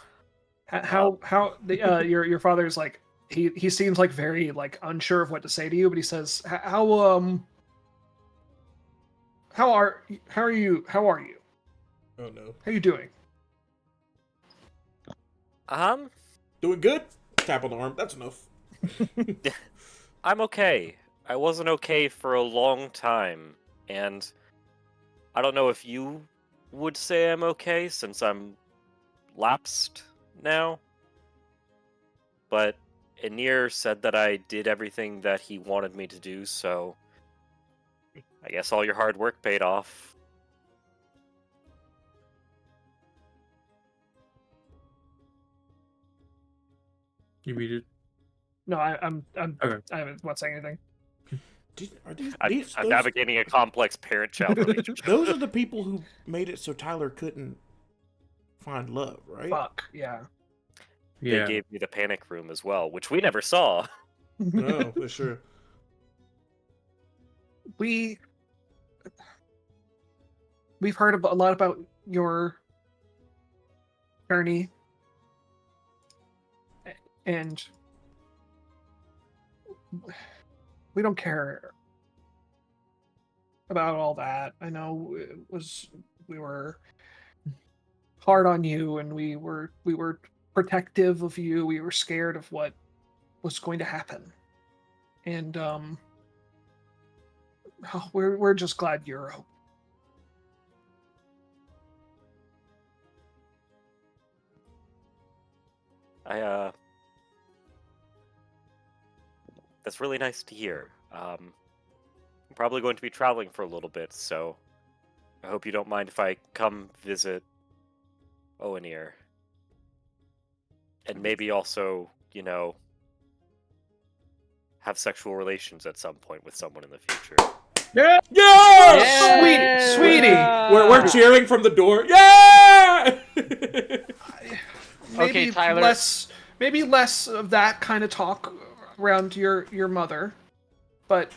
Your father's like he seems like very like unsure of what to say to you, but he says how are you? Oh no. How you doing? Doing good? Tap on the arm. That's enough. I'm okay. I wasn't okay for a long time, and I don't know if you would say I'm okay since I'm lapsed now. But Anir said that I did everything that he wanted me to do, so I guess all your hard work paid off. You muted. No, I'm Okay. I haven't what's saying anything. I'm navigating a complex parent-child relationship. Those are the people who made it so Tyler couldn't find love, right? Fuck yeah. They gave me the panic room as well, which we never saw. No, for sure. We've heard a lot about your journey, and we don't care about all that. I know we were hard on you, and we were protective of you. We were scared of what was going to happen, and we're just glad you're okay. That's really nice to hear. I'm probably going to be traveling for a little bit, so I hope you don't mind if I come visit Owenir. And maybe also, have sexual relations at some point with someone in the future. Yeah. Yeah! Sweetie. We're cheering from the door. Yeah! Maybe Tyler. maybe less of that kind of talk around your mother, but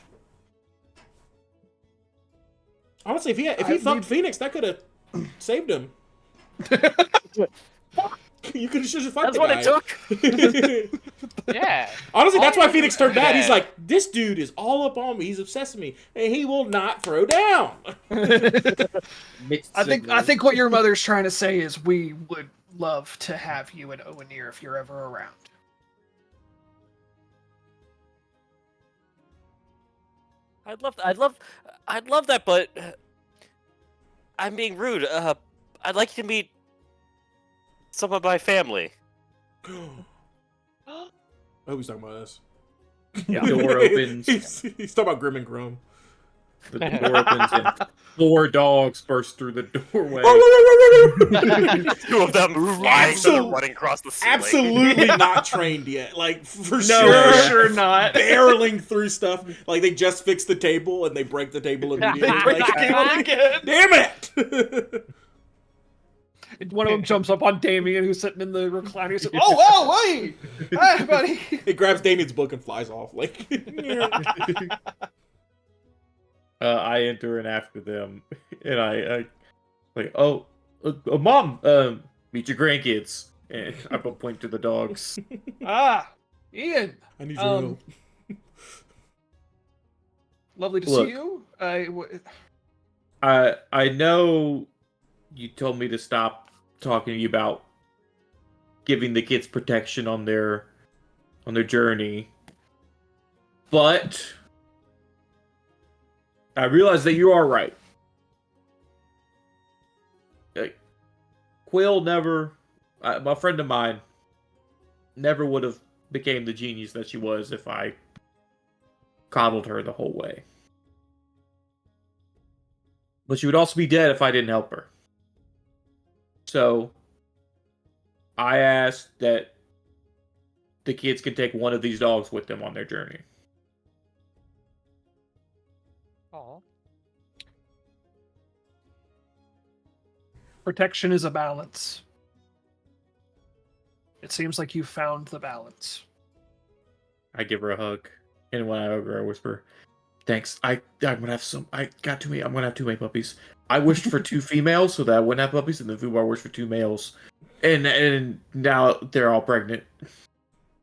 Honestly, if he fucked Phoenix, that could have saved him. You could have just fucked That's the what guy. it took. Yeah. Honestly, that's why All Phoenix turned bad. He's bad. like, this dude is all up on me. He's obsessed with me, and he will not throw down. Mixed I signals. think what your mother's trying to say is we would love to have you and Owenir if you're ever around. I'd love that, but I'm being rude. I'd like you to meet some of my family. I hope he's talking about us. The door opens. He's talking about Grim and Grum. The door opens and 4 dogs burst through the doorway. Two of them flying, so they're running across the ceiling. Absolutely not trained yet. Like, for Sure not. barreling through stuff. Like, they just fixed the table and they break the table immediately. They break Like, the table again. damn it! One of them jumps up on Damien, who's sitting in the recliner. He's like, "Oh, hey, hi, buddy." It grabs Damien's book and flies off. Like, I enter in after them, and I like, oh, mom, meet your grandkids, and I point to the dogs. Ian, I need your help. lovely to Look. see you. I know you told me to stop talking to you about giving the kids protection on their journey, but I realize that you are right. Quill never, a friend of mine, never would have became the genius that she was if I coddled her the whole way. But she would also be dead if I didn't help her. So, I asked that the kids can take one of these dogs with them on their journey. Aw. Protection is a balance. It seems like you found the balance. I give her a hug, and when I hug her, I whisper, "Thanks. I'm gonna have some. I'm gonna have too many puppies. I wished for 2 females so that I wouldn't have puppies, and the Fubar wished for 2 males, and now they're all pregnant.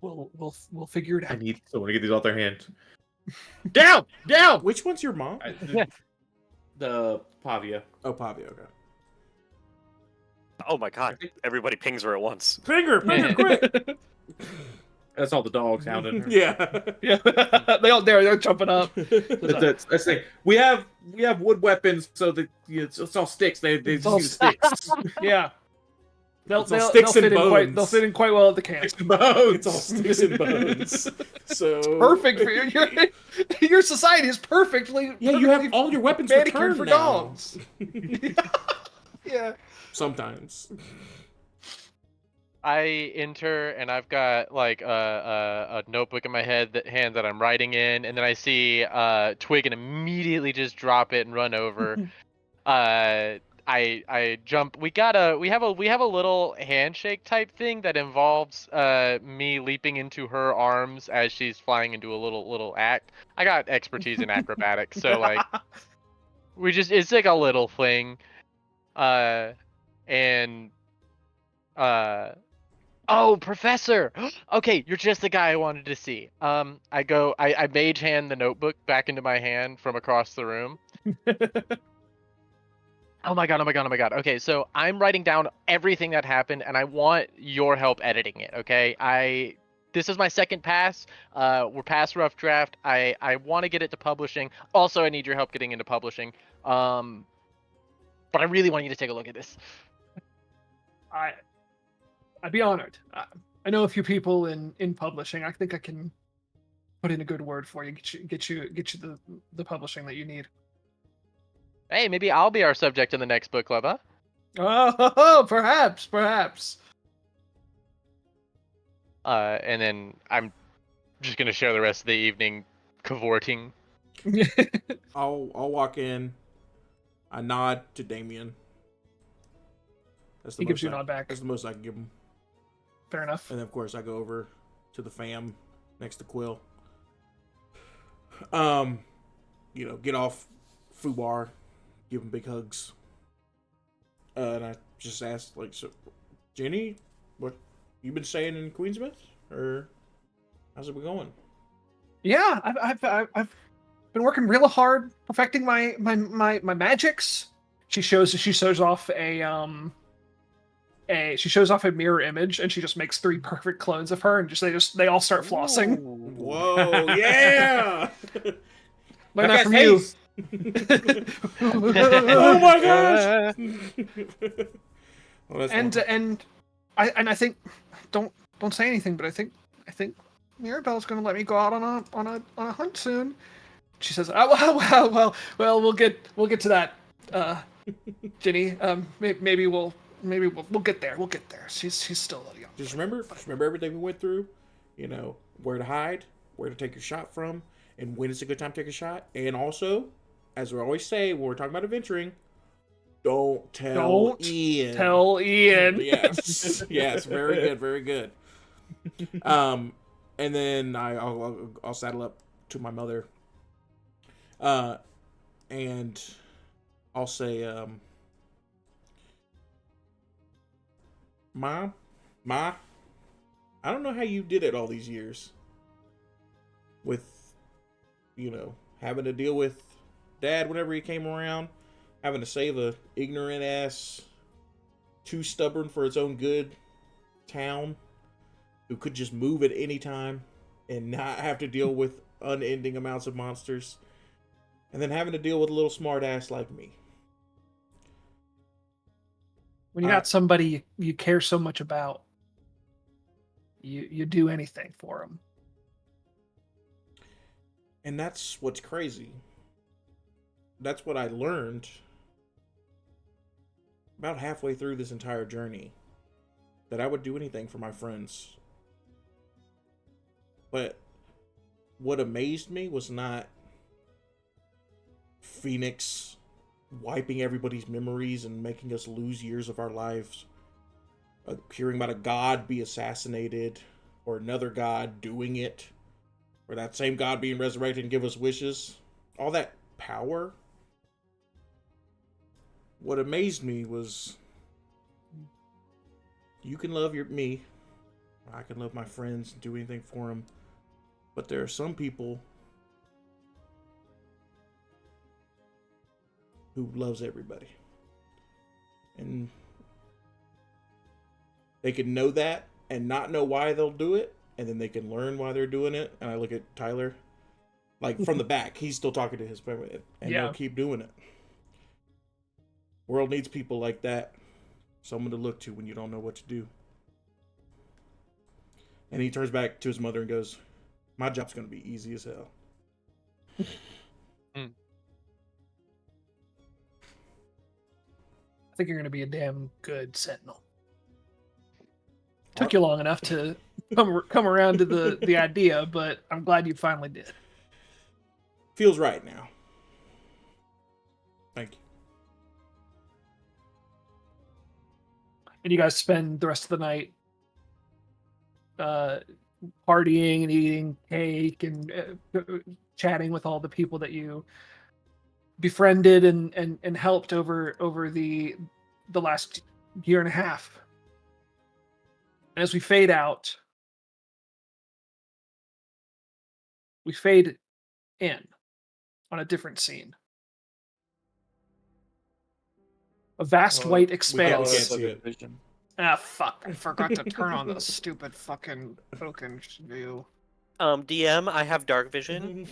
We'll figure it I out. need someone to get these off their hands. Down. Which one's your mom? The Pavia. Oh, Pavia, okay. Oh my god, everybody pings her at once. Finger, quick! That's all the dogs hounded her. Yeah. Yeah, they're jumping up. That's the thing. We have wood weapons, so that it's all sticks. They just all use sticks. Yeah, It's all sticks and bones. They'll fit in quite well at the camp. Bones. It's all sticks and bones. So Perfect for your society is perfectly. Yeah, you have all your weapons manicured returned for now. dogs. Yeah. Sometimes. I enter and I've got like a notebook in my hand that I'm writing in, and then I see Twig and immediately just drop it and run over. I jump. We have a little handshake type thing that involves me leaping into her arms as she's flying into a little act. I got expertise in acrobatics, so like it's like a little thing. Oh, Professor! Okay, you're just the guy I wanted to see. I mage hand the notebook back into my hand from across the room. Oh my god. Okay, so I'm writing down everything that happened, and I want your help editing it, okay? This is my second pass. We're past rough draft. I want to get it to publishing. Also, I need your help getting into publishing. But I really want you to take a look at this. I'd be honored. I know a few people in publishing. I think I can put in a good word for you. Get you the publishing that you need. Hey, maybe I'll be our subject in the next book club, huh? Oh, perhaps. And then I'm just gonna share the rest of the evening cavorting. I'll walk in. I nod to Damien. That's the He gives most you a nod back. That's the most I can give him. Fair enough. And then, of course, I go over to the fam next to Quill. Get off Fubar, give him big hugs. And I just asked, like, so, Jenny, what you been staying in Queensmith, or how's it been going? Yeah, I've been working real hard perfecting my magics. She shows off a mirror image, and she just makes 3 perfect clones of her, and they all start flossing. Whoa, yeah! Learn that from Face. Oh my gosh! Well, that's and I think don't say anything, but I think Mirabelle's gonna let me go out on a hunt soon. She says, "Oh, well, we'll get to that, Ginny. Maybe we'll get there. We'll get there. She's still a little young. Just remember everything we went through. You know, where to hide, where to take your shot from, and when it's a good time to take a shot. And also, as we always say when we're talking about adventuring, don't tell Ian. Tell Ian. Yes, yes, very good. And then I'll saddle up to my mother. And I'll say, Ma, I don't know how you did it all these years. With, having to deal with Dad whenever he came around, having to save a ignorant ass, too stubborn for its own good town, who could just move at any time and not have to deal with unending amounts of monsters, and then having to deal with a little smart ass like me. When you got somebody you care so much about, you do anything for them. And that's what's crazy. That's what I learned about halfway through this entire journey. That I would do anything for my friends. But what amazed me was not Phoenix wiping everybody's memories and making us lose years of our lives. Hearing about a god be assassinated, or another god doing it, or that same god being resurrected and give us wishes. All that power. What amazed me was, you can love me, I can love my friends and do anything for them, but there are some people who loves everybody. And they can know that and not know why they'll do it, and then they can learn why they're doing it. And I look at Tyler, like from the back, he's still talking to his family, and they'll keep doing it. World needs people like that, someone to look to when you don't know what to do. And he turns back to his mother and goes, "My job's gonna be easy as hell." I think you're going to be a damn good sentinel. Took you long enough to come around to the idea, but I'm glad you finally did. Feels right now. Thank you. And you guys spend the rest of the night partying and eating cake and chatting with all the people that you befriended and helped over the last year and a half. And as we fade out, we fade in on a different scene. A vast white expanse. see it. Ah, fuck. I forgot to turn on the stupid fucking view. DM, I have dark vision.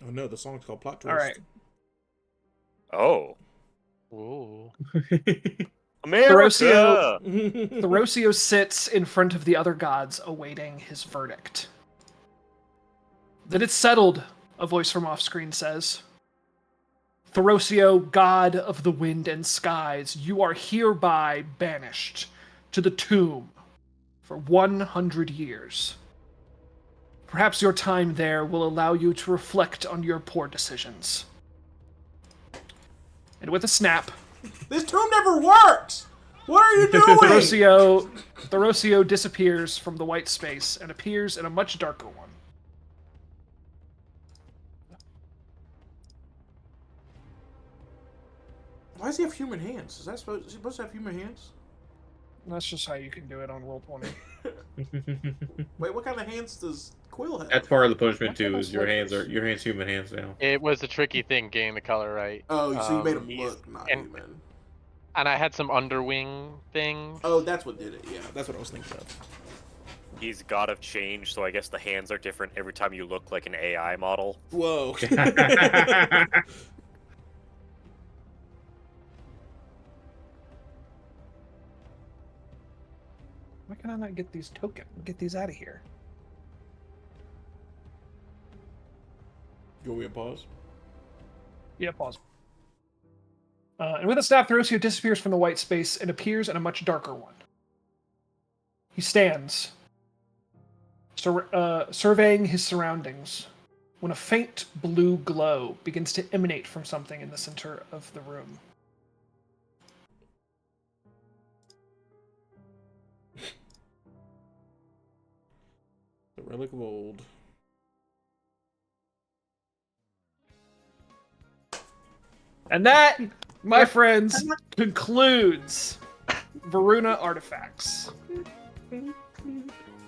Oh no, the song's called Plot Twist. All right. Oh. Ooh. America! Therosio sits in front of the other gods awaiting his verdict. That it's settled, a voice from off-screen says. Therosio, god of the wind and skies, you are hereby banished to the tomb for 100 years. Perhaps your time there will allow you to reflect on your poor decisions. And with a snap, This tomb never works! What are you doing? Thorosio disappears from the white space and appears in a much darker one. Why does he have human hands? Is he supposed to have human hands? That's just how you can do it on Roll20. Wait, what kind of hands does Quill have? That's part of the punishment too. What Is your hands slippers? are your hands human hands now. It was a tricky thing getting the color right. Oh, so you made him he's- look not and- human. And I had some underwing things. Oh, that's what did it. Yeah, that's what I was thinking of. He's God of Change, so I guess the hands are different every time you look like an AI model. Whoa. Why can I not get these tokens? Get these out of here. You want me to pause? Yeah, pause. And with a snap, Thorosio disappears from the white space and appears in a much darker one. He stands, surveying his surroundings, when a faint blue glow begins to emanate from something in the center of the room. The relic of old. And that, my friends, concludes Viruna Artifacts.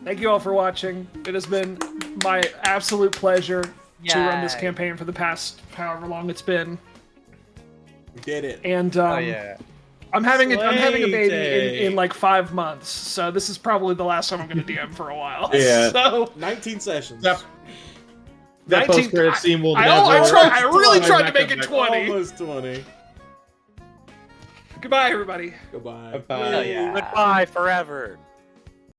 Thank you all for watching. It has been my absolute pleasure to run this Yay. campaign for the past however long it's been. We did it. And Oh yeah. I'm having a baby Slay in like 5 months, so this is probably the last time I'm going to DM for a while. Yeah. So 19 sessions. That 19 post-credit scene will I never. really tried to Back make up, it back 20. Almost 20. Goodbye, everybody. Goodbye. Bye-bye. Hell yeah. Goodbye forever.